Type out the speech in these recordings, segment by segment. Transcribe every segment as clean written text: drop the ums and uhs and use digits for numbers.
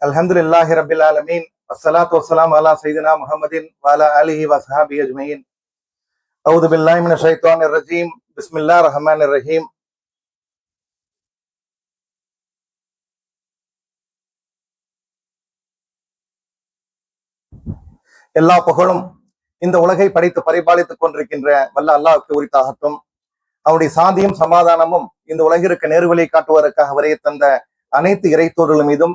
அல்ஹம்துலில்லாஹி ரப்பில் ஆலமீன் வஸ்ஸலாத்து வஸ்ஸலாமு அலா சய்யிதினா முஹம்மதின் வ அலா ஆலிஹி வ ஸஹாபிஹி அஜ்மஈன். அஊது பில்லாஹி மினஷ் ஷைத்தானிர் ரஜீம். பிஸ்மில்லாஹிர் ரஹ்மானிர் ரஹீம். எல்லா புகழும் இந்த உலகை படைத்து பரிபாலித்துக் கொண்டிருக்கின்ற வல்ல அல்லாஹ்வுக்கு உரித்தாகட்டும். அவருடைய சாந்தியும் சமாதானமும் இந்த உலகிற்கு நேர்வழி காட்டுவதற்காக வரைய தந்த அனைத்து இறைத்தோர்கள் மீதும்,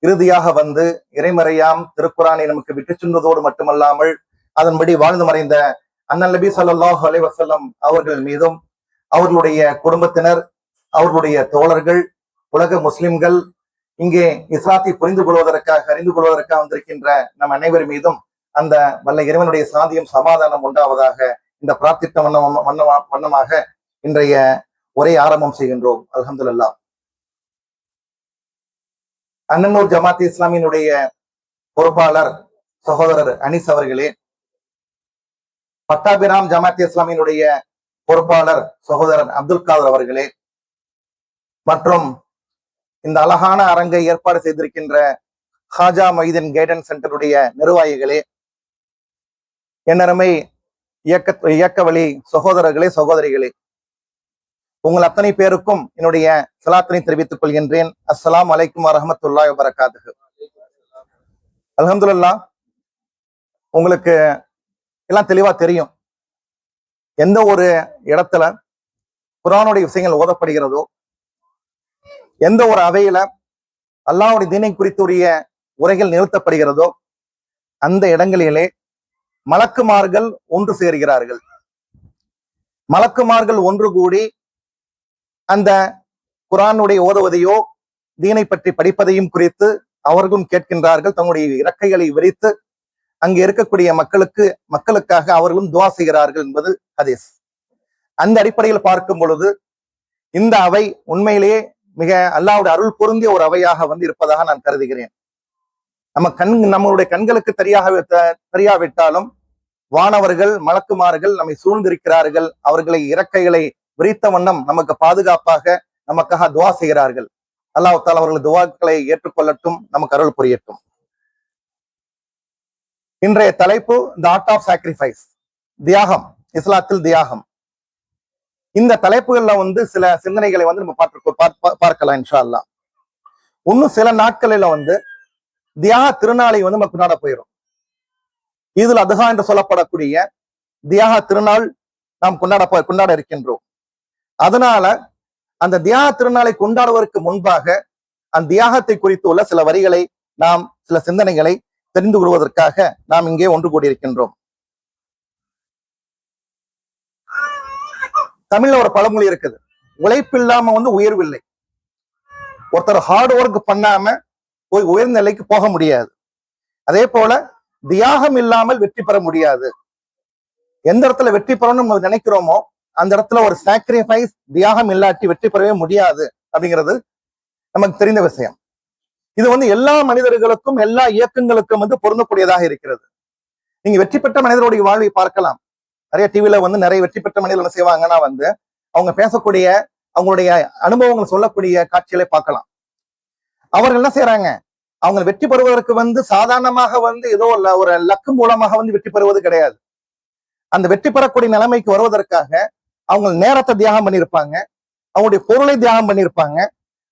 இறுதியாக வந்து இறைமறையாம் திருக்குரானை நமக்கு விட்டு சென்றதோடு மட்டுமல்லாமல் அதன்படி வாழ்ந்து மறைந்த அண்ணல் நபி ஸல்லல்லாஹு அலைஹி வஸல்லம் அவர்கள் மீதும், அவர்களுடைய குடும்பத்தினர், அவர்களுடைய தோழர்கள், உலக முஸ்லிம்கள், இங்கே இஸ்லாத்தை புரிந்து கொள்வதற்காக அறிந்து கொள்வதற்காக வந்திருக்கின்ற நம் அனைவர் மீதும் அந்த வல்ல இறைவனுடைய சாந்தியும் சமாதானம் உண்டாவதாக இந்த பிரார்த்தித்த வண்ணமாக இன்றைய உரை ஆரம்பம் செய்கின்றோம். அல்ஹம்துலில்லாஹ். அன்னனூர் ஜமாத் இஸ்லாமியினுடைய பொறுப்பாளர் சகோதரர் அனிஸ் அவர்களே, பட்டாபிராம் ஜமாத் இஸ்லாமியினுடைய பொறுப்பாளர் சகோதரர் அப்துல் காதர் அவர்களே, மற்றும் இந்த அழகான அரங்கை ஏற்பாடு செய்திருக்கின்ற ஹாஜா மொய்தீன் கைடன்ஸ் சென்டருடைய நிர்வாகிகளே, என்னருமை இயக்க வழி சகோதரர்களே, சகோதரிகளே, உங்கள் அத்தனை பேருக்கும் என்னுடைய சலாத்தினை தெரிவித்துக் கொள்கின்றேன். அஸ்ஸலாமு அலைக்கும் வரஹ்மத்துல்லாஹி வபரகாத்துஹு. அல்ஹம்துலில்லாஹ். உங்களுக்கு எல்லாம் தெளிவா தெரியும், எந்த ஒரு இடத்துல குர்ஆனுடைய விஷயங்கள் ஓதப்படுகிறதோ, எந்த ஒரு அவையில அல்லாஹ்வுடைய தீனை குறித்துடைய உரைகள் நிறுத்தப்படுகிறதோ, அந்த இடங்களிலே மலக்குமார்கள் ஒன்று சேர்கிறார்கள். மலக்குமார்கள் ஒன்று கூடி அந்த குர்ஆனுடைய ஓதுவதையோ தீனை பற்றி படிப்பதையும் குறித்து அவர்களும் கேட்கின்றார்கள். தங்களுடைய இறக்கைகளை விரித்து அங்கு இருக்கக்கூடிய மக்களுக்காக அவர்களும் துஆ செய்கிறார்கள் என்பது ஹதீஸ். அந்த அடிப்படையில் பார்க்கும் பொழுது இந்த அவை உண்மையிலேயே மிக அல்லாஹ்வுடைய அருள் பொருந்திய ஒரு அவையாக வந்து இருப்பதாக நான் கருதுகிறேன். நம்மளுடைய கண்களுக்கு தெரியாவிட்டாலும் வானவர்கள், மலக்குமார்கள் நம்மை சூழ்ந்திருக்கிறார்கள். அவர்களை இறக்கைகளை விரித்த வண்ணம் நமக்கு பாதுகாப்பாக நமக்காக துஆ செய்கிறார்கள். அல்லாஹ் தஆலா அவர்கள் துஆக்களை ஏற்றுக்கொள்ளட்டும், நமக்கு அருள் புரியட்டும். இன்றைய தலைப்பு தி ஆர்ட் ஆஃப் சாக்ரிஃபைஸ், தியாகம், இஸ்லாத்தில் தியாகம். இந்த தலைப்புகள்ல வந்து சில சிந்தனைகளை வந்து நம்ம பார்க்கலாம் இன்ஷா அல்லாஹ். இன்னும் சில நாட்களில வந்து தியாக திருநாளை வந்து நம்ம கொண்டாட போயிடும். ஈதுல் அதுஹா என்று சொல்லப்படக்கூடிய தியாக திருநாள் நாம் கொண்டாட இருக்கின்றோம். அதனால அந்த தியாக திருநாளை கொண்டாடுவதற்கு முன்பாக அந்த தியாகத்தை குறித்து உள்ள சில வரிகளை, நாம் சில சிந்தனைகளை தெரிந்து கொள்வதற்காக நாம் இங்கே ஒன்று கூடியிருக்கின்றோம். தமிழ்ல ஒரு பழமொழி இருக்குது, உழைப்பில்லாம வந்து உயர்வில்லை. ஒருத்தர் ஹார்ட் ஒர்க் பண்ணாம போய் உயர்ந்த நிலைக்கு போக முடியாது. அதே போல தியாகம் இல்லாமல் வெற்றி பெற முடியாது. எந்த இடத்துல வெற்றி பெறணும்னு நம்ம நினைக்கிறோமோ அந்த இடத்துல ஒரு சாக்ரிஃபைஸ், தியாகம் இல்லாட்டி வெற்றி பெறவே முடியாது அப்படிங்கிறது நமக்கு தெரிந்த விஷயம். இது வந்து எல்லா மனிதர்களுக்கும், எல்லா இயக்கங்களுக்கும் வந்து பொருந்தக்கூடியதாக இருக்கிறது. நீங்க வெற்றி பெற்ற மனிதருடைய வாழ்வை பார்க்கலாம். நிறைய டிவில வந்து நிறைய வெற்றி பெற்ற மனிதர்கள் என்ன செய்வாங்கன்னா வந்து அவங்க பேசக்கூடிய, அவங்களுடைய அனுபவங்கள் சொல்லக்கூடிய காட்சிகளை பார்க்கலாம். அவர்கள் என்ன செய்யறாங்க, அவங்க வெற்றி பெறுவதற்கு வந்து சாதாரணமாக வந்து ஏதோ ஒரு லக்கு மூலமாக வந்து வெற்றி பெறுவது கிடையாது. அந்த வெற்றி பெறக்கூடிய நிலைமைக்கு வருவதற்காக அவங்க நேரத்தை தியாகம் பண்ணியிருப்பாங்க, அவங்களுடைய பொருளை தியாகம் பண்ணியிருப்பாங்க,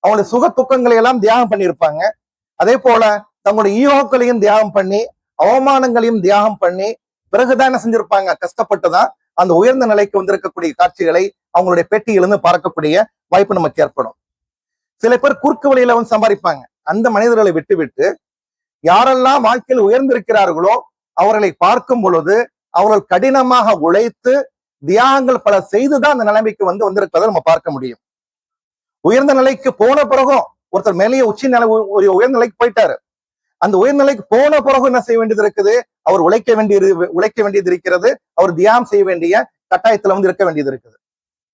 அவங்களுடைய சுக துக்கங்களை எல்லாம் தியாகம் பண்ணியிருப்பாங்க. அதே போல தங்களுடைய ஈகோக்களையும் தியாகம் பண்ணி, அவமானங்களையும் தியாகம் பண்ணி, பிறகுதான் என்ன செஞ்சிருப்பாங்க, கஷ்டப்பட்டுதான் அந்த உயர்ந்த நிலைக்கு வந்திருக்கக்கூடிய காட்சிகளை அவங்களுடைய பேட்டியிலிருந்து பார்க்கக்கூடிய வாய்ப்பு நமக்கு ஏற்படும். சில பேர் குறுக்கு வழியில வந்து சம்பாதிப்பாங்க. அந்த மனிதர்களை விட்டு யாரெல்லாம் வாழ்க்கையில் உயர்ந்திருக்கிறார்களோ அவர்களை பார்க்கும் பொழுது அவர்கள் கடினமாக உழைத்து தியாகங்கள் பல செய்துதான் அந்த நிலைமைக்கு வந்திருப்பதை நம்ம பார்க்க முடியும். உயர்ந்த நிலைக்கு போன பிறகும் ஒருத்தர் மேலேயே உயர்ந்த நிலைக்கு போயிட்டாரு. அந்த உயர்நிலைக்கு போன பிறகு என்ன செய்ய வேண்டியது இருக்குது, அவர் உழைக்க வேண்டியது இருக்கிறது. அவர் தியாகம் செய்ய வேண்டிய கட்டாயத்துல வந்து இருக்க வேண்டியது இருக்குது.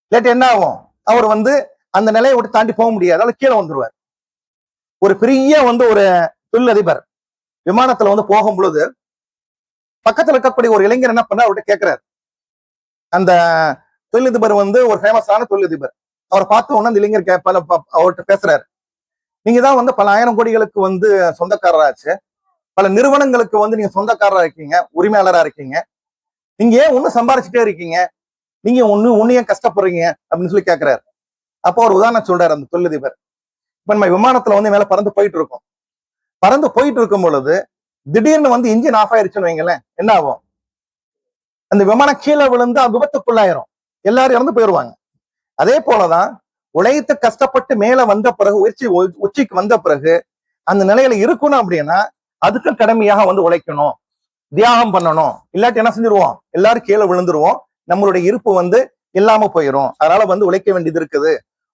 இல்லாட்டி என்ன ஆகும், அவர் வந்து அந்த நிலையை விட்டு தாண்டி போக முடியாது, அதனால கீழே வந்துருவார். ஒரு பெரிய வந்து ஒரு தொழிலதிபர் விமானத்துல வந்து போகும் பொழுது பக்கத்துல இருக்கக்கூடிய ஒரு இளைஞர் என்ன பண்ண அவர்கிட்ட கேட்கிறாரு. அந்த தொழிலதிபர் வந்து ஒரு ஃபேமஸான தொழிலதிபர். அவரை பார்த்த உடனே அந்த இளைஞர் அவர்கிட்ட பேசுறாரு, நீங்க தான் வந்து பல ஆயிரம் கோடிகளுக்கு வந்து சொந்தக்காரராச்சு, பல நிறுவனங்களுக்கு வந்து நீங்க சொந்தக்காரரா இருக்கீங்க, உரிமையாளரா இருக்கீங்க. நீங்க ஏன் ஒண்ணு சம்பாரிச்சுட்டே இருக்கீங்க, நீங்க ஒண்ணு ஏன் கஷ்டப்படுறீங்க அப்படின்னு சொல்லி கேட்கிறாரு. அப்போ ஒரு உதாரணம் சொல்றாரு அந்த தொழிலதிபர். இப்ப நம்ம விமானத்துல வந்து மேல பறந்து போயிட்டு இருக்கோம். பறந்து போயிட்டு இருக்கும் பொழுது திடீர்னு வந்து இன்ஜின் ஆஃப் ஆயிருச்சுன்னு வைங்களேன், என்ன ஆகும்? அந்த விமானம் கீழே விழுந்து விபத்துக்குள்ளாயிரும், எல்லாரும் இறந்து போயிருவாங்க. அதே போலதான் உழைத்து கஷ்டப்பட்டு மேல வந்த பிறகு உச்சிக்கு வந்த பிறகு அந்த நிலையில இருக்கணும் அப்படின்னா அதுக்கு கடமையாக வந்து உழைக்கணும், தியாகம் பண்ணணும். இல்லாட்டி என்ன செஞ்சிருவோம், எல்லாரும் கீழே விழுந்துருவோம், நம்மளுடைய இருப்பு வந்து இல்லாம போயிடும். அதனால வந்து உழைக்க வேண்டியது இருக்குது.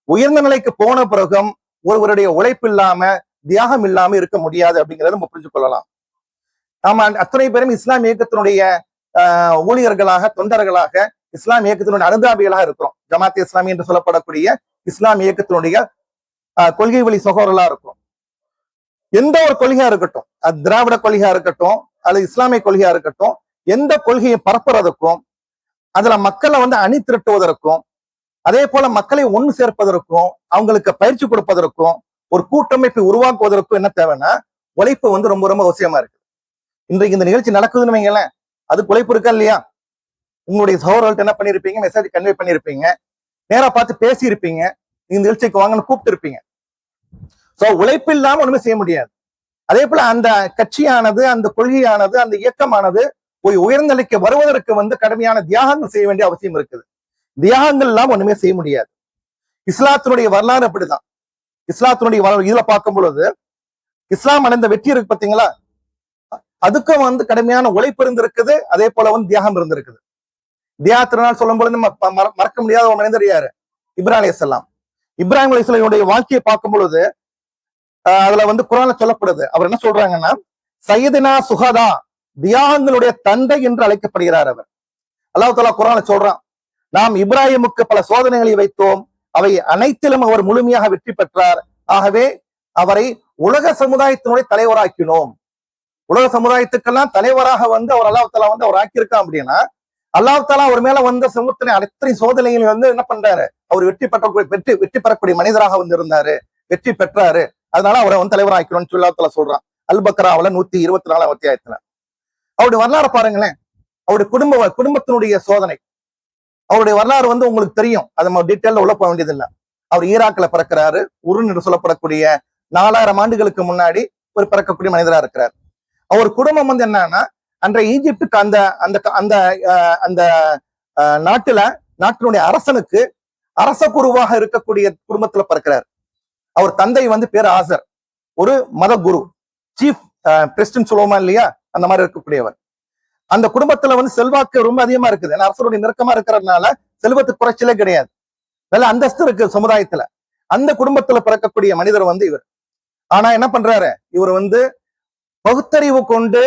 உயர்ந்த நிலைக்கு போன பிறகும் ஒருவருடைய உழைப்பு இல்லாம தியாகம் இல்லாம இருக்க முடியாது அப்படிங்கறத நம்ம புரிஞ்சு கொள்ளலாம். நாம அத்தனை பேரும் இஸ்லாம் இயக்கத்தினுடைய ஊழியர்களாக, தொண்டர்களாக, இஸ்லாம் இயக்கத்தினுடைய அனுதாபிகளாக இருக்கிறோம். ஜமாத் இஸ்லாமி என்று சொல்லப்படக்கூடிய இஸ்லாம் இயக்கத்தினுடைய கொள்கை வழி சகோதரர்களா இருக்கும். எந்த ஒரு கொள்கையா இருக்கட்டும், அது திராவிட கொள்கையா இருக்கட்டும் அல்லது இஸ்லாமிய கொள்கையா இருக்கட்டும், எந்த கொள்கையை பரப்புறதுக்கும், அதுல மக்களை வந்து அணி திரட்டுவதற்கும், அதே போல மக்களை ஒன்று சேர்ப்பதற்கும், அவங்களுக்கு பயிற்சி கொடுப்பதற்கும், ஒரு கூட்டமைப்பை உருவாக்குவதற்கும் என்ன தேவைன்னா உழைப்பு வந்து ரொம்ப ரொம்ப அவசியமா இருக்கு. இன்றைக்கு இந்த நிகழ்ச்சி நடக்குதுன்னு வைங்களேன், அதுக்கு உழைப்பு இருக்கா இல்லையா? உங்களுடைய சகோதரர்கள்ட்ட என்ன பண்ணிருப்பீங்க, மெசேஜ் கன்வே பண்ணிருப்பீங்க, நேரா பார்த்து பேசி இருப்பீங்க, இந்த நிகழ்ச்சிக்கு வாங்கன்னு கூப்பிட்டு இருப்பீங்க. சோ உழைப்பு இல்லாம ஒண்ணுமே செய்ய முடியாது. அதே போல அந்த கட்சியானது, அந்த கொள்கையானது, அந்த இயக்கமானது ஒரு உயர்ந்த நிலைக்கு வருவதற்கு வந்து கடுமையான தியாகங்கள் செய்ய வேண்டிய அவசியம் இருக்குது. தியாகங்கள் எல்லாம் ஒண்ணுமே செய்ய முடியாது. இஸ்லாத்தினுடைய வரலாறு அப்படிதான். இஸ்லாத்தினுடைய வரலாறு இதுல பார்க்கும் பொழுது இஸ்லாம் அடைந்த வெற்றி இருக்கு பாத்தீங்களா, அதுக்கும் வந்து கடுமையான உழைப்பு இருந்திருக்குது, அதே போல வந்து தியாகம் இருந்திருக்குது. தியாகத்தினால் சொல்லும் பொழுது மறக்க முடியாத ஒரு மனிதர் யாரு? இப்ராஹிம் அலைஹிஸ்ஸலாம். இப்ராஹிம் அலைஹிஸ்ஸலாமுடைய வாழ்க்கையை பார்க்கும் பொழுது அதுல வந்து குர்ஆன்ல சொல்லப்படுது. அவர் என்ன சொல்றாங்கன்னா, சையதுனா சுஹதா, தியாகங்களுடைய தந்தை என்று அழைக்கப்படுகிறார் அவர். அல்லாஹ் தஆலா குர்ஆன்ல சொல்றான், நாம் இப்ராஹிமுக்கு பல சோதனைகளை வைத்தோம், அவை அனைத்திலும் அவர் முழுமையாக வெற்றி பெற்றார், ஆகவே அவரை உலக சமுதாயத்தினுடைய தலைவராக்கினோம். உலக சமுதாயத்துக்கெல்லாம் தலைவராக வந்து அவர் அல்லாஹ் தஆலா வந்து அவர் ஆக்கியிருக்கான். அப்படின்னா அல்லாஹ் தஆலா அவர் மேல வந்த சமூகத்தினை அத்தனை சோதனைகளை வந்து என்ன பண்றாரு, அவர் வெற்றி பெறக்கூடிய மனிதராக வந்து இருந்தாரு, வெற்றி பெற்றாரு. அதனால அவரை வந்து தலைவர் ஆக்கணும்னு சொல்லி அல்லாஹ் தஆலா சொல்றான். அல் பக்ராவுல 124 அத்தியாயத்துல. அவருடைய வரலாறு பாருங்களேன், அவருடைய குடும்பத்தினுடைய சோதனை, அவருடைய வரலாறு வந்து உங்களுக்கு தெரியும், அதை நம்ம டீட்டெயில உள்ள போக வேண்டியது இல்லை. அவர் ஈராக்ல பிறக்கிறாரு, உருன் என்று சொல்லப்படக்கூடிய 4000 ஆண்டுகளுக்கு முன்னாடி ஒரு பிறக்கக்கூடிய மனிதரா இருக்கிறார். அவர் குடும்பம் வந்து என்னன்னா, அன்றைய ஈஜிப்டுக்கு அந்த அந்த அந்த அந்த நாட்டினுடைய அரசனுக்கு அரச குருவாக இருக்கக்கூடிய குடும்பத்துல பிறக்கிறார். அவர் தந்தை வந்து பேர் ஆசர், ஒரு மத குரு, சீஃப் பிரசிடென்ட் சொல்லுவோமா இல்லையா, அந்த மாதிரி இருக்கக்கூடியவர். அந்த குடும்பத்துல வந்து செல்வாக்கு ரொம்ப அதிகமா இருக்குது. ஏன்னா அரசருடைய நெருக்கமா இருக்கிறதுனால செல்வத்துக்கு குறைச்சலே கிடையாது, நல்ல அந்தஸ்து இருக்கு சமுதாயத்துல. அந்த குடும்பத்துல பிறக்கக்கூடிய மனிதர் வந்து இவர். ஆனா என்ன பண்றாரு, இவர் வந்து பகுத்தறிவு கொண்டு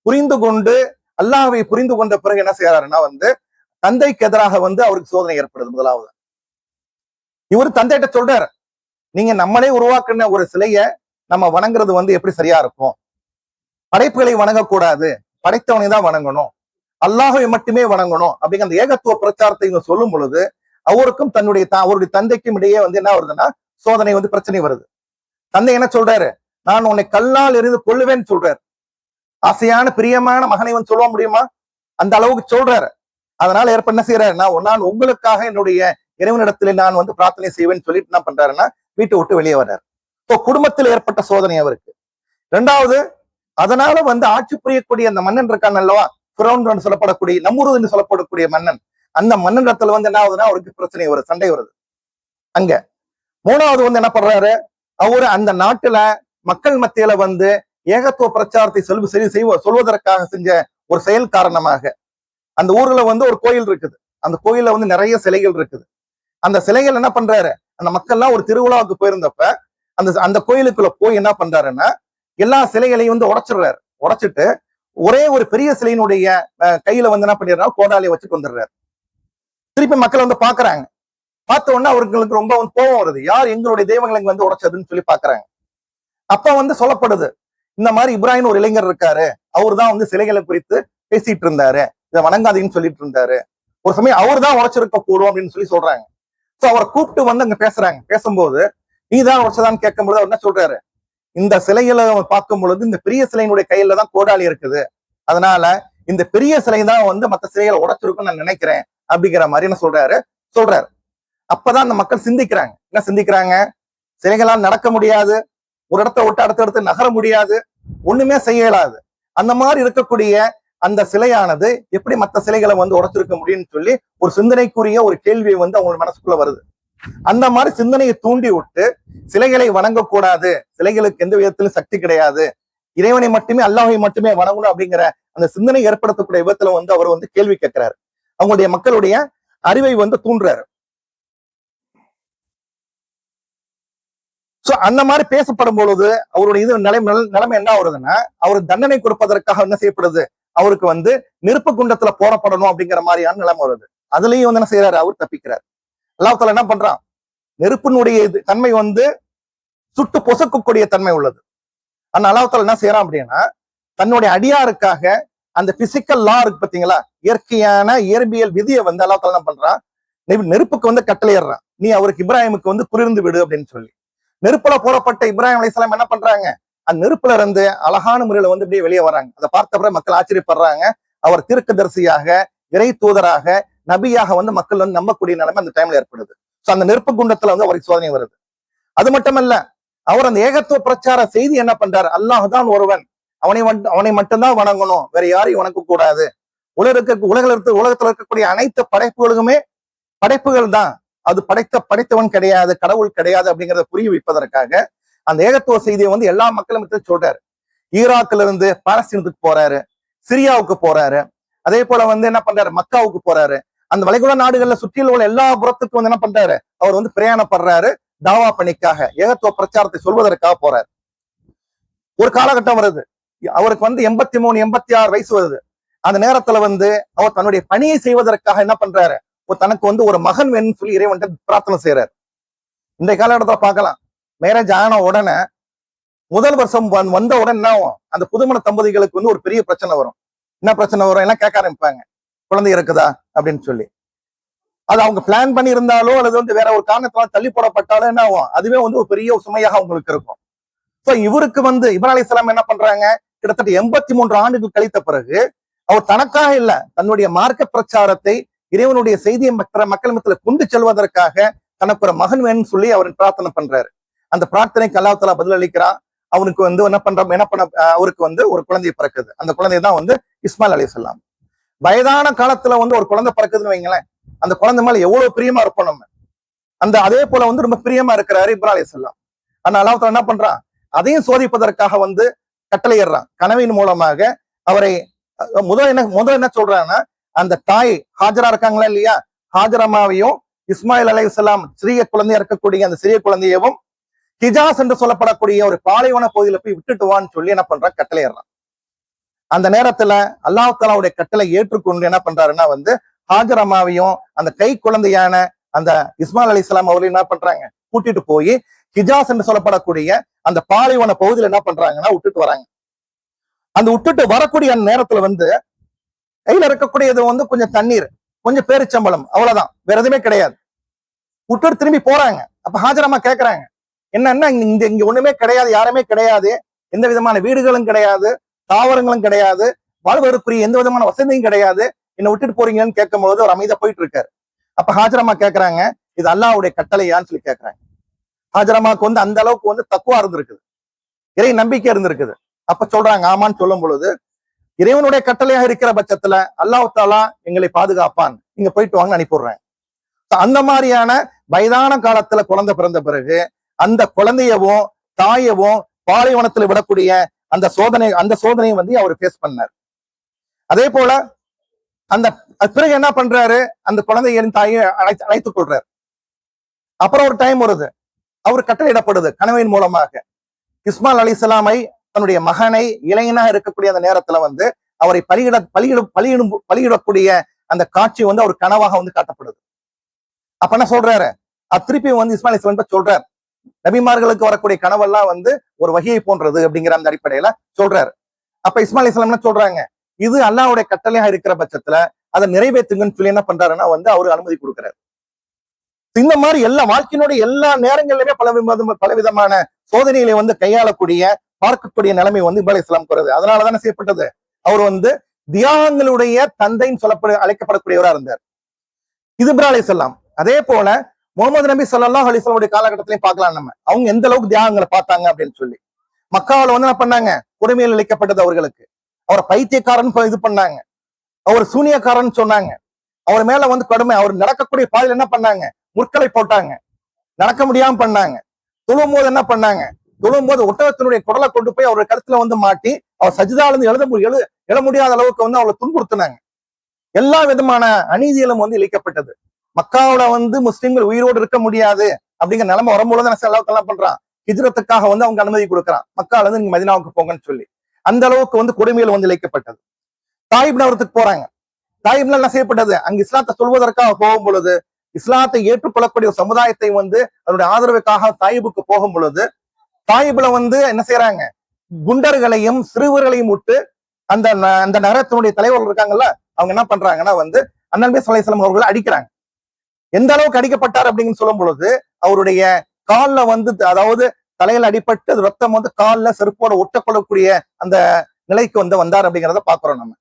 புரிந்து கொண்டு அல்லாஹ்வை புரிந்து கொண்ட பிறகு என்ன செய்யறாருன்னா வந்து தந்தைக்கு எதிராக வந்து அவருக்கு சோதனை ஏற்படுது. முதலாவது இவர் தந்தைகிட்ட சொல்றாரு, நீங்க நம்மளே உருவாக்குன ஒரு சிலைய நம்ம வணங்குறது வந்து எப்படி சரியா இருக்கும், படைப்புகளை வணங்கக்கூடாது, படைத்தவனை தான் வணங்கணும், அல்லாஹ்வை மட்டுமே வணங்கணும் அப்படிங்கிற அந்த ஏகத்துவ பிரச்சாரத்தை இவங்க சொல்லும் பொழுது அவருக்கும் அவருடைய தந்தைக்கும் இடையே வந்து என்ன வருதுன்னா சோதனை வந்து பிரச்சனை வருது. தந்தை என்ன சொல்றாரு, நான் உன்னை கல்லால் எறிந்து கொள்ளுவேன்னு சொல்றாரு. ஆசையான பிரியமான மகனை வந்து சொல்ல முடியுமா, அந்த அளவுக்கு சொல்றாரு. அதனால என்ன செய்யறாரு, நான் உங்களுக்காக என்னுடைய இறைவனிடத்துல நான் வந்து பிரார்த்தனை செய்வேன்னு சொல்லிட்டு என்ன பண்றாருன்னா வீட்டை விட்டு வெளியே வர்றாரு. இப்போ குடும்பத்தில் ஏற்பட்ட சோதனை அவருக்கு. இரண்டாவது, அதனால வந்து ஆட்சி புரியக்கூடிய அந்த மன்னன் இருக்கான் அல்லவா, ஃபிரௌன் சொல்லப்படக்கூடிய, நம்ரூத் என்று சொல்லப்படக்கூடிய மன்னன், அந்த மன்னன் இடத்துல வந்து என்ன ஆகுதுன்னா அவருக்கு பிரச்சனை வருது, சண்டை வருது அங்க. மூணாவது வந்து என்ன பண்றாரு, அவரு அந்த நாட்டுல மக்கள் மத்தியில வந்து ஏகத்துவ பிரச்சாரத்தை சொல்வதற்காக செஞ்ச ஒரு செயல் காரணமாக அந்த ஊர்ல வந்து ஒரு கோயில் இருக்குது, அந்த கோயில்ல வந்து நிறைய சிலைகள் இருக்குது. அந்த சிலைகள் என்ன பண்றாரு, அந்த மக்கள்லாம் ஒரு திருவிழாவுக்கு போயிருந்தப்ப அந்த கோயிலுக்குள்ள போய் என்ன பண்றாருன்னா எல்லா சிலைகளையும் வந்து உடைச்சிடுறாரு. உடைச்சிட்டு ஒரே ஒரு பெரிய சிலையினுடைய கையில வந்து என்ன பண்ணிடுறாரு, கோடாலியை வச்சுட்டு வந்துடுறாரு. திருப்பி மக்கள் வந்து பாக்குறாங்க. பார்த்த உடனே அவர்களுக்கு ரொம்ப வந்து கோபம் வருது, யார் எங்களுடைய தெய்வங்களை வந்து உடைச்சதுன்னு சொல்லி பாக்குறாங்க. அப்ப வந்து சொல்லப்படுது, இந்த மாதிரி இப்ராஹிம் ஒரு இளைஞர் இருக்காரு, அவர் தான் வந்து சிலைகளை குறித்து பேசிட்டு இருந்தாரு, இதை வணங்காதீங்கன்னு சொல்லிட்டு இருந்தாரு, ஒரு சமயம் அவர் தான் உடைச்சிருக்க கூடும் அப்படின்னு சொல்லி சொல்றாங்க. சோ அவரை கூப்பிட்டு வந்து அங்க பேசுறாங்க. பேசும்போது நீதான் உடைச்சதான்னு கேட்கும் பொழுது அவர் என்ன சொல்றாரு, இந்த சிலைகளை பார்க்கும் பொழுது இந்த பெரிய சிலையினுடைய கையில தான் கோடாலி இருக்குது, அதனால இந்த பெரிய சிலை தான் வந்து மற்ற சிலைகளை உடைச்சிருக்கும்னு நான் நினைக்கிறேன் அப்படிங்கிற மாதிரி என்ன சொல்றாரு. அப்பதான் அந்த மக்கள் சிந்திக்கிறாங்க. என்ன சிந்திக்கிறாங்க, சிலைகளால் நடக்க முடியாது, ஒரு இடத்த விட்டு அடுத்த இடத்துல நகர முடியாது, ஒண்ணுமே செய்ய இயலாது. அந்த மாதிரி இருக்கக்கூடிய அந்த சிலையானது எப்படி மற்ற சிலைகளை வந்து உடைச்சிருக்க முடியும்னு சொல்லி ஒரு சிந்தனைக்குரிய ஒரு கேள்வி வந்து அவங்க மனசுக்குள்ள வருது. அந்த மாதிரி சிந்தனையை தூண்டி விட்டு சிலைகளை வணங்கக்கூடாது, சிலைகளுக்கு எந்த விதத்திலும் சக்தி கிடையாது, இறைவனை மட்டுமே அல்லாஹை மட்டுமே வணங்கணும் அப்படிங்கிற அந்த சிந்தனை ஏற்படுத்தக்கூடிய விதத்துல வந்து அவர் வந்து கேள்வி கேட்கிறாரு. அவங்களுடைய மக்களுடைய அறிவை வந்து தூண்டுறாரு. சோ அந்த மாதிரி பேசப்படும் பொழுது அவருடைய இது நிலைமை என்ன ஆகுதுன்னா, அவர் தண்டனை கொடுப்பதற்காக என்ன செய்யப்படுது, அவருக்கு வந்து நெருப்பு குண்டத்துல போடப்படணும் அப்படிங்கிற மாதிரியான நிலைமை வருது. அதுலயும் வந்து என்ன செய்யறாரு, அவர் தப்பிக்கிறார். அல்லாஹ் தஆலா என்ன பண்றான், நெருப்பினுடைய தன்மை வந்து சுட்டு பொசுக்கக்கூடிய தன்மை உள்ளது. ஆனா அல்லாஹ் தஆலா என்ன செய்யறான் அப்படின்னா, தன்னுடைய அடியாருக்காக அந்த பிசிக்கல் லா இருக்கு பாத்தீங்களா, இயற்கையான இயற்பியல் விதியை வந்து அல்லாஹ் தஆலா என்ன பண்றான், நெருப்புக்கு வந்து கட்டளையிடுறான், நீ அவருக்கு இப்ராஹிமுக்கு வந்து குளிர்ந்து விடு அப்படின்னு சொல்லி. நெருப்புல போடப்பட்ட இப்ராஹிம் அலைஹிஸ்ஸலாம் என்ன பண்றாங்க, அந்த நெருப்புல இருந்து அழகான முறையில வந்து இப்படியே வெளியே வராங்க. அதை பார்த்த பிறகு மக்கள் ஆச்சரியப்படுறாங்க. அவர் தீர்க்கதரிசியாக, இறை தூதராக, நபியாக வந்து மக்கள் வந்து நம்பக்கூடிய நிலைமை அந்த டைம்ல ஏற்படுது. சோ அந்த நெருப்பு குண்டத்துல வந்து அவருக்கு சோதனை வருது. அது மட்டுமல்ல, அவர் அந்த ஏகத்துவ பிரச்சார செய்தி என்ன பண்றாரு, அல்லாஹ் தான் ஒருவன், அவனை மட்டும்தான் வணங்கணும், வேற யாரையும் வணங்க கூடாது, உலகத்துல இருக்கக்கூடிய அனைத்து படைப்புகளுமே படைப்புகள் தான், அது படைத்தவன் கிடையாது, கடவுள் கிடையாது அப்படிங்கிறத புரிய வைப்பதற்காக அந்த ஏகத்துவ செய்தியை வந்து எல்லா மக்களும் சொல்றாரு. ஈராக்ல இருந்து பாலஸ்தீனத்துக்கு போறாரு, சிரியாவுக்கு போறாரு, அதே போல வந்து என்ன பண்றாரு, மக்காவுக்கு போறாரு. அந்த வளைகுடா நாடுகள்ல சுற்றியில் உள்ள எல்லா புறத்துக்கும் வந்து என்ன பண்றாரு, அவர் வந்து பிரயாணப்படுறாரு, தாவா பணிக்காக, ஏகத்துவ பிரச்சாரத்தை சொல்வதற்காக போறாரு. ஒரு காலகட்டம் வருது, அவருக்கு வந்து 83 86 வயசு வருது. அந்த நேரத்துல வந்து அவர் தன்னுடைய பணியை செய்வதற்காக என்ன பண்றாரு, தனக்கு வந்து ஒரு மகன் வேணும்னு சொல்லி இறைவன் பிரார்த்தனை செய்யறாரு. இந்த காலகட்டத்துல பார்க்கலாம், மேரேஜ் ஆன உடனே முதல் வருஷம் வந்த உடனே என்ன ஆகும், அந்த புதுமண தம்பதிகளுக்கு வந்து ஒரு பெரிய பிரச்சனை வரும். என்ன பிரச்சனை வரும், எல்லாம் கேட்க ஆரம்பிப்பாங்க, குழந்தை இருக்குதா அப்படின்னு சொல்லி. அது அவங்க பிளான் பண்ணி இருந்தாலோ அல்லது வந்து வேற ஒரு காரணத்தால தள்ளி போடப்பட்டாலும் என்ன ஆகும், அதுவே வந்து ஒரு பெரிய சுமையாக அவங்களுக்கு இருக்கும். சோ இவருக்கு வந்து இப்ராஹிம் அலைஹிஸ்ஸலாம் என்ன பண்றாங்க, கிட்டத்தட்ட 83 ஆண்டுகள் கழித்த பிறகு அவர் தனக்காக இல்ல, தன்னுடைய மார்க்க பிரச்சாரத்தை, இறைவனுடைய செய்தியை மக்கள் மத்தியில கொண்டு செல்வதற்காக தனக்கு ஒரு மகன் வேணும்னு சொல்லி அவர் பிரார்த்தனை பண்றாரு. அந்த பிரார்த்தனைக்கு அல்லாஹ் தஆலா பதில் அளிக்கிறான். அவனுக்கு வந்து என்ன பண்ண அவருக்கு வந்து ஒரு குழந்தை பிறக்குது. அந்த குழந்தை தான் வந்து இஸ்மாயில் அலைஹிஸ்ஸலாம். வயதான காலத்துல வந்து ஒரு குழந்தை பிறக்குதுன்னு வைங்களேன், அந்த குழந்தை மேல எவ்வளவு பிரியமா இருப்போம் நம்ம. அதே போல வந்து ரொம்ப பிரியமா இருக்கிறாரு இப்ராஹிம் அலைஹிஸ்ஸலாம். ஆனா அல்லாஹ் தஆலா என்ன பண்றான், அதையும் சோதிப்பதற்காக வந்து கட்டளையிடுறான். கனவின் மூலமாக அவரை முதல் என்ன சொல்றான்னா, அந்த தாய் ஹாஜரா இருக்காங்களா இல்லையா, ஹாஜரமாவையும் இஸ்மாயில் அலைஹிஸ்ஸலாம் சிறிய குழந்தையா இருக்கக்கூடிய அந்த சிறிய குழந்தையவும் ஹிஜாஸ் என்று சொல்லப்படக்கூடிய ஒரு பாலைவன பகுதியில போய் விட்டுட்டு வான்னு சொல்லி என்ன பண்றான், கட்டளையிடுறான். அந்த நேரத்துல அல்லாஹ் தஆலாவுடைய கட்டளை ஏற்றுக்கொண்டு என்ன பண்றாருன்னா வந்து ஹாஜரமாவையும் அந்த கை குழந்தையான அந்த இஸ்மாயில் அலைஹிஸ்ஸலாம் அவர்கள் என்ன பண்றாங்க, கூட்டிட்டு போய் ஹிஜாஸ் என்று சொல்லப்படக்கூடிய அந்த பாலைவன பகுதியில என்ன பண்றாங்கன்னா விட்டுட்டு வராங்க. அந்த விட்டுட்டு வரக்கூடிய அந்த நேரத்துல வந்து கையில இருக்கக்கூடியது வந்து கொஞ்சம் தண்ணீர், கொஞ்சம் பேரிச்சம்பளம், அவ்வளவுதான், வேற எதுவுமே கிடையாது. விட்டுட்டு திரும்பி போறாங்க. அப்ப ஹாஜரமா கேட்கறாங்க, என்னன்னா இங்க ஒண்ணுமே கிடையாது, யாருமே கிடையாது, எந்த விதமான வீடுகளும் கிடையாது, தாவரங்களும் கிடையாது, வாழ்வதற்குரிய எந்த விதமான வசதியும் கிடையாது, என்ன விட்டுட்டு போறீங்கன்னு கேட்கும்போது ஒரு அமைதியா போயிட்டு இருக்காரு. அப்ப ஹாஜரமா கேட்கறாங்க, இது அல்லாஹ்வுடைய கட்டளையான்னு சொல்லி கேட்கறாங்க. ஹாஜரமாக்கு வந்து அந்த அளவுக்கு வந்து தக்குவா இருந்திருக்குது, இறை நம்பிக்கை இருந்திருக்குது. அப்ப சொல்றாங்க ஆமான்னு சொல்லும் பொழுது, இறைவனுடைய கட்டளையாக இருக்கிற பட்சத்துல அல்லாஹ் தஆலா எங்களை பாதுகாப்பான், நீங்க போயிட்டு வாங்க அனுப்பிடுறாங்க. அந்த மாதிரியான வயதான காலத்துல குழந்தை பிறந்த பிறகு அந்த குழந்தையவும் தாயவும் பாலைவனத்துல விடக்கூடிய அந்த சோதனையை வந்து அவர் ஃபேஸ் பண்ணார். அதே போல அந்த பிறகு என்ன பண்றாரு, அந்த குழந்தையின் தாயை அழைத்துக் கொள்றாரு. அப்புறம் ஒரு டைம் வருது, அவர் கட்டளையிடப்படுது கனவின் மூலமாக, இஸ்மாயில் அலைஹிஸ்ஸலாமை தன்னுடைய மகனை இளைஞனாக இருக்கக்கூடிய அந்த நேரத்துல வந்து அவரை பலியிடக்கூடிய அந்த காட்சி வந்து அவர் கனவாக வந்து காட்டப்படுது. அப்ப என்ன சொல்றாரு, திருப்பி வந்து இஸ்மாயில் அலைஹிஸ்ஸலாம் சொல்றாரு, நபிமார்களுக்கு வரக்கூடிய கனவெல்லாம் வந்து ஒரு வகையை போன்றது அப்படிங்கிற அந்த அடிப்படையில சொல்றாரு. அப்ப இஸ்மாயில் அலைஹிஸ்ஸலாம் என்ன சொல்றாங்க, இது அல்லாஹ்வுடைய கட்டளையாக இருக்கிற பட்சத்துல அதை நிறைவேற்றுங்கன்னு சொல்லி என்ன பண்றாருன்னா வந்து அவரு அனுமதி கொடுக்கிறாரு. இந்த மாதிரி எல்லா வாழ்க்கையினுடைய எல்லா நேரங்களிலுமே பலவிதமான சோதனைகளை வந்து கையாளக்கூடிய பார்க்கக்கூடிய நிலைமை வந்து இப்ராஹிம் அலைஹிஸ்ஸலாம் வருது. அதனாலதானே செய்யப்பட்டது. அவர் வந்து தியாகங்களுடைய தந்தைன்னு அழைக்கப்படக்கூடியவரா இருந்தார் இது இப்ராஹிம் அலைஹிஸ்ஸலாம். அதே போல முகமது நபி ஸல்லல்லாஹு அலைஹி வஸல்லம் காலகட்டத்திலையும் பார்க்கலாம் நம்ம, அவங்க எந்த அளவுக்கு தியாகங்களை பார்த்தாங்க அப்படின்னு சொல்லி. மக்காவில் வந்து என்ன பண்ணாங்க, கொடுமையில் இழைக்கப்பட்டது அவர்களுக்கு. அவரை பைத்தியக்காரன் இது பண்ணாங்க, அவர் சூனியக்காரன் சொன்னாங்க, அவர் மேல வந்து கடுமை. அவர் நடக்கக்கூடிய பாதையில் என்ன பண்ணாங்க, முற்களை போட்டாங்க, நடக்க முடியாம பண்ணாங்க. தொழும் போது என்ன பண்ணாங்க, தொழும் போது ஒட்டகத்தினுடைய குடலை கொண்டு போய் அவருடைய கருத்துல வந்து மாட்டி அவர் சஜிதால இருந்து எழ முடியாத அளவுக்கு வந்து அவளை துன்புறுத்தினாங்க. எல்லா விதமான அநீதியிலும் வந்து இழைக்கப்பட்டது. மக்காவுல வந்து முஸ்லிம்கள் உயிரோடு இருக்க முடியாது அப்படிங்கிற நிலைமை வரும்போது என்ன பண்றான், ஹிஜ்ரத்துக்காக வந்து அவங்க அனுமதி கொடுக்குறான், மக்கால இருந்து நீங்க மதீனாவுக்கு போங்கன்னு சொல்லி. அந்த அளவுக்கு வந்து கொடுமையில் வந்து இழைக்கப்பட்டது. தாயிப் நகரத்துக்கு போறாங்க. தாயிப்ல என்ன செய்யப்பட்டது, அங்க இஸ்லாத்தை சொல்வதற்காக போகும் பொழுது, இஸ்லாத்தை ஏற்றுக்கொள்ளக்கூடிய ஒரு சமுதாயத்தை வந்து அதனுடைய ஆதரவுக்காக தாயிபுக்கு போகும் பொழுது, தாயிப்ல வந்து என்ன செய்யறாங்க, குண்டர்களையும் சிறுவர்களையும் விட்டு அந்த அந்த நகரத்தினுடைய தலைவர்கள் இருக்காங்கல்ல, அவங்க என்ன பண்றாங்கன்னா வந்து அண்ணன் நபி ஸல்லல்லாஹு அலைஹி வஸல்லம் அவர்களை அடிக்கிறாங்க. எந்த அளவுக்கு அடிக்கப்பட்டார் அப்படின்னு சொல்லும் பொழுது, அவருடைய கால்ல வந்து, அதாவது தலையில அடிபட்டு ரத்தம் வந்து கால்ல செருப்போட ஒட்டக்கொள்ளக்கூடிய அந்த நிலைக்கு வந்து வந்தார் அப்படிங்கிறத பாக்குறோம் நம்ம.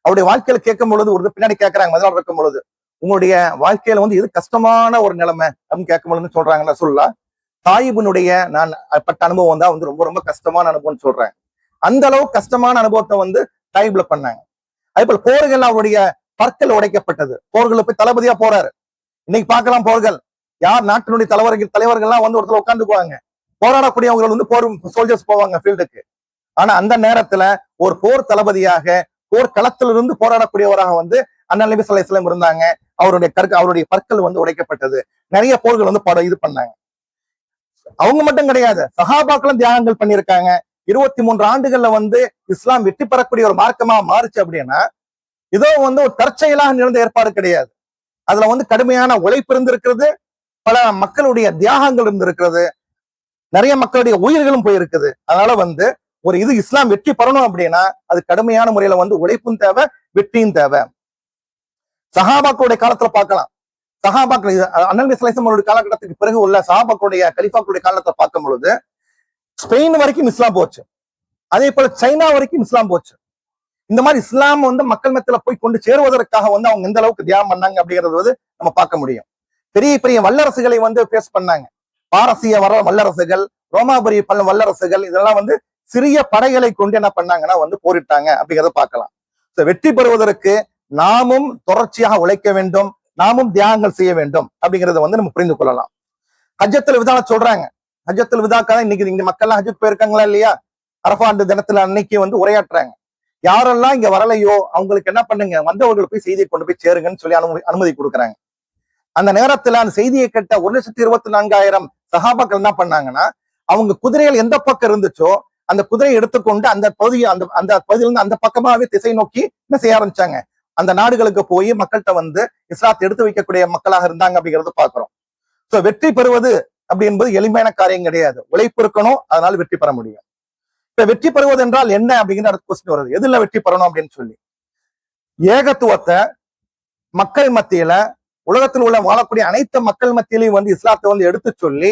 அவருடைய வாழ்க்கையில கேட்கும் பொழுது ஒரு பின்னாடி கேட்கறாங்க, மதினால இருக்கும் பொழுது, உங்களுடைய வாழ்க்கையில வந்து எது கஷ்டமான ஒரு நிலைமை அப்படின்னு கேட்கும் பொழுது சொல்றாங்கன்னா, சொல்லலாம் தாயிபினுடைய நான் பட்ட அனுபவம் தான் வந்து ரொம்ப ரொம்ப கஷ்டமான அனுபவம்னு சொல்றாங்க. அந்த அளவு கஷ்டமான அனுபவத்தை வந்து தாயிப்ல பண்ணாங்க. அதே போல போர்கள் அவருடைய பற்கள் உடைக்கப்பட்டது. போர்களை போய் தளபதியா போறாரு. இன்னைக்கு பார்க்கலாம், போர்கள் யார் நாட்டினுடைய தலைவர்கள்லாம் வந்து ஒருத்தர் உட்காந்துக்குவாங்க, போராடக்கூடியவங்க வந்து போர் சோல்ஜர்ஸ் போவாங்க ஃபீல்டுக்கு. ஆனா அந்த நேரத்துல ஒரு போர் தளபதியாக போர் களத்திலிருந்து போராடக்கூடியவராக வந்து அண்ணன் நபி ஸல்லல்லாஹு அலைஹி வஸல்லம் இருந்தாங்க. அவருடைய பற்கள் வந்து உடைக்கப்பட்டது. நிறைய போர்கள் வந்து இது பண்ணாங்க. அவங்க மட்டும் கிடையாது, சஹாபாக்களும் தியாகங்கள் பண்ணியிருக்காங்க. 23 ஆண்டுகள்ல வந்து இஸ்லாம் வெற்றி பெறக்கூடிய ஒரு மார்க்கமா மாறுச்சு அப்படின்னா, இதோ வந்து ஒரு தற்செயலாக நிகழ்ந்த ஏற்பாடு கிடையாது. அதுல வந்து கடுமையான உழைப்பு இருந்திருக்கிறது, பல மக்களுடைய தியாகங்கள் இருந்திருக்கிறது, நிறைய மக்களுடைய உயிர்களும் போயிருக்குது. அதனால வந்து ஒரு இது இஸ்லாம் வெற்றி பெறணும் அப்படின்னா அது கடுமையான முறையில வந்து உழைப்பும் தேவை, வெற்றியும் தேவை. சஹாபாக்களுடைய காலத்துல பார்க்கலாம், சஹாபாக்கள் அண்ணன் நபி ஸல்லல்லாஹு அலைஹி வஸல்லம் காலகட்டத்துக்கு பிறகு உள்ள சஹாபாக்களுடைய கலிஃபாக்களுடைய காலத்தை பார்க்கும் பொழுது ஸ்பெயின் வரைக்கும் இஸ்லாம் போச்சு, அதே போல சைனா வரைக்கும் இஸ்லாம் போச்சு. இந்த மாதிரி இஸ்லாம் வந்து மக்கள் மத்தியில போய் கொண்டு சேருவதற்காக வந்து அவங்க எந்த அளவுக்கு தியாகம் பண்ணாங்க அப்படிங்கிறது வந்து நம்ம பார்க்க முடியும். பெரிய பெரிய வல்லரசுகளை வந்து பேஸ் பண்ணாங்க. பாரசீக வல்லரசுகள், ரோமாபுரி வல்லரசுகள், இதெல்லாம் வந்து சிறிய படைகளை கொண்டு என்ன பண்ணாங்கன்னா வந்து போரிட்டாங்க அப்படிங்கிறத பார்க்கலாம். வெற்றி பெறுவதற்கு நாமும் தொடர்ச்சியாக உழைக்க வேண்டும், நாமும் தியாகங்கள் செய்ய வேண்டும் அப்படிங்கறத வந்து நம்ம புரிந்து கொள்ளலாம். ஹஜ்ஜத்துல் விதா சொல்றாங்க, ஹஜ்ஜத்துல் விதாக்காக இன்னைக்கு இங்க மக்கள் ஹஜ்ஜுக்கு போயிருக்காங்களா இல்லையா, அரஃபா அந்த தினத்துல அன்னைக்கு வந்து உரையாற்றுறாங்க. யாரெல்லாம் இங்க வரலையோ அவங்களுக்கு என்ன பண்ணுங்க, வந்தவர்களுக்கு போய் செய்தியை கொண்டு போய் சேருங்கன்னு சொல்லி அனுமதி கொடுக்குறாங்க. அந்த நேரத்துல அந்த செய்தியை கேட்ட 1,24,000 சஹாபாக்கள் என்ன பண்ணாங்கன்னா, அவங்க குதிரைகள் எந்த பக்கம் இருந்துச்சோ அந்த குதிரையை எடுத்துக்கொண்டு அந்த பகுதியை அந்த பகுதியிலிருந்து அந்த பக்கமாவே திசை நோக்கி என்ன செய்ய ஆரம்பிச்சாங்க, அந்த நாடுகளுக்கு போய் மக்கள்கிட்ட வந்து இஸ்லாத்தை எடுத்து வைக்கக்கூடிய மக்களாக இருந்தாங்க அப்படிங்கறத பாக்குறோம். சோ வெற்றி பெறுவது அப்படி என்பது எளிமையான காரியம் கிடையாது, உழைப்பு இருக்கணும், அதனால வெற்றி பெற முடியும். இப்ப வெற்றி பெறுவது என்றால் என்ன அப்படிங்கிற அடுத்த கொஸ்டின் வருது, எதுல வெற்றி பெறணும் அப்படின்னு சொல்லி. ஏகத்துவத்தை மக்கள் மத்தியில, உலகத்தில் உள்ள வாழக்கூடிய அனைத்து மக்கள் மத்தியிலையும் வந்து இஸ்லாத்தை வந்து எடுத்து சொல்லி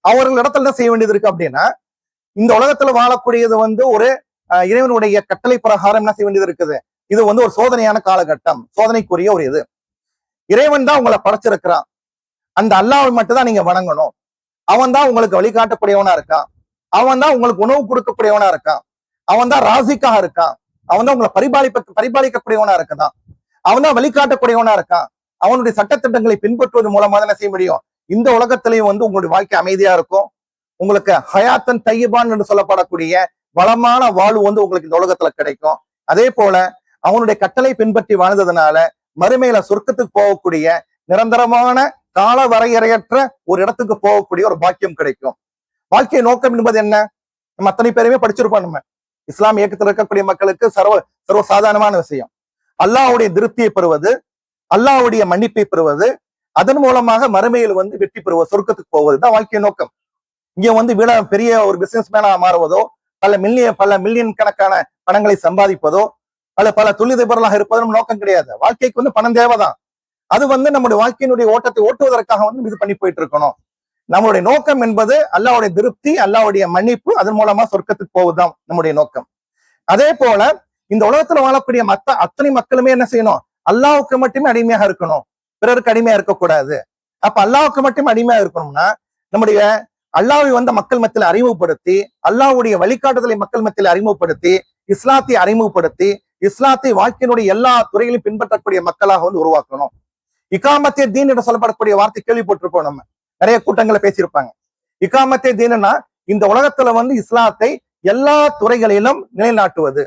அவர்கள் இடத்துல தான் செய்ய வேண்டியது இருக்கு. அப்படின்னா இந்த உலகத்துல வாழக்கூடியது வந்து ஒரு இறைவனுடைய கட்டளை பிரகாரம் என்ன செய்ய வேண்டியது இருக்குது. இது வந்து ஒரு சோதனையான காலகட்டம், சோதனைக்குரிய ஒரு இது. இறைவன் தான் உங்களை படைச்சிருக்கிறான், அந்த அல்லாஹ்வை மட்டும் தான் நீங்க வணங்கணும். அவன் தான் உங்களுக்கு வழிகாட்டக்கூடியவனா இருக்கான், அவன் தான் உங்களுக்கு உணவு கொடுக்கக்கூடியவனா இருக்கான், அவன் தான் ராசிக்காக இருக்கான், அவன் தான் உங்களை பரிபாலிக்கக்கூடியவனா இருக்குதான், அவன் தான் வழிகாட்டக்கூடியவனா இருக்கான். அவனுடைய சட்டத்திட்டங்களை பின்பற்றுவது மூலமா தான் செய்ய முடியும். இந்த உலகத்திலையும் வந்து உங்களுடைய வாழ்க்கை அமைதியா இருக்கும், உங்களுக்கு ஹயாத்தன் தையபான் என்று சொல்லப்படக்கூடிய வளமான வாழ்வு வந்து உங்களுக்கு இந்த உலகத்துல கிடைக்கும். அதே போல அவனுடைய கட்டளை பின்பற்றி வாழ்ந்ததுனால மறுமையில சொர்க்கத்துக்கு போகக்கூடிய நிரந்தரமான கால வரையறையற்ற ஒரு இடத்துக்கு போகக்கூடிய ஒரு பாக்கியம் கிடைக்கும். வாழ்க்கை நோக்கம் என்பது என்ன, நம்ம அத்தனை பேருமே படிச்சிருப்போம். நம்ம இஸ்லாம் இயக்கத்தில் இருக்கக்கூடிய மக்களுக்கு சர்வ சாதாரணமான விஷயம். அல்லாஹ்வுடைய திருப்தியை பெறுவது, அல்லாஹ்வுடைய மன்னிப்பை பெறுவது, அதன் மூலமாக மறுமையில் வந்து வெற்றி பெறுவது, சொர்க்கத்துக்கு போவதுதான் வாழ்க்கை நோக்கம். இங்க வந்து பெரிய ஒரு பிசினஸ் மேனா மாறுவதோ, பல மில்லியன் கணக்கான பணங்களை சம்பாதிப்பதோ, பல தொழிலதிபர்களாக இருப்பதும் நோக்கம் கிடையாது. வாழ்க்கைக்கு வந்து பணம் தேவைதான். அது வந்து நம்முடைய வாழ்க்கையினுடைய ஓட்டத்தை ஓட்டுவதற்காக வந்து இது பண்ணி போயிட்டு இருக்கணும். நம்மளுடைய நோக்கம் என்பது அல்லாஹ்வுடைய திருப்தி, அல்லாஹ்வுடைய மன்னிப்பு, அதன் மூலமா சொர்க்கத்துக்கு போவதுதான் நம்முடைய நோக்கம். அதே போல இந்த உலகத்துல வாழக்கூடிய அத்தனை மக்களுமே என்ன செய்யணும்? அல்லாஹ்வுக்கு மட்டுமே அடிமையாக இருக்கணும், பிறருக்கு அடிமையா இருக்கக்கூடாது. அப்ப அல்லாஹ்வுக்கு மட்டுமே அடிமையா இருக்கணும்னா நம்முடைய அல்லாஹ்வை வந்து மக்கள் மத்தியில் அறிமுகப்படுத்தி, அல்லாஹ்வுடைய வழிகாட்டுதலை மக்கள் மத்தியில் அறிமுகப்படுத்தி, இஸ்லாத்தை அறிமுகப்படுத்தி, இஸ்லாத்தை வாழ்க்கையினுடைய எல்லா துறைகளையும் பின்பற்றக்கூடிய மக்களாக வந்து உருவாக்கணும். இகாமத்தே தீன் என்று சொல்லப்படக்கூடிய வார்த்தை கேள்விப்பட்டிருப்போம். நம்ம நிறைய கூட்டங்களை பேசியிருப்பாங்க. இகாமத்தே தீன்னா இந்த உலகத்துல வந்து இஸ்லாத்தை எல்லா துறைகளிலும் நிலைநாட்டுவது.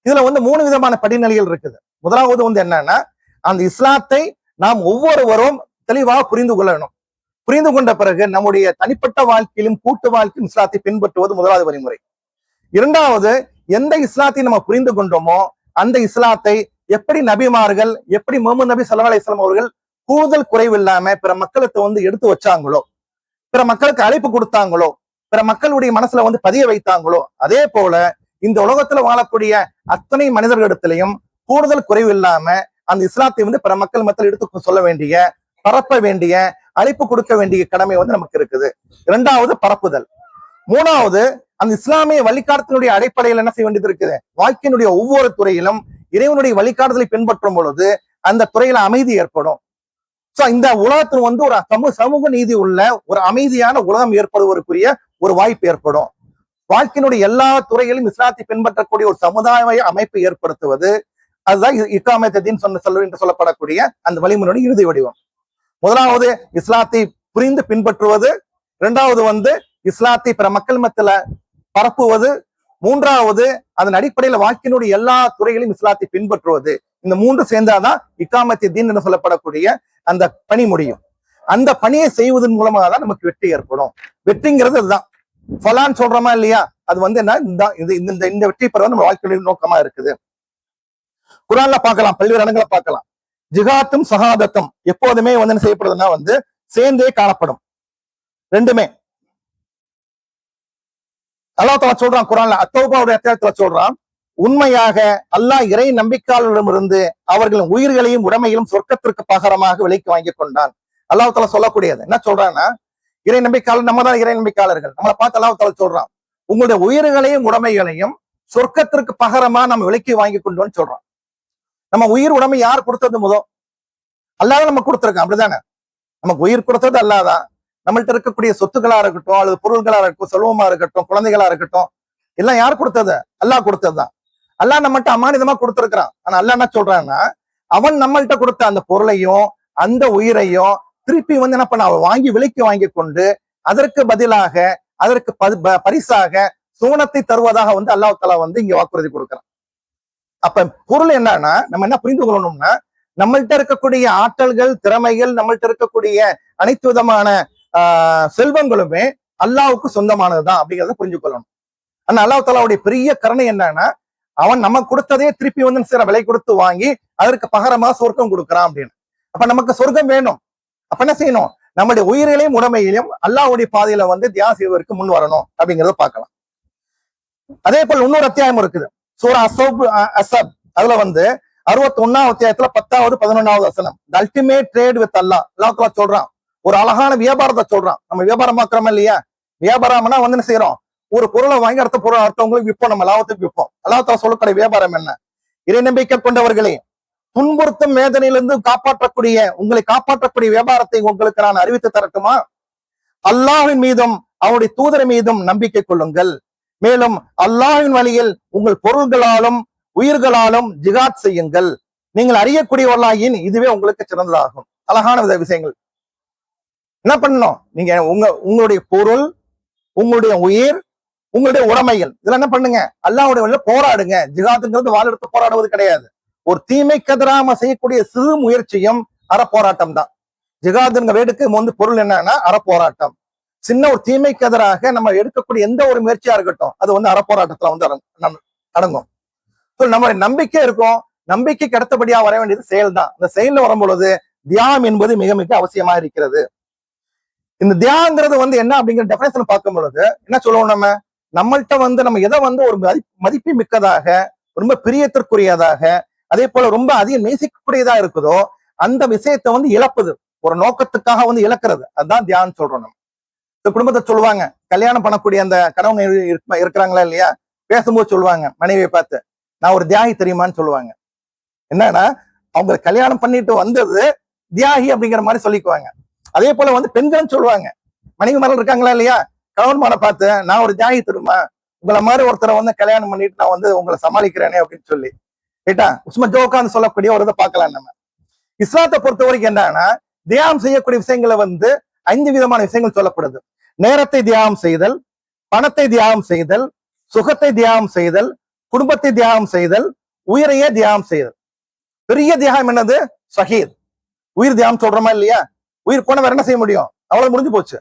இதுல வந்து 3 விதமான படிநிலைகள் இருக்குது. முதலாவது வந்து என்னன்னா, அந்த இஸ்லாத்தை நாம் ஒவ்வொருவரும் தெளிவாக புரிந்து கொள்ளணும். புரிந்து கொண்ட பிறகு நம்முடைய தனிப்பட்ட வாழ்க்கையிலும் கூட்டு வாழ்க்கையும் இஸ்லாத்தை பின்பற்றுவது முதலாவது வழிமுறை. இரண்டாவது, எந்த இஸ்லாத்தை நம்ம புரிந்து கொண்டோமோ அந்த இஸ்லாத்தை எப்படி நபிமார்கள், எப்படி முஹம்மது நபி ஸல்லல்லாஹு அலைஹி வஸல்லம் அவர்கள் கூடுதல் குறைவில்லாம பிற மக்களுக்கு வந்து எடுத்து வச்சாங்களோ, பிற மக்களுக்கு அழைப்பு கொடுத்தாங்களோ, பிற மக்களுடைய மனசுல வந்து பதிய வைத்தாங்களோ, அதே போல இந்த உலகத்துல வாழக்கூடிய அத்தனை மனிதர்களிடத்திலையும் கூடுதல் குறைவில்லாம அந்த இஸ்லாத்தை வந்து பிற மக்கள் மத்தியில் எடுத்து சொல்ல வேண்டிய, பரப்ப வேண்டிய, அழைப்பு கொடுக்க வேண்டிய கடமை வந்து நமக்கு இருக்குது. இரண்டாவது பரப்புதல். மூணாவது, அந்த இஸ்லாமிய வழிகாட்டுதலுடைய அடிப்படையில் என்ன செய்ய வேண்டியது இருக்குது? வாழ்க்கையினுடைய ஒவ்வொரு துறையிலும் இறைவனுடைய வழிகாட்டுதலை பின்பற்றும் பொழுது அந்த துறையில அமைதி ஏற்படும். சோ இந்த உலகத்துல வந்து ஒரு சமூக நீதி உள்ள ஒரு அமைதியான உலகம் ஏற்படுவதற்குரிய ஒரு வாய்ப்பு ஏற்படும். வாழ்க்கையினுடைய எல்லா துறைகளிலும் இஸ்லாத்தை பின்பற்றக்கூடிய ஒரு சமுதாய அமைப்பை ஏற்படுத்துவது, அதுதான் இகாமத்தீன் என்று சொல்லப்படக்கூடிய அந்த வழிமுறையுடைய இறுதி வடிவம். முதலாவது இஸ்லாத்தை புரிந்து பின்பற்றுவது, இரண்டாவது வந்து இஸ்லாத்தை பிற மக்கள் மத்தியில பரப்புவது, மூன்றாவது அதன் அடிப்படையில வாழ்க்கையினுடைய எல்லா துறைகளையும் இஸ்லாத்தை பின்பற்றுவது. இந்த 3 சேர்ந்தாதான் இகாமத்தீன் என்று சொல்லப்படக்கூடிய அந்த பணி முடியும். அந்த பணியை செய்வதன் மூலமாக தான் நமக்கு வெற்றி ஏற்படும். வெற்றிங்கிறது அதுதான். ஃபலான்னு சொல்றோமா இல்லையா? அது வந்து என்ன, இந்த வெற்றி பெற நம்ம வாழ்க்கையுடைய நோக்கமா இருக்குது. குர்ஆன்ல பார்க்கலாம், பல்வேறு இடங்களை பார்க்கலாம். ஜிஹாத்தும் ஷஹாதத்தும் எப்போதுமே வந்து என்ன செய்யப்படுதுன்னா வந்து சேர்ந்தே காணப்படும். ரெண்டுமே அல்லாஹ் தஆலா சொல்றான் குர்ஆன்ல, அத்தௌபாவுடைய அத்தியாயத்துல சொல்றான், உண்மையாக அல்லாஹ் இறை நம்பிக்கையாளரிடமிருந்து அவர்களின் உயிர்களையும் உடைமைகளும் சொர்க்கத்திற்கு பகரமாக விலைக்கு வாங்கி கொண்டான். அல்லாஹ் தஆலா சொல்லக்கூடியது என்ன சொல்றான்னா, இறை நம்பிக்கையாளர் நம்ம தான் இறை நம்பிக்கையாளர்கள். நம்மளை பார்த்து அல்லாஹ் தஆலா சொல்றான், உங்களுடைய உயிர்களையும் உடைமைகளையும் சொர்க்கத்திற்கு பகரமா நம்ம விலைக்கு வாங்கி கொண்டோம்னு சொல்றான். நம்ம உயிர் உடைமை யார் கொடுத்தது? முதல் அல்லாஹ் நம்ம கொடுத்திருக்கான், அப்படிதானே? நமக்கு உயிர் கொடுத்தது அல்லாதான். நம்மள்ட்ட இருக்கக்கூடிய சொத்துக்களா இருக்கட்டும், அல்லது பொருள்களா இருக்கட்டும், செல்வமா இருக்கட்டும், குழந்தைகளா இருக்கட்டும், எல்லாம் யார் கொடுத்தது? அல்லாஹ் கொடுத்ததுதான். அல்லாஹ் நம்மகிட்ட அமானிதமா கொடுத்திருக்கிறான். ஆனா அல்லாஹ் என்ன சொல்றான்னா, அவன் நம்மள்ட்ட கொடுத்த அந்த பொருளையும் அந்த உயிரையும் திருப்பி வந்து என்ன பண்ண, அவன் வாங்கி விலைக்கு வாங்கி கொண்டு அதற்கு பதிலாக, அதற்கு பரிசாக சூனத்தை தருவதாக வந்து அல்லாஹ் தஆலா வந்து இங்க வாக்குறுதி கொடுக்கிறான். அப்ப பொருள் என்னன்னா, நம்ம என்ன புரிந்து கொள்ளணும்னா, நம்மள்ட்ட இருக்கக்கூடிய ஆற்றல்கள், திறமைகள், நம்மள்ட்ட இருக்கக்கூடிய அனைத்து விதமான செல்வங்களுமே அல்லாஹ்வுக்கு சொந்தமானதுதான் அப்படிங்கிறத புரிஞ்சு கொள்ளணும். ஆனா அல்லாஹ் தஆலாவுடைய பெரிய கருணை என்னன்னா, அவன் நம்ம கொடுத்ததே திருப்பி வந்து சில விலை கொடுத்து வாங்கி அதற்கு பகரமா சொர்க்கம் கொடுக்குறான் அப்படின்னு. அப்ப நமக்கு சொர்க்கம் வேணும். அப்ப என்ன செய்யணும்? நம்முடைய உயிர்களையும் உடைமைகளையும் அல்லாஹ்வுடைய பாதையில வந்து தியாகம் செய்வதற்கு முன் வரணும் அப்படிங்கிறத பார்க்கலாம். அதே போல இன்னொரு அத்தியாயம் இருக்குது, சூரா அஸப். அதுல வந்து 61ஆவது அத்தியாயத்துல 10வது 11வது வசனம், தி அல்டிமேட் ட்ரேட் வித் அல்லாஹ். அல்லாஹ் தஆலா சொல்றான், ஒரு அழகான வியாபாரத்தை சொல்றான். நம்ம வியாபாரம் பார்க்கிறோமா இல்லையா? வியாபாரம்னா வந்து என்ன செய்யறோம்? ஒரு பொருளை வாங்கி அடுத்த பொருள் அடுத்தவங்களுக்கு விற்போம், நம்ம லாபத்துக்கு விற்போம். அல்லாஹ் தஆலா சொல்லக்கூடிய வியாபாரம் என்ன? இறை நம்பிக்கை கொண்டவர்களே, துன்புறுத்தும் வேதனையிலிருந்து காப்பாற்றக்கூடிய, உங்களை காப்பாற்றக்கூடிய வியாபாரத்தை உங்களுக்கு நான் அறிவித்து தரட்டுமா? அல்லாஹ்வின் மீதும் அவருடைய தூதர் மீதும் நம்பிக்கை கொள்ளுங்கள். மேலும் அல்லாஹ்வின் வழியில் உங்கள் பொருள்களாலும் உயிர்களாலும் ஜிஹாத் செய்யுங்கள். நீங்கள் அறியக்கூடியவர்களாயின் இதுவே உங்களுக்கு சிறந்ததாகும். அழகான விஷயங்கள். என்ன பண்ணணும்? நீங்க உங்களுடைய பொருள், உங்களுடைய உயிர், உங்களுடைய உடைமைகள், இதெல்லாம் என்ன பண்ணுங்க? அல்லாஹ்வுடைய வழியில போராடுங்க. ஜிஹாத்துங்கிறது வாள் எடுத்து போராடுவது கிடையாது. ஒரு தீமைக்கு எதிராக செய்யக்கூடிய சிறு முயற்சியும் அறப்போராட்டம் தான். ஜிஹாதுங்க வேடுக்கு வந்து பொருள் என்னன்னா அறப்போராட்டம். சின்ன ஒரு தீமைக்கு எதிராக நம்ம எடுக்கக்கூடிய எந்த ஒரு முயற்சியா இருக்கட்டும், அது வந்து அறப்போராட்டத்துல வந்து அடங்கும். நம்மளுடைய நம்பிக்கை இருக்கும், நம்பிக்கைக்கு அடுத்தபடியா வர வேண்டியது செயல் தான். இந்த செயல்ல வரும் பொழுது தியானம் என்பது மிக மிக அவசியமா இருக்கிறது. இந்த தியானங்கிறது வந்து என்ன அப்படிங்கிற டெஃபினேஷன் பார்க்கும் பொழுது என்ன சொல்லுவோம்? நம்மள்கிட்ட வந்து நம்ம எதை வந்து ஒரு மதிப்பு மிக்கதாக, ரொம்ப பிரியத்திற்குரியதாக, அதே போல ரொம்ப அதிகம் நேசிக்கக்கூடியதா இருக்குதோ அந்த விஷயத்தை வந்து இழப்புது, ஒரு நோக்கத்துக்காக வந்து இழக்கிறது, அதுதான் தியானம் சொல்றோம் நம்ம. இந்த குடும்பத்தை சொல்லுவாங்க, கல்யாணம் பண்ணக்கூடிய அந்த கணவன் இருக்கிறாங்களா இல்லையா, பேசும்போது சொல்லுவாங்க மனைவியை பார்த்து, நான் ஒரு தியாகி தெரியுமான்னு சொல்லுவாங்க. என்னன்னா அவங்க கல்யாணம் பண்ணிட்டு வந்தது தியாகி அப்படிங்கிற மாதிரி சொல்லிக்குவாங்க. அதே போல வந்து பெண்களும் சொல்லுவாங்க, மனைவி மகள் இருக்காங்களா இல்லையா, கணவன்மாரை பார்த்து நான் ஒரு தியாகி தெரியுமா, உங்களை மாதிரி ஒருத்தரை வந்து கல்யாணம் பண்ணிட்டு நான் வந்து உங்களை சமாளிக்கிறேனே அப்படின்னு சொல்லி கேட்டா சும்மா ஜோக்கான்னு சொல்லக்கூடிய ஒரு இதை பார்க்கலாம் நம்ம. இஸ்லாத்தை பொறுத்த வரைக்கும் என்னன்னா, தியாகம் செய்யக்கூடிய விஷயங்களை வந்து 5 விதமான விஷயங்கள் சொல்லப்படுது. நேரத்தை தியாகம் செய்தல், பணத்தை தியாகம் செய்தல், சுகத்தை தியாகம் செய்தல், குடும்பத்தை தியாகம் செய்தல், உயிரையே தியாகம் செய்தல். பெரிய தியாகம் என்னது? ஷஹீத், உயிர் தியாகம் சொல்றோமா இல்லையா, உயிர் போன வேற என்ன செய்ய முடியும், அவ்வளவு முடிஞ்சு போச்சு.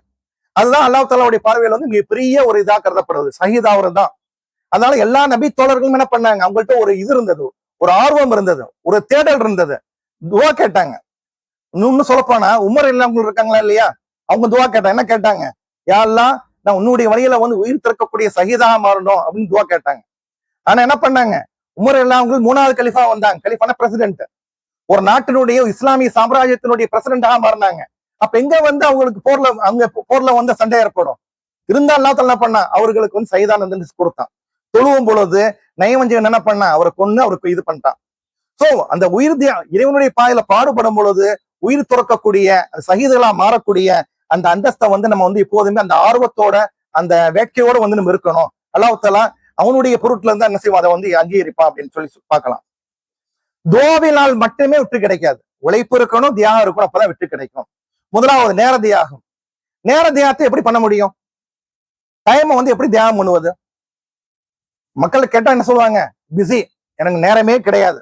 அதுதான் அல்லாஹ் தஆலாவுடைய பார்வையில் வந்து மிகப்பெரிய ஒரு இதா கருதப்படுறது ஷஹீத் ஆகுறது தான். அதனால எல்லா நபி தோழர்களும் என்ன பண்ணாங்க, அவங்கள்ட்ட ஒரு இது இருந்தது, ஒரு ஆர்வம் இருந்தது, ஒரு தேடல் இருந்தது, துவா கேட்டாங்க. இன்னும் சொல்லப்போனா உமர் இல்லாம இருக்காங்களா இல்லையா, அவங்க துவா கேட்டாங்க. என்ன கேட்டாங்க? யா அல்லாஹ், நான் உன்னுடைய வழியில வந்து உயிர் திறக்கக்கூடிய ஷஹீதாக மாறணும் அப்படின்னு துவா கேட்டாங்க. ஆனா என்ன பண்ணாங்க, உமர் இல்லாம 3வது கலிஃபா வந்தாங்க. கலிஃபான பிரசிடென்ட், ஒரு நாட்டினுடைய இஸ்லாமிய சாம்ராஜ்யத்தினுடைய பிரசிடென்டாக மாறினாங்க. அப்ப எங்க வந்து அவங்களுக்கு போர்ல வந்து சண்டை ஏற்படும். இருந்தா அல்லாஹ் தஆலா என்ன பண்ணா, அவர்களுக்கு வந்து ஷஹீதான கொடுத்தான். தொழுவும் பொழுது நயவஞ்சகன் என்ன பண்ணா, அவரை கொன்னு அவருக்கு இது பண்ணிட்டான். சோ அந்த உயிர் இறைவனுடைய பாதையில பாடுபடும் பொழுது உயிர் துறக்கக்கூடிய ஷஹீதுகளா மாறக்கூடிய அந்த அந்தஸ்தை வந்து நம்ம வந்து எப்போதுமே அந்த ஆர்வத்தோட அந்த வேட்கையோட வந்து நம்ம இருக்கணும். அல்லாஹ் தஆலா அவனுடைய பொருட்ல இருந்து என்ன செய்வோம், அதை வந்து அங்கீகரிப்பான் அப்படின்னு சொல்லி பார்க்கலாம். துஆவினால் மட்டுமே வெற்றி கிடைக்காது, உழைப்பு இருக்கணும், தியாகம் இருக்கணும், அப்பதான் வெற்றி கிடைக்கும். முதலாவது நேர தியாகம். நேர தியாகத்தை எப்படி பண்ண முடியும்? டைமை வந்து எப்படி தியாகம் பண்ணுவது? மக்கள் கேட்டா என்ன சொல்லுவாங்க, பிஸி, எனக்கு நேரமே கிடையாது,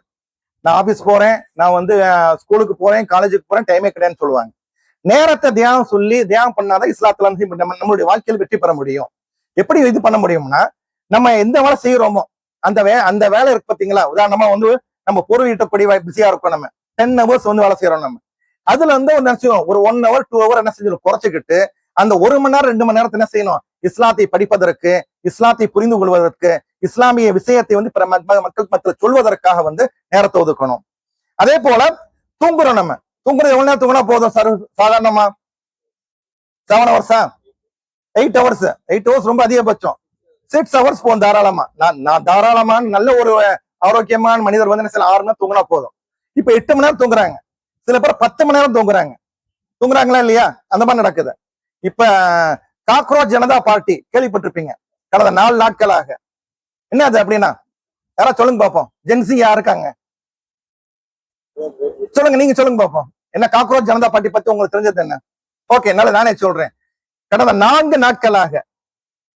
நான் ஆபீஸ் போறேன், நான் வந்து ஸ்கூலுக்கு போறேன், காலேஜுக்கு போறேன், டைமே கிடையாதுன்னு சொல்லுவாங்க. நேரத்தை தியாகம் சொல்லி தியாகம் பண்ணாதான் இஸ்லாத்துல நம்மளுடைய வாழ்க்கையில் வெற்றி பெற முடியும். எப்படி இது பண்ண முடியும்னா, நம்ம எந்த வேலை செய்யறோமோ அந்த வேலை இருக்கு பாத்தீங்களா, உதாரணமா வந்து நம்ம பொருள் ஈட்டக்கூடிய பிஸியா இருக்கும், நம்ம 10 hours வந்து வேலை செய்யறோம், நம்ம அதுல வந்து ஒரு 1 hour 2 hour என்ன செஞ்சு குறைச்சிக்கிட்டு அந்த 1 மணி நேரம் 2 மணி நேரத்தை என்ன செய்யணும், இஸ்லாத்தை படிப்பதற்கு, இஸ்லாத்தை புரிந்து கொள்வதற்கு, இஸ்லாமிய விஷயத்தை வந்து மக்கள் மத்தியில் சொல்வதற்காக வந்து நேரத்தை ஒதுக்கணும். அதே போல தூங்குறோம், நம்ம தூங்குறது எவ்வளவு நேரம் தூங்கினா போதும்? சாதாரணமா 7 hours, 8 hours, 8 hours ரொம்ப அதிகபட்சம். 6 hours போதும் தாராளமா. நான் தாராளமான நல்ல ஒரு ஆரோக்கியமான மனிதர் வந்து என்ன செய்யலாம், 6 மணி நேரம் தூங்கினா போதும். இப்ப 8 மணி நேரம் தூங்குறாங்க, சில பேர் 10 மணி நேரம் தூங்குறாங்களா இல்லையா, அந்த மாதிரி நடக்குது. இப்ப காக்ரோச் ஜனதா பார்ட்டி கேள்விப்பட்டிருப்பீங்க, கடந்த 4 நாட்களாக. என்ன அது அப்படின்னா, யாரா சொல்லுங்க பாப்போம், ஜென்சி யார் இருக்காங்க சொல்லுங்க, நீங்க சொல்லுங்க பாப்போம், என்ன காக்ரோச் ஜனதா பார்ட்டி பத்தி உங்களுக்கு தெரிஞ்சது என்ன? ஓகே, நானே சொல்றேன். கடந்த 4 நாட்களாக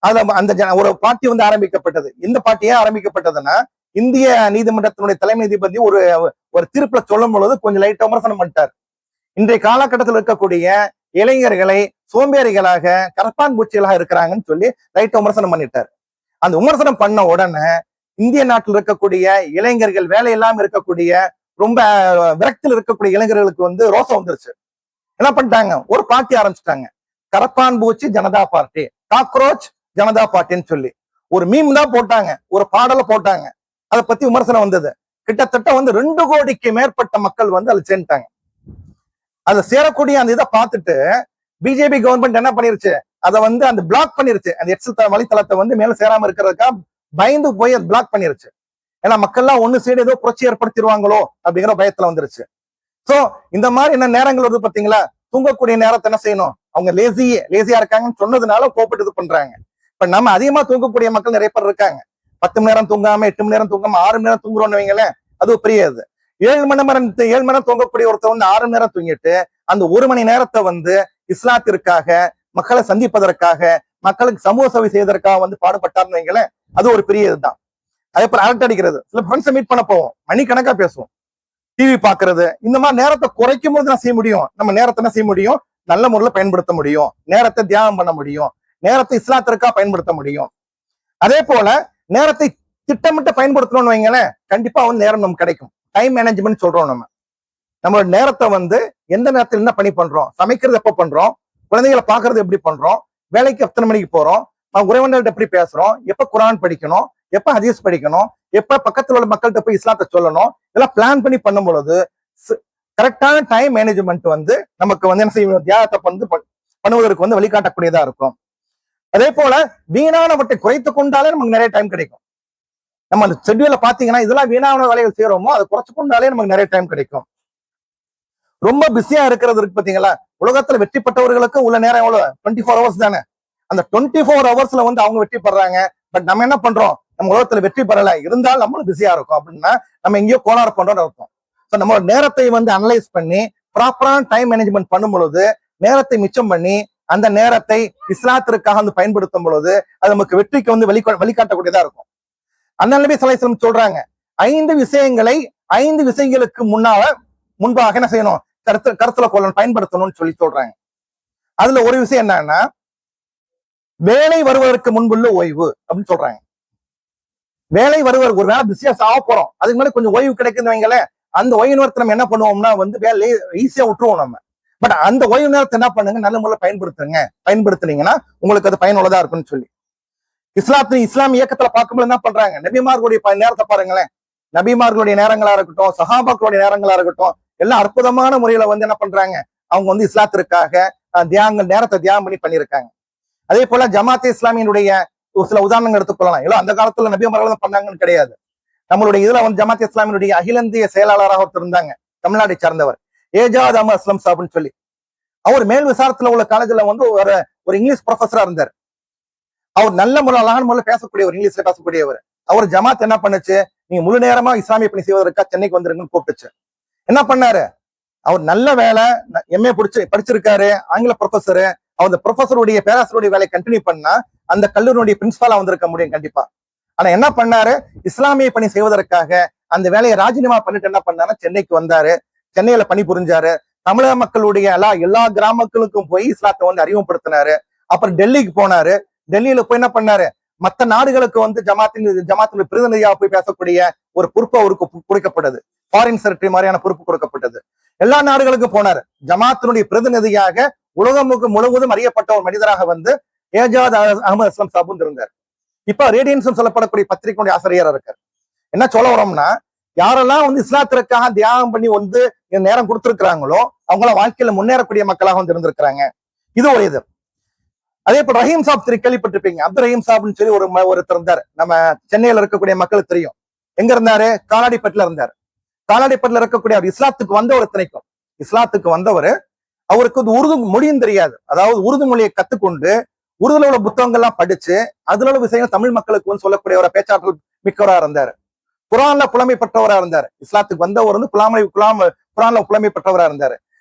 அந்த ஒரு பார்ட்டி வந்து ஆரம்பிக்கப்பட்டது. இந்த பார்ட்டி ஏன் ஆரம்பிக்கப்பட்டதுன்னா, இந்திய நீதிமன்றத்தினுடைய தலைமை நீதிபதி ஒரு தீர்ப்புல சொல்லும் பொழுது கொஞ்சம் லைட்டா விமர்சனம் பண்ணிட்டார். இன்றைய காலகட்டத்தில் இருக்கக்கூடிய இளைஞர்களை சோம்பேறிகளாக, கரப்பான் பூச்சிகளாக இருக்கிறாங்கன்னு சொல்லி லைட்டா விமர்சனம் பண்ணிட்டார். அந்த விமர்சனம் பண்ண உடனே இந்திய நாட்டில் இருக்கக்கூடிய இளைஞர்கள், வேலை இல்லாம இருக்கக்கூடிய, ரொம்ப விரக்தியில் இருக்கக்கூடிய இளைஞர்களுக்கு வந்து ரோசம் வந்துருச்சு. என்ன பண்ணிட்டாங்க, ஒரு பார்ட்டி ஆரம்பிச்சுட்டாங்க, கரப்பான் பூச்சி ஜனதா பார்ட்டி, காக்ரோச் ஜனதா பார்ட்டின்னு சொல்லி ஒரு மீம் தான் போட்டாங்க, ஒரு பாடலை போட்டாங்க, அதை பத்தி விமர்சனம் வந்தது. கிட்டத்தட்ட வந்து 2 கோடிக்கு மேற்பட்ட மக்கள் வந்து அதுல சேர்ந்துட்டாங்க. அதுல சேரக்கூடிய அந்த இதை பார்த்துட்டு பிஜேபி கவர்மெண்ட் என்ன பண்ணிருச்சு, அதை வந்து அந்த பிளாக் பண்ணிருச்சு. அந்த எக்ஸல் வலைத்தளத்தை வந்து மேல சேராம இருக்கிறதுக்காக பயந்து போய் அது பிளாக் பண்ணிருச்சு. ஏன்னா மக்கள்லாம் ஒண்ணு சைடு ஏதோ புரட்சி ஏற்படுத்திடுவாங்களோ அப்படிங்கிற பயத்துல வந்துருச்சு. சோ இந்த மாதிரி என்ன நேரங்கள் வருது பாத்தீங்களா, தூங்கக்கூடிய நேரத்தை என்ன செய்யணும், அவங்க லேசியா இருக்காங்கன்னு சொன்னதுனால கோப்பிட்டு இது பண்றாங்க. இப்ப நம்ம அதிகமா தூங்கக்கூடிய மக்கள் நிறைய பேர் இருக்காங்க. 10 மணி நேரம் தூங்காம, 8 மணி நேரம் தூங்காம, 6 மணி நேரம் தூங்குறோம்னு வைங்களேன், அது பெரிய இது. 7 மணி நேரம் தூங்கக்கூடிய ஒருத்தர் வந்து 6 மணி நேரம் தூங்கிட்டு அந்த 1 மணி நேரத்தை வந்து இஸ்லாத்திற்காக, மக்களை சந்திப்பதற்காக, மக்களுக்கு சமூக சேவை செய்வதற்காக வந்து பாடுபட்டார்னு வைங்களேன், அது ஒரு பெரிய இதுதான். அதே போல அரட்டை அடிக்கிறது, சில ஃப்ரெண்ட்ஸை மீட் பண்ண போவோம், மணிக்கணக்கா பேசுவோம், டிவி பாக்குறது, இந்த மாதிரி நேரத்தை குறைக்கும் போது என்ன செய்ய முடியும், நம்ம நேரத்தை என்ன செய்ய முடியும், நல்ல முறையில் பயன்படுத்த முடியும், நேரத்தை தியாகம் பண்ண முடியும், நேரத்தை இஸ்லாத்திற்காக பயன்படுத்த முடியும். அதே போல நேரத்தை திட்டமிட்டு பயன்படுத்தணும்னு வைங்களேன், கண்டிப்பா வந்து நேரம் நமக்கு கிடைக்கும். டைம் மேனேஜ்மெண்ட் சொல்றோம். நம்மளோட நேரத்தை வந்து எந்த நேரத்தில் என்ன பணி பண்றோம், சமைக்கிறது எப்ப பண்றோம், குழந்தைகளை பாக்குறது எப்படி பண்றோம், வேலைக்கு எத்தனை மணிக்கு போறோம், உறவினர்கிட்ட எப்படி பேசுறோம், எப்ப குரான் படிக்கணும், எப்ப ஹதீஸ் படிக்கணும், எப்ப பக்கத்துல உள்ள மக்கள்கிட்ட போய் இஸ்லாத்தை சொல்லணும், இதெல்லாம் பிளான் பண்ணி பண்ணும் பொழுது கரெக்டான டைம் மேனேஜ்மெண்ட் வந்து நமக்கு வந்து என்ன செய்யும், தியாகத்தை வந்து பண்ணுவதற்கு வந்து வழிகாட்டக்கூடியதா இருக்கும். அதே போல வீணானவற்றை குறைத்து கொண்டாலே நமக்கு நிறைய டைம் கிடைக்கும். நம்ம அந்த ஷெட்யூல பாத்தீங்கன்னா இதெல்லாம் வீணான வேலைகள் செய்யறோமோ அதை குறைச்சு கொண்டாலே நமக்கு நிறைய டைம் கிடைக்கும். ரொம்ப பிஸியா இருக்கிறது இருக்கு பாத்தீங்களா, உலகத்துல வெற்றி பெற்றவர்களுக்கு உள்ள நேரம் எவ்வளவு, 24 hours தானே. அந்த 24 hours வந்து அவங்க வெற்றி பெறாங்க. பட் நம்ம என்ன பண்றோம், நம்ம உலகத்துல வெற்றி பெறல, இருந்தாலும் நம்மளும் பிஸியா இருக்கும் அப்படின்னா நம்ம எங்கேயோ கோளாறு பண்றோம்னு அர்த்தம். ஸோ நம்ம நேரத்தை வந்து அனலைஸ் பண்ணி ப்ராப்பரான டைம் மேனேஜ்மெண்ட் பண்ணும் பொழுது, நேரத்தை மிச்சம் பண்ணி அந்த நேரத்தை இஸ்லாத்திற்காக வந்து பயன்படுத்தும் பொழுது அது நமக்கு வெற்றிக்கு வந்து வழிகாட்டக்கூடியதா இருக்கும். அண்ணல் நபி ஸல்லல்லாஹு அலைஹி வஸல்லம் சொல்றாங்க, 5 விஷயங்களை 5 விஷயங்களுக்கு முன்பாக என்ன செய்யணும், கருத்துல கொள்ளணும், பயன்படுத்தணும்னு சொல்லி சொல்றாங்க. அதுல ஒரு விஷயம் என்னன்னா, வேலை வருவதற்கு முன்புள்ள ஓய்வு அப்படின்னு சொல்றாங்க. வேலை வருவதற்கு, ஒரு வேலை பிஸியா ஆக போறோம், அதுக்கு முன்னாடி கொஞ்சம் ஓய்வு கிடைக்குன்னு வைங்களேன், அந்த ஓய்வு நேரத்தை நம்ம என்ன பண்ணுவோம்னா வந்து வேலையை ஈஸியா விட்டுருவோம் நம்ம. பட் அந்த ஓய்வு நேரத்தை என்ன பண்ணுங்க, நல்ல முறையில் பயன்படுத்துனீங்கன்னா உங்களுக்கு அது பயனுள்ளதா இருக்குன்னு சொல்லி இஸ்லாம் இயக்கத்துல பார்க்கும்போது என்ன பண்றாங்க, நபிமார்களுடைய நேரத்தை பாருங்களேன். நபிமார்களுடைய நேரங்களா இருக்கட்டும், சஹாபாக்களுடைய நேரங்களா இருக்கட்டும், எல்லாம் அற்புதமான முறையில வந்து என்ன பண்றாங்க, அவங்க வந்து இஸ்லாத்திற்காக நேரத்தை தியாகம் பண்ணியிருக்காங்க. அதே போல ஜமாத்தே இஸ்லாமியினுடைய ஒரு சில உதாரணங்கள் எடுத்துக்கொள்ளலாம். எல்லாம் அந்த காலத்துல நபிமார்கள் தான் பண்ணாங்கன்னு கிடையாது. நம்மளுடைய இதுல வந்து ஜமாத்தே இஸ்லாமியினுடைய அகில இந்திய செயலாளராக ஒருத்தர் இருந்தாங்க, தமிழ்நாட்டை சார்ந்தவர், ஏஜாத் அஹமத் அஸ்லம் சாப்னு சொல்லி. அவர் மேல் விசாரத்துல உள்ள காலேஜ்ல வந்து ஒரு இங்கிலீஷ் ப்ரொஃபஸரா இருந்தார். அவர் நல்ல முறை, அழகான முறையில் பேசக்கூடியவர், இங்கிலீஷ்ல பேசக்கூடியவர். அவர் ஜமாத் என்ன பண்ணுச்சு, நீங்க முழு நேரமா இஸ்லாமிய பணி செய்வதற்காக சென்னைக்கு வந்துருங்கன்னு கூப்பிட்டுச்சு. என்ன பண்ணாரு, அவர் நல்ல வேலை, எம்ஏ படிச்சிருக்காரு, ஆங்கில ப்ரொஃபஸரு. அவர் ப்ரொஃபஸருடைய பேராசிரியருடைய வேலையை கண்டினியூ பண்ணா அந்த கல்லூரியுடைய பிரின்சிபாலா வந்திருக்க முடியும் கண்டிப்பா. ஆனா என்ன பண்ணாரு, இஸ்லாமிய பணி செய்வதற்காக அந்த வேலையை ராஜினாமா பண்ணிட்டு என்ன பண்ணாரு, சென்னைக்கு வந்தாரு. சென்னையில பணி புரிஞ்சாரு. தமிழக மக்களுடைய எல்லா கிராமங்களுக்கும் போய் இஸ்லாத்தை வந்து அறிமுகப்படுத்தினாரு. அப்புறம் டெல்லிக்கு போனாரு. டெல்லியில போய் என்ன பண்ணாரு, மற்ற நாடுகளுக்கு வந்து ஜமாத்தின் பிரதிநிதியாக போய் பேசக்கூடிய ஒரு பொறுப்பு அவருக்கு கொடுக்கப்பட்டது. ஃபாரின் செக்ரட்டரி மாதிரியான பொறுப்பு கொடுக்கப்பட்டது. எல்லா நாடுகளுக்கும் போனாரு. ஜமாத்தினுடைய பிரதிநிதியாக உலகம் முழுவதும் அறியப்பட்ட ஒரு மனிதராக வந்து ஏஜாத் அஹமத் அஸ்லம் சாபுன் இருந்தார். இப்ப ரேடியன்ஸ் சொல்லப்படக்கூடிய பத்திரிகையுடைய ஆசிரியரா இருக்கார். என்ன சொல்ல வரோம்னா, யாரெல்லாம் வந்து இஸ்லாத்திற்காக தியாகம் பண்ணி வந்து நேரம் கொடுத்திருக்கிறாங்களோ அவங்களாம் வாழ்க்கையில முன்னேறக்கூடிய மக்களாக வந்து இருந்திருக்கிறாங்க. இது ஒரு இது. அதே போல ரஹீம் சாப் கேள்விப்பட்டிருப்பீங்க. அப்துல் ரஹீம் சாப்னு சொல்லி ஒருத்தர் இருந்தார். நம்ம சென்னையில இருக்கக்கூடிய மக்களுக்கு தெரியும். எங்க இருந்தாரு, காலாடிப்பட்டில இருந்தாரு. காலாடிப்பட்டில இருக்கக்கூடிய அவர் இஸ்லாத்துக்கு வந்த ஒரு திணைக்கும், இஸ்லாத்துக்கு வந்தவர், அவருக்கு வந்து உருது மொழியும் தெரியாது. அதாவது உருது மொழியை கத்துக்கொண்டு உருதுல உள்ள புத்தகங்கள்லாம் படிச்சு அதுல உள்ள விஷயங்கள் தமிழ் மக்களுக்கு வந்து சொல்லக்கூடிய ஒரு பேச்சாற்றல் மிக்கவரா இருந்தாரு. குரான்ல புலமை பெற்றவரா இருந்தாரு. இஸ்லாத்துக்கு வந்தவர் வந்து குரான்ல புலமை பெற்றவரா இருந்தாரு.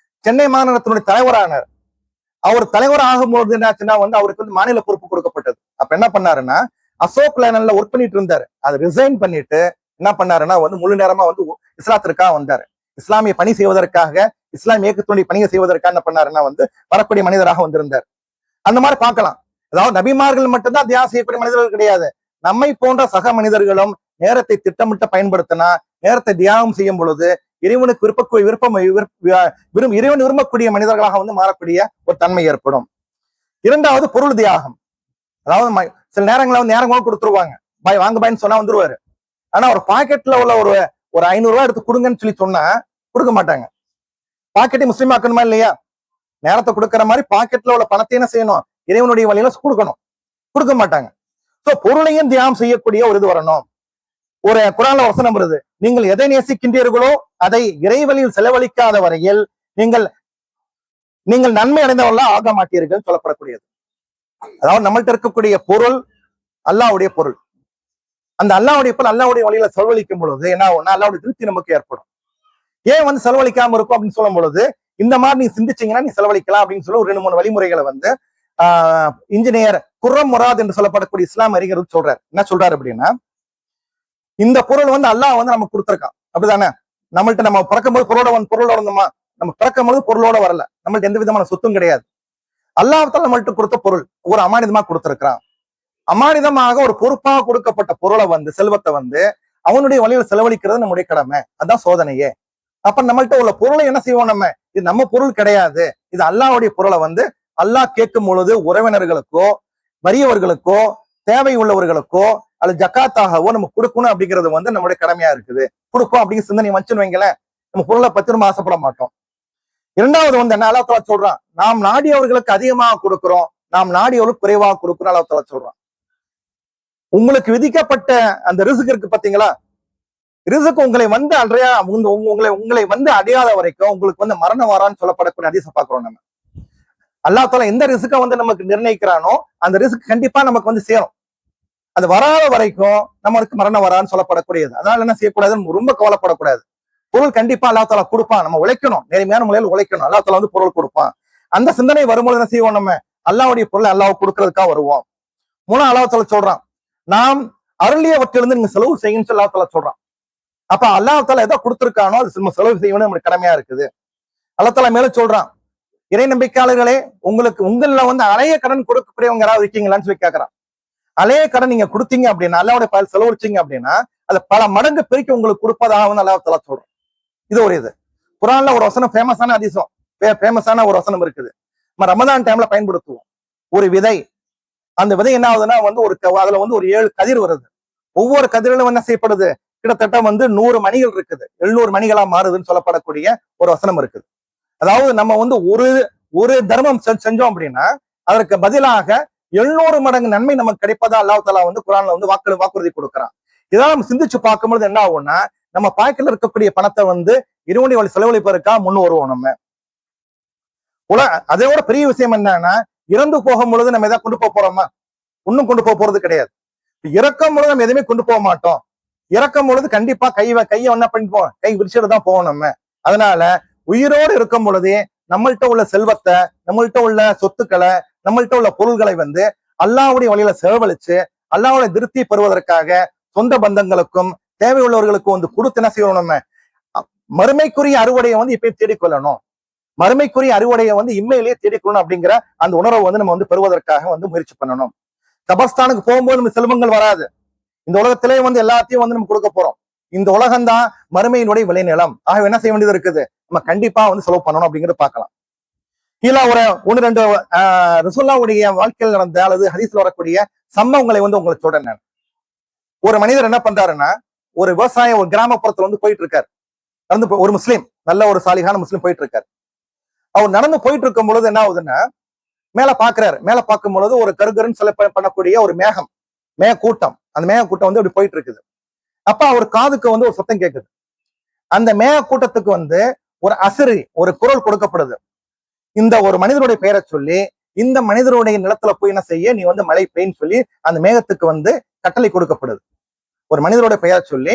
சென்னை மாநிலத்தினுடைய தலைவரானார். அவர் தலைவர் ஆகும்போது என்னாச்சுன்னா வந்து அவருக்கு வந்து மாநில பொறுப்பு கொடுக்கப்பட்டது. அப்ப என்ன பண்ணாருன்னா, அசோக் லேலன்ல ஒர்க் பண்ணிட்டு இருந்தாரு. அதை ரிசைன் பண்ணிட்டு என்ன பண்ணாருன்னா வந்து முழு நேரமா வந்து இஸ்லாத்திற்காக வந்தாரு. இஸ்லாமிய பணி செய்வதற்காக, இஸ்லாமிய இயக்கத்தினுடைய பணியை செய்வதற்காக என்ன பண்ணாருன்னா வந்து வரக்கூடிய மனிதராக வந்திருந்தார். அந்த மாதிரி பார்க்கலாம். அதாவது நபிமார்கள் மட்டும்தான் தியாகம் செய்யக்கூடிய மனிதர்கள் கிடையாது. நம்மை போன்ற சக மனிதர்களும் நேரத்தை திட்டமிட்ட பயன்படுத்தினா, நேரத்தை தியாகம் செய்யும் பொழுது இறைவனுக்கு இறைவன் விரும்பக்கூடிய மனிதர்களாக வந்து மாறக்கூடிய ஒரு தன்மை ஏற்படும். இரண்டாவது பொருள் தியாகம். அதாவது சில நேரங்களில் வந்து நேரம் கொடுத்துருவாங்க, பாய் வாங்க பாய்ன்னு சொன்னா வந்துருவாரு. ஆனா ஒரு பாக்கெட்ல உள்ள ஒரு 500 ரூபாய் எடுத்து கொடுங்கன்னு சொல்லி சொன்னா கொடுக்க மாட்டாங்க. பாக்கெட்டை முஸ்லீம் ஆக்கணுமா இல்லையா? நேரத்தை கொடுக்கற மாதிரி பாக்கெட்ல உள்ள பணத்தை என்ன செய்யணும், இறைவனுடைய வழியில கொடுக்கணும். கொடுக்க மாட்டாங்க. சோ பொருளையும் தியாகம் செய்யக்கூடிய ஒரு இது வரணும். ஒரு குர்ஆன்ல வசனம் வருது, நீங்கள் எதை நேசிக்கின்றீர்களோ அதை இறைவழியில் செலவழிக்காத வரையில் நீங்கள் நன்மை அடைந்தவர்களா ஆக மாட்டீர்கள் சொல்லப்படக்கூடியது. அதாவது நம்மள்ட்ட இருக்கக்கூடிய பொருள் அல்லாஹ்வுடைய பொருள். அந்த அல்லாஹ்வுடைய பொருள் அல்லாஹ்வுடைய வழியில செலவழிக்கும் பொழுது என்ன ஆகும்னா அல்லாஹ்வுடைய திருப்தி நமக்கு ஏற்படும். ஏன் வந்து செலவழிக்காம இருக்கும் அப்படின்னு சொல்லும் பொழுது, இந்த மாதிரி நீ சிந்திச்சீங்கன்னா நீ செலவழிக்கலாம் அப்படின்னு சொல்லி ஒரு 2-3 வழிமுறைகளை வந்து இன்ஜினியர் குர்ரம் முராத் என்று சொல்லப்படக்கூடிய இஸ்லாம் அறிஞர் சொல்றாரு. என்ன சொல்றாரு அப்படின்னா, இந்த பொருள் வந்து அல்லாஹ் வந்து நமக்கு கொடுத்திருக்கான், அப்படிதானே? நம்மள்ட்ட நம்ம பிறக்கும்போது பொருளோட வந்தோமா? நம்ம பிறக்கும்போது பொருளோட வரல. நம்மள்ட்ட எந்த விதமான சொத்தும் கிடையாது. அல்லாஹ்வால நம்மள்ட்ட கொடுத்த பொருள் ஒரு அமானிதமா கொடுத்திருக்கிறான். அமானிதமாக ஒரு பொறுப்பாக கொடுக்கப்பட்ட பொருளை வந்து, செல்வத்தை வந்து அவனுடைய வழியில் செலவழிக்கிறது நம்முடைய கடமை. அதான் சோதனையே. அப்ப நம்மள்ட்ட உள்ள பொருளை என்ன செய்வோம், நம்ம இது நம்ம பொருள் கிடையாது, இது அல்லாஹ்வுடைய பொருளை வந்து அல்லாஹ் கேட்கும் பொழுது உறவினர்களுக்கோ வறியவர்களுக்கோ தேவை உள்ளவர்களுக்கோ அல்லது ஜக்காத்தாகவோ நம்ம கொடுக்கணும் அப்படிங்கிறது வந்து நம்மளுடைய கடமையா இருக்குது. கொடுப்போம் அப்படிங்கிற சிந்தனை வச்சுன்னு வைங்களேன், நம்ம பொருளை பத்தி நம்ம ஆசைப்பட மாட்டோம். இரண்டாவது வந்து என்ன அல்லாஹ் தஆலா சொல்றான், நாம் நாடியவர்களுக்கு அதிகமாக கொடுக்கிறோம், நாம் நாடியவர்களுக்கு குறைவாக கொடுக்கிறோம் அல்லாஹ் தஆலா சொல்றான். உங்களுக்கு விதிக்கப்பட்ட அந்த ரிஸ்க் இருக்கு பாத்தீங்களா, ரிஸ்க் உங்களை வந்து அன்றையா உங்களை வந்து அடையாத வரைக்கும் உங்களுக்கு வந்து மரணம் வரான்னு சொல்லப்படக்கூடிய ஹதீஸ பாக்குறோம் நம்ம. அல்லாஹ் தஆலா எந்த ரிஸ்க வந்து நமக்கு நிர்ணயிக்கிறானோ அந்த ரிஸ்க் கண்டிப்பா நமக்கு வந்து சேரும். அது வராத வரைக்கும் நமக்கு மரணம் வரான்னு சொல்லப்படக்கூடியது. அதனால என்ன செய்யக்கூடாதுன்னு ரொம்ப கவலைப்படக்கூடாது. பொருள் கண்டிப்பா அல்லாஹ் தஆலா கொடுப்பான். நம்ம உழைக்கணும், நேர்மையான முறையில் உழைக்கணும். அல்லாஹ் தஆலா வந்து பொருள் கொடுப்பான். அந்த சிந்தனை வரும்போது என்ன செய்வோம், நம்ம அல்லாஹ்வுடைய பொருளை அல்லாஹ் கொடுக்கறதுக்காக வருவோம். மூணாவது அல்லாஹ் தஆலா சொல்றான், நாம் அருளியவற்றிலிருந்து நீங்க செலவு செய்யுன்னு சொல்லி அல்லாஹ் தஆலா சொல்றான். அப்ப அல்லாஹ் தஆலா எதை கொடுத்திருக்கானோ அது நம்ம செலவு செய்யணும், நம்மளுக்கு கடமையா இருக்குது. அல்லாஹ் தஆலா மேல சொல்றான், இறை நம்பிக்கையாளர்களே, உங்கள வந்து அலைய கடன் கொடுக்கக்கூடியவங்க யாராவது இருக்கீங்களான்னு சொல்லி கேட்கறான். அலைய கடன் நீங்க கொடுத்தீங்க அப்படின்னா, அல்லாஹ்வுடைய பாதையில் செலவழிச்சீங்க அப்படின்னா அது பல மடங்கு பெருக்கி உங்களுக்கு கொடுப்பதாக வந்து அல்லாஹ் தஆலா சொல்றான். இது ஒரு இது. குர்ஆன்ல ஒரு வசனம் ஃபேமஸான ஹதீஸம், ஃபேமஸான ஒரு வசனம் இருக்குது. நம்ம ரமதான் டைம்ல பயன்படுத்துவோம். ஒரு விதை, அந்த விதை என்ன ஆகுதுன்னா வந்து அதுல வந்து ஒரு 7 கதிர் வருது. ஒவ்வொரு கதிரிலும் என்ன செய்யப்படுது, கிட்டத்தட்ட வந்து 100 மணிகள் இருக்குது, 700 மணிகளா மாறுதுன்னு சொல்லப்படக்கூடிய ஒரு வசனம் இருக்குது. அதாவது நம்ம வந்து ஒரு தர்மம் செஞ்சோம் அப்படின்னா அதற்கு பதிலாக 700 மடங்கு நன்மை நமக்கு கிடைப்பதா அல்லாஹ் தஆலா வந்து குர்ஆன்ல வந்து வாக்குறுதி கொடுக்கிறான். இதெல்லாம் நம்ம சிந்திச்சு பார்க்கும்போது என்ன ஆகும்னா, நம்ம பாக்கெட்ல இருக்கக்கூடிய பணத்தை வந்து இறைவனுடைய வழி செலவழிப்பதற்காக முன்னு வருவோம் நம்ம. அதை விட பெரிய விஷயம் என்னன்னா, இறந்து போகும் பொழுது நம்ம எதாவது கொண்டு போக போறோமா? ஒன்னும் கொண்டு போக போறது கிடையாது. இறக்கும் பொழுது நம்ம எதுவுமே கொண்டு போக மாட்டோம். இறக்கும் பொழுது கண்டிப்பா கையை என்ன பண்ணிப்போம், கை விரிச்சுட்டு தான் போவோம் நம்ம. அதனால உயிரோடு இருக்கும் பொழுதே நம்மள்கிட்ட உள்ள செல்வத்தை, நம்மள்கிட்ட உள்ள சொத்துக்களை, நம்மள்கிட்ட உள்ள பொருள்களை வந்து அல்லாஹ்வுடைய வழியில செலவழிச்சு அல்லாஹ்வுடைய திருப்தி பெறுவதற்காக சொந்த பந்தங்களுக்கும் தேவையுள்ளவர்களுக்கும் வந்து கொடுத்து என்ன செய்யணும், நம்ம மறுமைக்குரிய அறுவடையை வந்து இப்ப தேடிக்கொள்ளணும். மறுமைக்குரிய அறுவடையை வந்து இம்மையிலேயே தேடிக்கொள்ளணும் அப்படிங்கிற அந்த உணர்வை வந்து நம்ம வந்து பெறுவதற்காக வந்து முயற்சி பண்ணணும். கபர்ஸ்தானுக்கு போகும்போது நம்ம செல்வங்கள் வராது. இந்த உலகத்திலேயே வந்து எல்லாத்தையும் வந்து நம்ம கொடுக்க போறோம். இந்த உலகம் தான் மறுமையினுடைய விளைநிலம். ஆக என்ன செய்ய வேண்டியது இருக்குது, நம்ம கண்டிப்பா வந்து செலவு பண்ணணும் அப்படிங்கிறத பார்க்கலாம். கீழே ஒரு 1-2 ரசூலுல்லாஹ்வுடைய வாழ்க்கையில் நடந்த அல்லது ஹதீஸ்ல வரக்கூடிய சம்பவங்களை வந்து உங்களுக்கு சொல்றேன். ஒரு மனிதர் என்ன பண்றாருன்னா, ஒரு விவசாயம் ஒரு கிராமப்புறத்துல வந்து போயிட்டு இருக்காரு. ஒரு முஸ்லீம், நல்ல ஒரு சாலிகான முஸ்லீம் போயிட்டு இருக்காரு. அவர் நடந்து போயிட்டு இருக்கும் பொழுது என்ன ஆகுதுன்னா, மேல பாக்குறாரு. மேல பார்க்கும் பொழுது ஒரு கருகருன்னு பண்ணக்கூடிய ஒரு மேகக்கூட்டம், அந்த மேகக்கூட்டம் வந்து அப்படி போயிட்டு இருக்குது. அப்ப அவர் காதுக்கு வந்து ஒரு சத்தம் கேட்குது. அந்த மேகக்கூட்டத்துக்கு வந்து ஒரு அசரி, ஒரு குரல் கொடுக்கப்படுது. இந்த ஒரு மனிதனுடைய பெயரை சொல்லி, இந்த மனிதனுடைய நிலத்துல போய் என்ன செய்ய, நீ வந்து மழை பெய்ன்னு சொல்லி அந்த மேகத்துக்கு வந்து கட்டளை கொடுக்கப்படுது. ஒரு மனிதனுடைய பெயரை சொல்லி,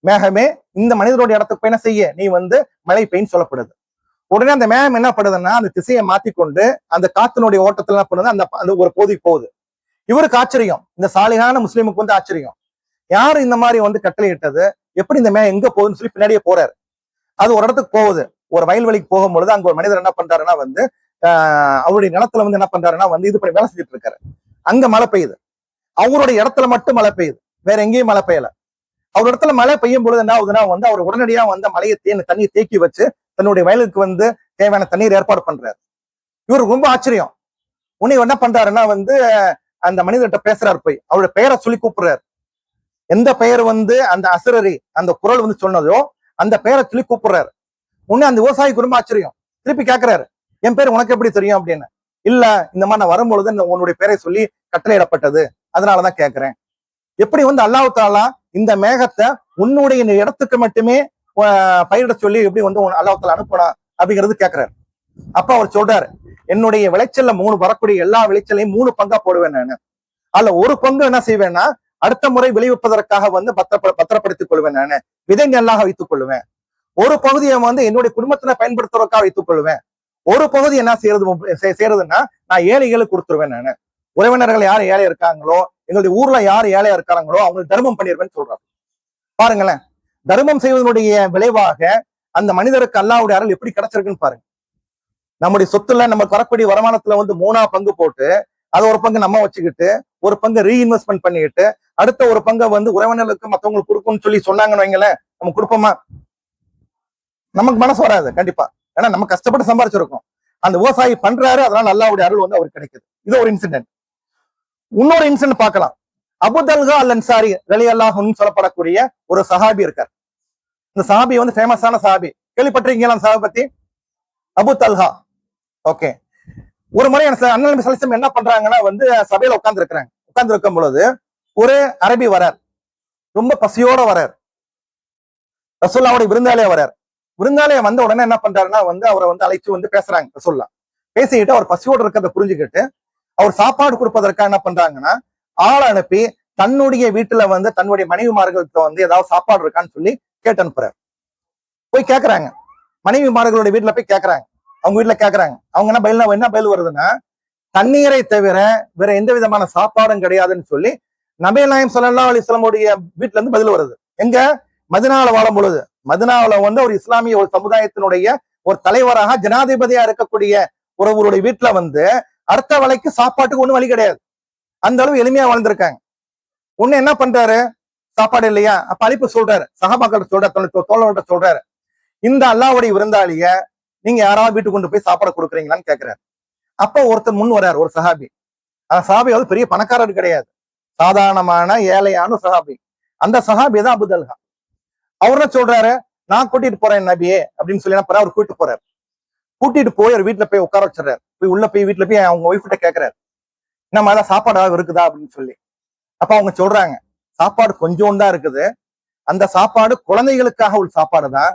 மேகமே இந்த மனிதனுடைய இடத்துக்கு போய் என்ன செய்ய, நீ வந்து மழை பெய்ன்னு சொல்லப்படுது. உடனே அந்த மேகம் என்ன பண்ணுதுன்னா, அந்த திசையை மாத்திக்கொண்டு அந்த காத்தினுடைய ஓட்டத்துல என்ன பண்ணுது, அந்த ஒரு பகுதிக்கு போகுது. இவருக்கு ஆச்சரியம், இந்த சாலிகான முஸ்லீமுக்கு வந்து ஆச்சரியம். யாரு இந்த மாதிரி வந்து கட்டளை இட்டது, எப்படி இந்த மேகம் எங்க போகுதுன்னு சொல்லி பின்னாடியே போறாரு. அது ஒரு இடத்துக்கு போகுது. ஒரு வயல்வெளிக்கு போகும்பொழுது அங்க ஒரு மனிதர் என்ன பண்றாருன்னா வந்து அவருடைய நிலத்துல வந்து என்ன பண்றாருன்னா வந்து இது பண்ணி வேலை செஞ்சுட்டு இருக்காரு. அங்க மழை பெய்யுது. அவருடைய இடத்துல மட்டும் மழை பெய்யுது, வேற எங்கேயும் மழை பெய்யல. அவர் இடத்துல மழை பெய்யும் பொழுது என்ன ஆகுதுன்னா வந்து அவர் உடனடியா வந்து மழையை தண்ணியை தேக்கி வச்சு தன்னுடைய வயலுக்கு வந்து தேவையான தண்ணீர் ஏற்பாடு பண்றாரு. இவருக்கு ரொம்ப ஆச்சரியம். உன்னை என்ன பண்றாருன்னா வந்து அந்த மனிதர்கிட்ட பேசுறாரு, போய் அவருடைய பெயரை சொல்லி கூப்பிடுறாரு. எந்த பெயர் வந்து அந்த அசரரி அந்த குரல் வந்து சொன்னதோ அந்த பெயரை சொல்லி கூப்பிடுறாரு. உடனே அந்த விவசாயிக்கு ரொம்ப ஆச்சரியம். திருப்பி கேட்கிறாரு, என் பேர் உனக்கு எப்படி தெரியும் அப்படின்னு. இல்ல, இந்த மாதிரி நான் வரும்பொழுது உன்னுடைய பெயரை சொல்லி கட்டளையிடப்பட்டது, அதனாலதான் கேட்கிறேன். எப்படி வந்து அல்லாஹ் தஆலா இந்த மேகத்தை உன்னுடைய இடத்துக்கு மட்டுமே பயிரிட சொல்லி எப்படி வந்து அல்லாஹ் தஆலா அனுப்பணும் அப்படிங்கிறது கேட்கிறாரு. அப்ப அவர் சொல்றாரு, என்னுடைய விளைச்சல்ல 3 வரக்கூடிய எல்லா விளைச்சலையும் 3 பங்கா போடுவேன் நானு. அதுல ஒரு பங்கு என்ன செய்வேன்னா அடுத்த முறை விளைவிப்பதற்காக வந்து பத்திரப்படுத்திக் கொள்வேன் நானு, விதை நெல்லாக வைத்துக் கொள்வேன். ஒரு பகுதியை வந்து என்னுடைய குடும்பத்தின பயன்படுத்துவதற்காக வைத்துக் கொள்வேன். ஒரு பகுதி என்ன செய்யறதுன்னா நான் ஏழைகளுக்கு கொடுத்துருவேன் நானு. உறவினர்கள் யார் ஏழை இருக்காங்களோ, எங்களுடைய ஊர்ல யார் ஏழையா இருக்காங்களோ அவங்களுக்கு தர்மம் பண்ணிடுவேன்னு சொல்றாரு. பாருங்களேன், தர்மம் செய்வதனுடைய விளைவாக அந்த மனிதருக்கு அல்லாஹ்வுடைய அருள் எப்படி கிடைச்சிருக்குன்னு பாருங்க. நம்முடைய சொத்துல நமக்கு வரக்கூடிய வருமானத்துல வந்து 3ஆ பங்கு போட்டு அதை ஒரு பங்கு நம்ம வச்சுக்கிட்டு ஒரு பங்கு ரீஇன்வெஸ்ட்மெண்ட் பண்ணிக்கிட்டு அடுத்த ஒரு பங்கை வந்து உறவினர்களுக்கு மத்தவங்களுக்கு கொடுக்கும்னு சொல்லி சொன்னாங்கன்னு வைங்களேன், நம்ம கொடுப்போமா? நமக்கு மனசு வராது கண்டிப்பா. ஏன்னா நம்ம கஷ்டப்பட்டு சம்பாரிச்சிருக்கோம். அந்த விவசாயி பண்றாரு, அதனால அல்லாஹ்வுடைய அருள் வந்து அவருக்கு கிடைக்குது. இது ஒரு இன்சிடென்ட். இன்னொரு இன்சிடென்ட் பார்க்கலாம். அபு தல்ஹா அல் அன்சாரி ரலியல்லாஹு அன்ஹு சொல்லப்படக்கூடிய ஒரு சஹாபி இருக்கார். இந்த சஹாபி வந்து ஃபேமஸான சஹாபி. கேள்விப்பட்டிருக்கீங்களா அந்த சஹாபி பத்தி? அபு தல்ஹா. ஓகே. ஒரு முறை அண்ணல் நபி ஸல்லல்லாஹு அலைஹி என்ன பண்றாங்கன்னா வந்து சபையில உட்கார்ந்து இருக்கும் பொழுது ஒரு அரபி வரார், ரொம்ப பசியோட வரார், ரசூலுல்லாஹ்வுடைய விருந்தாளியா வரார். விருந்தாளியா வந்த உடனே என்ன பண்றாருன்னா வந்து அவரை வந்து அழைச்சு வந்து பேசுறாங்க ரசூலுல்லாஹ். பேசிக்கிட்டு அவர் பசியோடு இருக்கிறத புரிஞ்சுக்கிட்டு அவர் சாப்பாடு கொடுப்பதற்காக என்ன பண்றாங்கன்னா ஆளை அனுப்பி தன்னுடைய வீட்டுல வந்து தன்னுடைய மனைவிமார்கள்ட்ட வந்து ஏதாவது சாப்பாடு இருக்கான்னு சொல்லி கேட்டு அனுப்புறாரு. போய் கேட்கறாங்க, மனைவிமார்களுடைய வீட்டுல போய் கேட்கறாங்க, அவங்க வீட்டுல கேட்கறாங்க. அவங்க என்ன பதில் வருதுன்னா, தண்ணீரை தவிர வேற எந்த விதமான சாப்பாடும் கிடையாதுன்னு சொல்லி நபிகள் நாயகம் ஸல்லல்லாஹு அலைஹி வஸல்லம் உடைய வீட்டுல இருந்து பதில் வருது. எங்க? மதீனாவுல வாழும் பொழுது. மதீனாவுல வந்து ஒரு இஸ்லாமிய ஒரு சமுதாயத்தினுடைய ஒரு தலைவராக ஜனாதிபதியா இருக்கக்கூடிய ஒருவருடைய வீட்டுல வந்து அடுத்த வேளைக்கு சாப்பாட்டுக்கு ஒண்ணும் வழி கிடையாது. அந்த அளவு எளிமையா வாழ்ந்திருக்காங்க. ஒண்ணு என்ன பண்றாரு, சாப்பாடு இல்லையா, அப்ப அழைப்பு சொல்றாரு, சஹாபாக்கள் சொல்றாரு, தோழர்கள்ட்ட சொல்றாரு, இந்த அல்லாஹ்வுடைய விருந்தாளிய நீங்க யாராவது வீட்டுக்கு கொண்டு போய் சாப்பாடு கொடுக்குறீங்களான்னு கேட்கிறாரு. அப்ப ஒருத்தர் முன் வர்றாரு, ஒரு சஹாபி. அந்த சஹாபி வந்து பெரிய பணக்காரர் கிடையாது, சாதாரணமான ஏழையான சஹாபி. அந்த சஹாபி தான் அபூ தல்ஹா. அவர் என்ன சொல்றாரு, நான் கூட்டிட்டு போறேன் நபியே அப்படின்னு சொல்லி என்ன அவர் கூட்டிட்டு போறாரு. கூட்டிட்டு போய் ஒரு வீட்டுல போய் உட்கார வச்சிடறாரு. போய் உள்ள போய் வீட்டுல போய் அவங்க ஒய்ஃப் கிட்ட கேட்கிறாரு, நம்ம அதான் சாப்பாடு இருக்குதா அப்படின்னு சொல்லி. அப்ப அவங்க சொல்றாங்க, சாப்பாடு கொஞ்சம் தான் இருக்குது, அந்த சாப்பாடு குழந்தைகளுக்காக உள்ள சாப்பாடு தான்,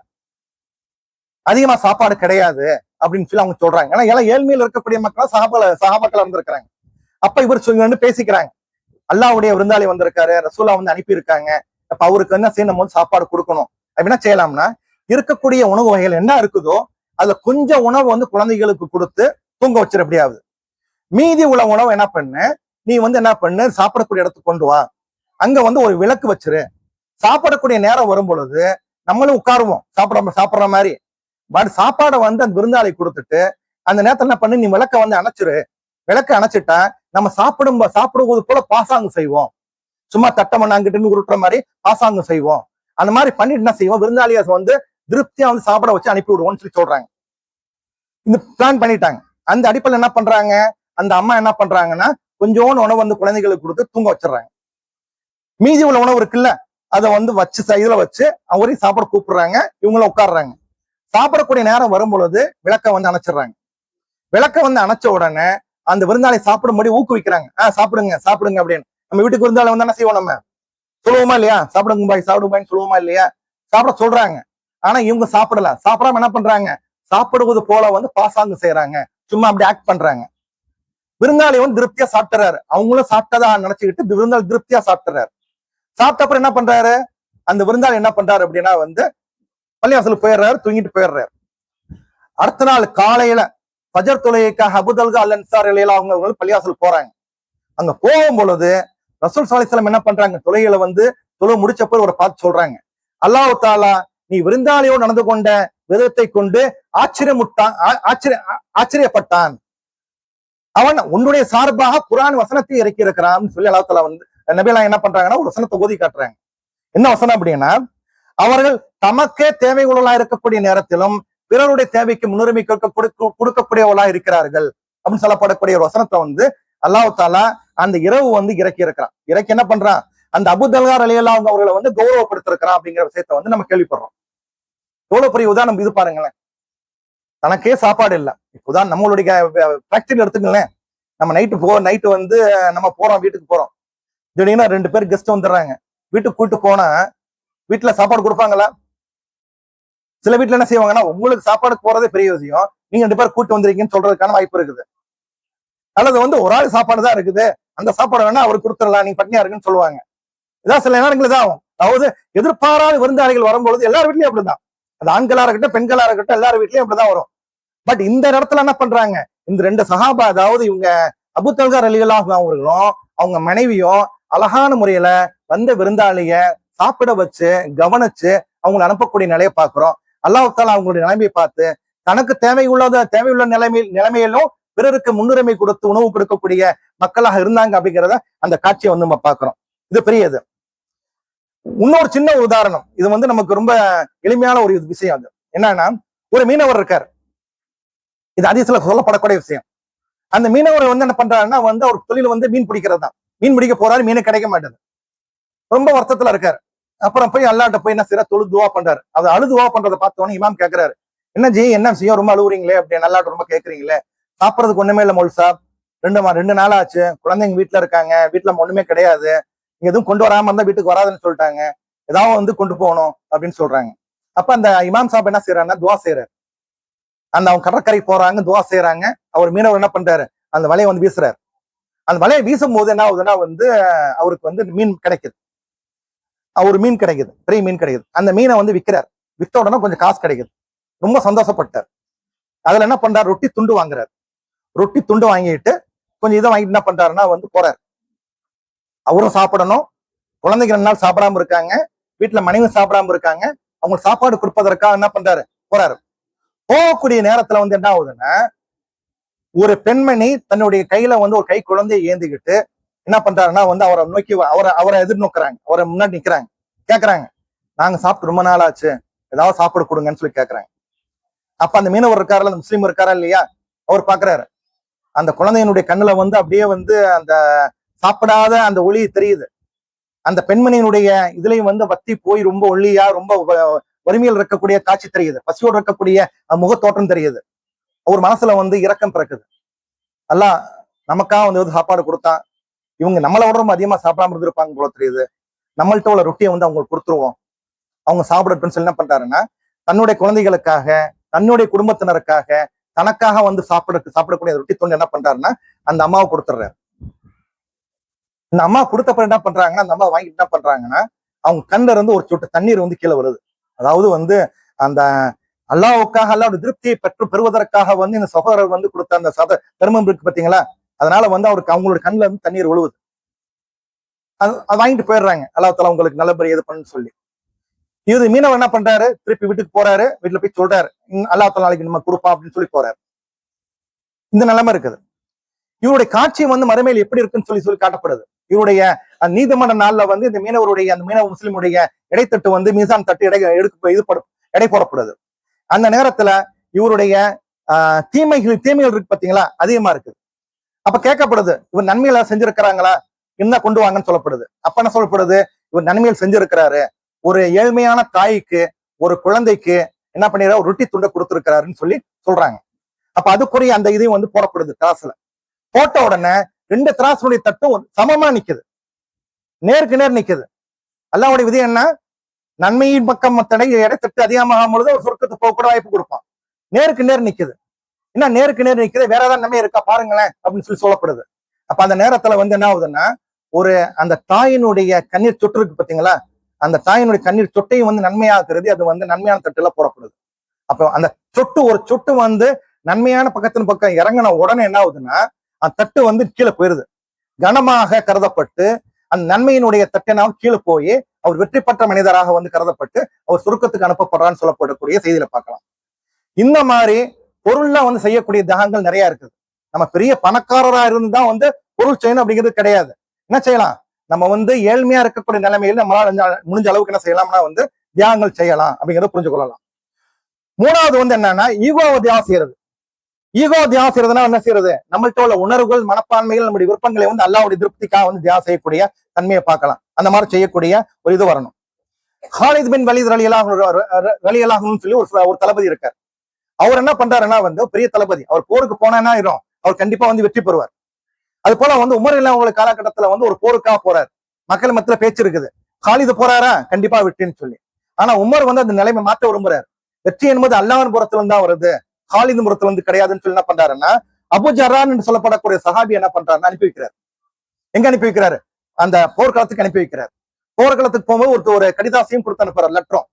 அதிகமா சாப்பாடு கிடையாது அப்படின்னு சொல்லி அவங்க சொல்றாங்க. ஏன்னா எல்லாம் ஏழ்மையில இருக்கக்கூடிய மக்கள் சஹாபாக்கள் இருந்திருக்கிறாங்க. அப்ப இவர் சொல்லி பேசிக்கிறாங்க, அல்லாஹ்வுடைய விருந்தாளி வந்திருக்காரு, ரசூலா வந்து அனுப்பி இருக்காங்க, அப்ப அவருக்கு என்ன செய்யணும், போது சாப்பாடு கொடுக்கணும். அப்படின்னா செய்யலாம்னா இருக்கக்கூடிய உணவு வகைகள் என்ன இருக்குதோ அதுல கொஞ்சம் உணவு வந்து குழந்தைகளுக்கு கொடுத்து தூங்க வச்சிரு எப்படியாவது. மீதி உள்ள உணவு என்ன பண்ணு, நீ வந்து என்ன பண்ணு, சாப்பிடக்கூடிய இடத்துக்கு கொண்டு வா, அங்க வந்து ஒரு விளக்கு வச்சிரு, சாப்பிடக்கூடிய நேரம் வரும் பொழுது நம்மளும் உட்காருவோம் சாப்பிடுற மாதிரி. பட் சாப்பாடை வந்து அந்த விருந்தாளி கொடுத்துட்டு அந்த நேரத்துல என்ன பண்ணு, நீ விளக்க வந்து அணைச்சிரு, விளக்க அணைச்சிட்டா நம்ம சாப்பிடுவது போல பாசாங்கு செய்வோம், சும்மா தட்டை மண்ணாங்கிட்டு உருட்டுற மாதிரி பாசாங்கு செய்வோம். அந்த மாதிரி பண்ணிட்டு என்ன செய்வோம், விருந்தாளியை வந்து திருப்தியா வந்து சாப்பிட வச்சு அனுப்பி விடுவோம்னு சொல்லி சொல்றாங்க. இந்த பிளான் பண்ணிட்டாங்க. அந்த அடிப்படையில் என்ன பண்றாங்க, அந்த அம்மா என்ன பண்றாங்கன்னா கொஞ்சோண்டு உணவு வந்து குழந்தைகளுக்கு கொடுத்து தூங்க வச்சிடறாங்க. மீதி உள்ள உணவு இருக்குல்ல அதை வந்து வச்சு இதுல வச்சு அவரையும் சாப்பிட கூப்பிடுறாங்க, இவங்களும் உட்காடுறாங்க. சாப்பிடக்கூடிய நேரம் வரும் பொழுது விளக்க வந்து அணைச்சிடுறாங்க. விளக்க வந்து அணைச்ச உடனே அந்த விருந்தாளி சாப்பிடும்படி ஊக்குவிக்கிறாங்க, சாப்பிடுங்க சாப்பிடுங்க அப்படின்னு. நம்ம வீட்டுக்கு விருந்தாளி வந்து என்ன செய்வோம், நம்ம சொல்லுவோமா இல்லையா, சாப்பிடுங்க பாய் சாப்பிடுங்க பாய்ன்னு சொல்லுவோமா இல்லையா, சாப்பிட சொல்றாங்க. ஆனா இவங்க சாப்பிடாம என்ன பண்றாங்க, சாப்பிடுவது போல வந்து பாசாங்கு செய்யறாங்க, சும்மா அப்படி ஆக்ட் பண்றாங்க. விருந்தாளி வந்து திருப்தியா சாப்பிட்டுறாரு, அவங்களும் சாப்பிட்டதா நினைச்சுக்கிட்டு விருந்தாளி திருப்தியா சாப்பிட்டுறாரு. சாப்பிட்ட அப்புறம் என்ன பண்றாரு, அந்த விருந்தாளி என்ன பண்றாரு அப்படின்னா வந்து பள்ளிவாசலுக்கு போயிடுறாரு, தூங்கிட்டு போயிடுறாரு. அடுத்த நாள் காலையில ஃபஜர் தொழுகைக்காக அபூ தல்ஹா அல் அன்சாரி அவங்க பள்ளிவாசல் போறாங்க. அங்க போகும் பொழுது ரசூல் ஸல்லல்லாஹு அலைஹி வஸல்லம் என்ன பண்றாங்க, தொழுகையில வந்து தொழு முடிச்சப்போ ஒரு பார்த்து சொல்றாங்க, அல்லாஹ் தஆலா நீ விருந்தாளியோடு நடந்து கொண்ட விதத்தை கொண்டு ஆச்சரியப்பட்டான், அவன் உன்னுடைய சார்பாக குர்ஆன் வசனத்தை இறக்கி இருக்கிறான்னு சொல்லி அல்லாஹ் தஆலா வந்து நபியெல்லாம் என்ன பண்றாங்கன்னா ஒரு வசனத்தை ஓதி காட்டுறாங்க. என்ன வசனம் அப்படின்னா, அவர்கள் தமக்கே தேவை உள்ளவர்களா இருக்கக்கூடிய நேரத்திலும் பிறருடைய தேவைக்கு முன்னுரிமை கொடுக்கக்கூடியவர்களா இருக்கிறார்கள் அப்படின்னு சொல்லப்படக்கூடிய ஒரு வசனத்தை வந்து அல்லாஹ் தஆலா அந்த இரவு வந்து இறக்கி இருக்கிறான். இறக்கி என்ன பண்றான், அந்த அபூ தல்ஹா ரலியல்லாஹு அவர்களை வந்து கௌரவப்படுத்திருக்கிறான் அப்படிங்கிற விஷயத்த வந்து நம்ம கேள்விப்படுறோம். எவ்வளவு பெரிய உதாரணம் இது பாருங்களேன். தனக்கே சாப்பாடு இல்லை, இப்போதான் நம்மளுடைய ஃபேக்டரியில் எடுத்துக்கங்களேன், நம்ம நைட்டு வந்து நம்ம போறோம், வீட்டுக்கு போறோம், திடீர்னு 2 பேர் கெஸ்ட் வந்துடுறாங்க, வீட்டுக்கு கூட்டு போனா வீட்டுல சாப்பாடு கொடுப்பாங்களா? சில வீட்டுல என்ன செய்வாங்கன்னா, உங்களுக்கு சாப்பாடு போறதே பெரிய விஷயம், நீங்க 2 பேர் கூட்டு வந்திருக்கீங்கன்னு சொல்றதுக்கான வாய்ப்பு இருக்குது. அல்லது வந்து ஒரு ஆள் சாப்பாடு தான் இருக்குது, அந்த சாப்பாடு வேணா அவருக்கு கொடுத்துடலாம், நீங்க பட்னியா இருக்குன்னு சொல்லுவாங்க. இதான் சில நேரங்கள் இதான் ஆகும். அதாவது எதிர்பாராத விருந்தாளிகள் வரும்பொழுது எல்லார் வீட்லயும் அப்படிதான், அது ஆண்களா இருக்கட்டும் பெண்களா இருக்கட்டும் எல்லார் வீட்லயும் அப்படிதான் வரும். பட் இந்த இடத்துல என்ன பண்றாங்க, இந்த 2 சஹாபா, அதாவது இவங்க அபூ தல்ஹா ரலியல்லாஹு அவர்களும் அவங்க மனைவியும் அழகான முறையில வந்த விருந்தாளிய சாப்பிட வச்சு கவனிச்சு அவங்களை அனுப்பக்கூடிய நிலையை பார்க்கிறோம். அல்லாஹ் தஆலா அவங்களுடைய நிலைமையை பார்த்து தனக்கு தேவையுள்ள நிலைமையிலும் பிறருக்கு முன்னுரிமை கொடுத்து உணவு கொடுக்கக்கூடிய மக்களாக இருந்தாங்க அப்படிங்கிறத அந்த காட்சியை வந்து நம்ம பார்க்கிறோம். இது பெரியது. இன்னொரு சின்ன உதாரணம், இது வந்து நமக்கு ரொம்ப எளிமையான ஒரு விஷயம். அது என்னன்னா, ஒரு மீனவர் இருக்கார், இது ஹதீஸ்ல சொல்லப்படக்கூடிய விஷயம். அந்த மீனவர் வந்து என்ன பண்றாருன்னா வந்து அவர் தொழில் வந்து மீன் பிடிக்கிறது தான். மீன் பிடிக்க போறாரு, மீன் கிடைக்க மாட்டேது, ரொம்ப வருத்தத்துல இருக்காரு. அப்புறம் போய் அல்லாஹ்ட்ட போய் என்ன செய்யற, தொழு துவா பண்றாரு. அது துவா பண்றதை பார்த்தோன்னே இமாம் கேட்கிறாரு, என்ன ஜி என்ன விஷயம் ரொம்ப அழுவுறீங்களே அப்படி நல்லா ரொம்ப கேட்குறீங்களே? சாப்பிட்றதுக்கு ஒண்ணுமே இல்லை மௌல் சாப். 2 நாள் ஆச்சு, குழந்தைங்க வீட்டுல இருக்காங்க, வீட்டுல ஒண்ணுமே கிடையாது, நீங்க எதுவும் கொண்டு வராம இருந்தா வீட்டுக்கு வராதுன்னு சொல்லிட்டாங்க, ஏதாவது வந்து கொண்டு போகணும் அப்படின்னு சொல்றாங்க. அப்ப அந்த இமாம் சாப் என்ன செய்யறாருன்னா துவா செய்யறாரு. அவங்க கடற்கரை போறாங்க, துவா செய்யறாங்க. அவர் மீனவர் என்ன பண்றாரு, அந்த வலையை வந்து வீசுறாரு. அந்த வலையை வீசும் போது என்ன ஆகுதுன்னா வந்து அவருக்கு வந்து மீன் கிடைக்குது. ஒரு மீன் கிடைக்குது, பெரிய மீன் கிடைக்குது. அந்த மீனை வந்து விற்கிறார். வித்த உடனே கொஞ்சம் காசு கிடைக்குது. ரொம்ப சந்தோஷப்பட்டார். அதுல என்ன பண்றாரு, ரொட்டி துண்டு வாங்குறாரு. ரொட்டி துண்டு வாங்கிட்டு கொஞ்சம் இதை வாங்கிட்டு என்ன பண்றாருன்னா வந்து போறாரு. அவரும் சாப்பிடணும், குழந்தைங்க 2 நாள் சாப்பிடாம இருக்காங்க, வீட்டுல மனைவி சாப்பிடாம இருக்காங்க, அவங்களுக்கு சாப்பாடு கொடுப்பதற்காக என்ன பண்றாரு, போறாரு. போகக்கூடிய நேரத்துல வந்து என்ன ஆகுதுன்னா, ஒரு பெண்மணி தன்னுடைய கையில வந்து ஒரு கை குழந்தையை ஏந்திக்கிட்டு என்ன பண்றாருன்னா வந்து அவரை நோக்கி அவரை எதிர்நோக்குறாங்க. அவரை முன்னாடி நிக்கிறாங்க. கேக்குறாங்க, நாங்க சாப்பிட்டு ரொம்ப நாள் ஆச்சு, ஏதாவது சாப்பாடு கொடுங்கன்னு சொல்லி கேக்குறாங்க. அப்ப அந்த மீனவர் இருக்காருல்ல, அந்த முஸ்லீம் இருக்காரா இல்லையா, அவர் பாக்குறாரு. அந்த குழந்தையினுடைய கண்ணுல வந்து அப்படியே வந்து அந்த சாப்பிடாத அந்த ஒளி தெரியுது. அந்த பெண்மணியினுடைய இதுலயும் வந்து வத்தி போய் ரொம்ப ஒல்லியா ரொம்ப வறுமையில் இருக்கக்கூடிய காட்சி தெரியுது. பசியோடு இருக்கக்கூடிய முகத்தோற்றம் தெரியுது. அவர் மனசுல வந்து இரக்கம் பிறக்குது. எல்லாம் நமக்காக வந்து சாப்பாடு கொடுத்தான், இவங்க நம்மளை விட ரொம்ப அதிகமா சாப்பிடாம இருந்திருப்பாங்க போல தெரியுது, நம்மள்ட்ட உள்ள ரொட்டியை வந்து அவங்களுக்கு கொடுத்துருவோம், அவங்க சாப்பிடட்டும்னு சொல்லி என்ன பண்றாருன்னா, தன்னுடைய குழந்தைகளுக்காக, தன்னுடைய குடும்பத்தினருக்காக, தனக்காக வந்து சாப்பிடக்கூடிய ரொட்டி துண்டு என்ன பண்றாருன்னா அந்த அம்மாவை கொடுத்துட்றாரு. இந்த அம்மா கொடுத்தப்ப என்ன பண்றாங்கன்னா, அந்த அம்மா வாங்கிட்டு என்ன பண்றாங்கன்னா, அவங்க கண்ணுல இருந்து ஒரு சொட்டு தண்ணீர் வந்து கீழே வருது. அதாவது வந்து அந்த அல்லாவுக்காக, அல்லாவுடைய திருப்தியை பெறுவதற்காக வந்து இந்த சகோதரர் வந்து கொடுத்த அந்த தர்மம் இருக்கு பாத்தீங்களா, அதனால வந்து அவருக்கு அவங்களுடைய கண்ணுல இருந்து தண்ணீர் விழுவுது. அது வாங்கிட்டு போயிடுறாங்க. அல்லாஹ் தஆலா உங்களுக்கு நல்லபடியா இது பண்ணு சொல்லி. இது மீனவர் என்ன பண்றாரு, திருப்பி வீட்டுக்கு போறாரு. வீட்டுல போய் சொல்றாரு, அல்லாஹ் தஆலா நாளைக்கு நம்ம கொடுப்பா அப்படின்னு சொல்லி போறாரு. இந்த நிலைமை இருக்குது. இவருடைய காட்சி வந்து மறுமையில் எப்படி இருக்குன்னு சொல்லி காட்டப்படுது. இவருடைய நீதிமன்ற நாள்ல வந்து இந்த மீனவருடைய அந்த மீனவ முஸ்லிமுடைய இடைத்தட்டு வந்து மீசான் தட்டு எடை போடப்படுது. அந்த நேரத்துல இவருடைய தீமைகள் இருக்கு பாத்தீங்களா, அதிகமா இருக்குது. அப்ப கேட்கப்படுது, இவர் நன்மையில செஞ்சிருக்கிறாங்களா, என்ன கொண்டு வாங்கன்னு சொல்லப்படுது. அப்ப என்ன சொல்லப்படுது, இவர் நன்மையில் செஞ்சிருக்கிறாரு, ஒரு ஏழ்மையான தாய்க்கு, ஒரு குழந்தைக்கு என்ன பண்ணிடுறாரு, ரொட்டி துண்டை கொடுத்திருக்கிறாருன்னு சொல்லி சொல்றாங்க. அப்ப அதுக்குரிய அந்த இதையும் வந்து போடப்படுது திராசுல. போட்ட உடனே 2 திராசுடைய தட்டும் சமமா நிக்குது, நேருக்கு நேர் நிக்குது. அல்லாஹ்வுடைய விதி என்ன, நன்மையின் பக்கம் இடைத்தட்டு அதிகமாகும் பொழுது ஒரு சொர்க்கத்துக்கு போக கூட வாய்ப்பு கொடுப்பான். நேருக்கு நேர் நிக்குது. என்ன நேருக்கு நேர் நிக்குது, வேற ஏதாவது நன்மை இருக்கா பாருங்களேன் அப்படின்னு சொல்லி சொல்லப்படுது. அப்ப அந்த நேரத்துல வந்து என்ன ஆகுதுன்னா, ஒரு அந்த தாயினுடைய கண்ணீர் சொட்டு இருக்கு பாத்தீங்களா, அந்த தாயினுடைய கண்ணீர் சொட்டையும் வந்து நன்மையாக்குறது, அது வந்து நன்மையான தட்டுல போடப்படுது. அப்போ அந்த ஒரு சொட்டு வந்து நன்மையான பக்கத்தின் பக்கம் இறங்கின உடனே என்ன ஆகுதுன்னா, அந்த தட்டு வந்து கீழே போயிருது. கனமாக கருதப்பட்டு அந்த நன்மையினுடைய தட்டினால் கீழே போய் அவர் வெற்றி பெற்ற மனிதராக வந்து கருதப்பட்டு அவர் சுருக்கத்துக்கு அனுப்பப்படுறான்னு சொல்லப்படக்கூடிய செய்தியில பார்க்கலாம். இந்த மாதிரி பொருள்ல வந்து செய்யக்கூடிய தியாகங்கள் நிறைய இருக்குது. நம்ம பெரிய பணக்காரரா இருந்துதான் வந்து பொருள் செய்யணும் அப்படிங்கிறது கிடையாது. என்ன செய்யலாம், நம்ம வந்து ஏழ்மையா இருக்கக்கூடிய நிலைமையில் நம்மளால முடிஞ்ச அளவுக்கு என்ன செய்யலாம்னா வந்து தியாகங்கள் செய்யலாம் அப்படிங்கிறத புரிஞ்சு கொள்ளலாம். 3வது வந்து என்னன்னா, ஈகோவை தியாகம் செய்யறது. ஈகோ தியாகம் செய்யறதுனா என்ன செய்யறது, நம்மள்ட்ட உள்ள உணர்வுகள், மனப்பான்மைகள், நம்முடைய விருப்பங்களை வந்து அல்லாஹ்வுடைய திருப்திக்காக வந்து தியாகம் செய்யக்கூடிய தன்மையை பார்க்கலாம். அந்த மாதிரி செய்யக்கூடிய ஒரு இது வரணும். ஹாலித் பின் வலீத் ரலியல்லாஹு சொல்லி ஒரு தளபதி இருக்கார். அவர் என்ன பண்றாருன்னா வந்து பெரிய தளபதி, அவர் போருக்கு போனா அவர் கண்டிப்பா வந்து வெற்றி பெறுவார். அது போல வந்து உமர் இல்லாம காலகட்டத்துல வந்து ஒரு போருக்காக போறாரு. மக்கள் மத்தியில பேச்சு இருக்குது, ஹாலிது போறாரா கண்டிப்பா வெற்றின்னு சொல்லி. ஆனா உமர் வந்து அந்த நிலைமை மாற்ற விரும்புறாரு. வெற்றி என்பது அல்லாஹ்வின் புறத்துல இருந்து தான் வருது, ஹாலிது புறத்துல இருந்து கிடையாதுன்னு சொல்லி என்ன பண்றாருன்னா, அபு ஜர்ரான் என்று சொல்லப்படக்கூடிய சஹாபி என்ன பண்றாருன்னா அனுப்பி வைக்கிறார். எங்க அனுப்பி வைக்கிறாரு, அந்த போர்க்களத்துக்கு அனுப்பி வைக்கிறார். போர்க்களத்துக்கு போகும்போது ஒரு கடிதாசையும் கொடுத்து அனுப்புறாரு, லெட்டரும்.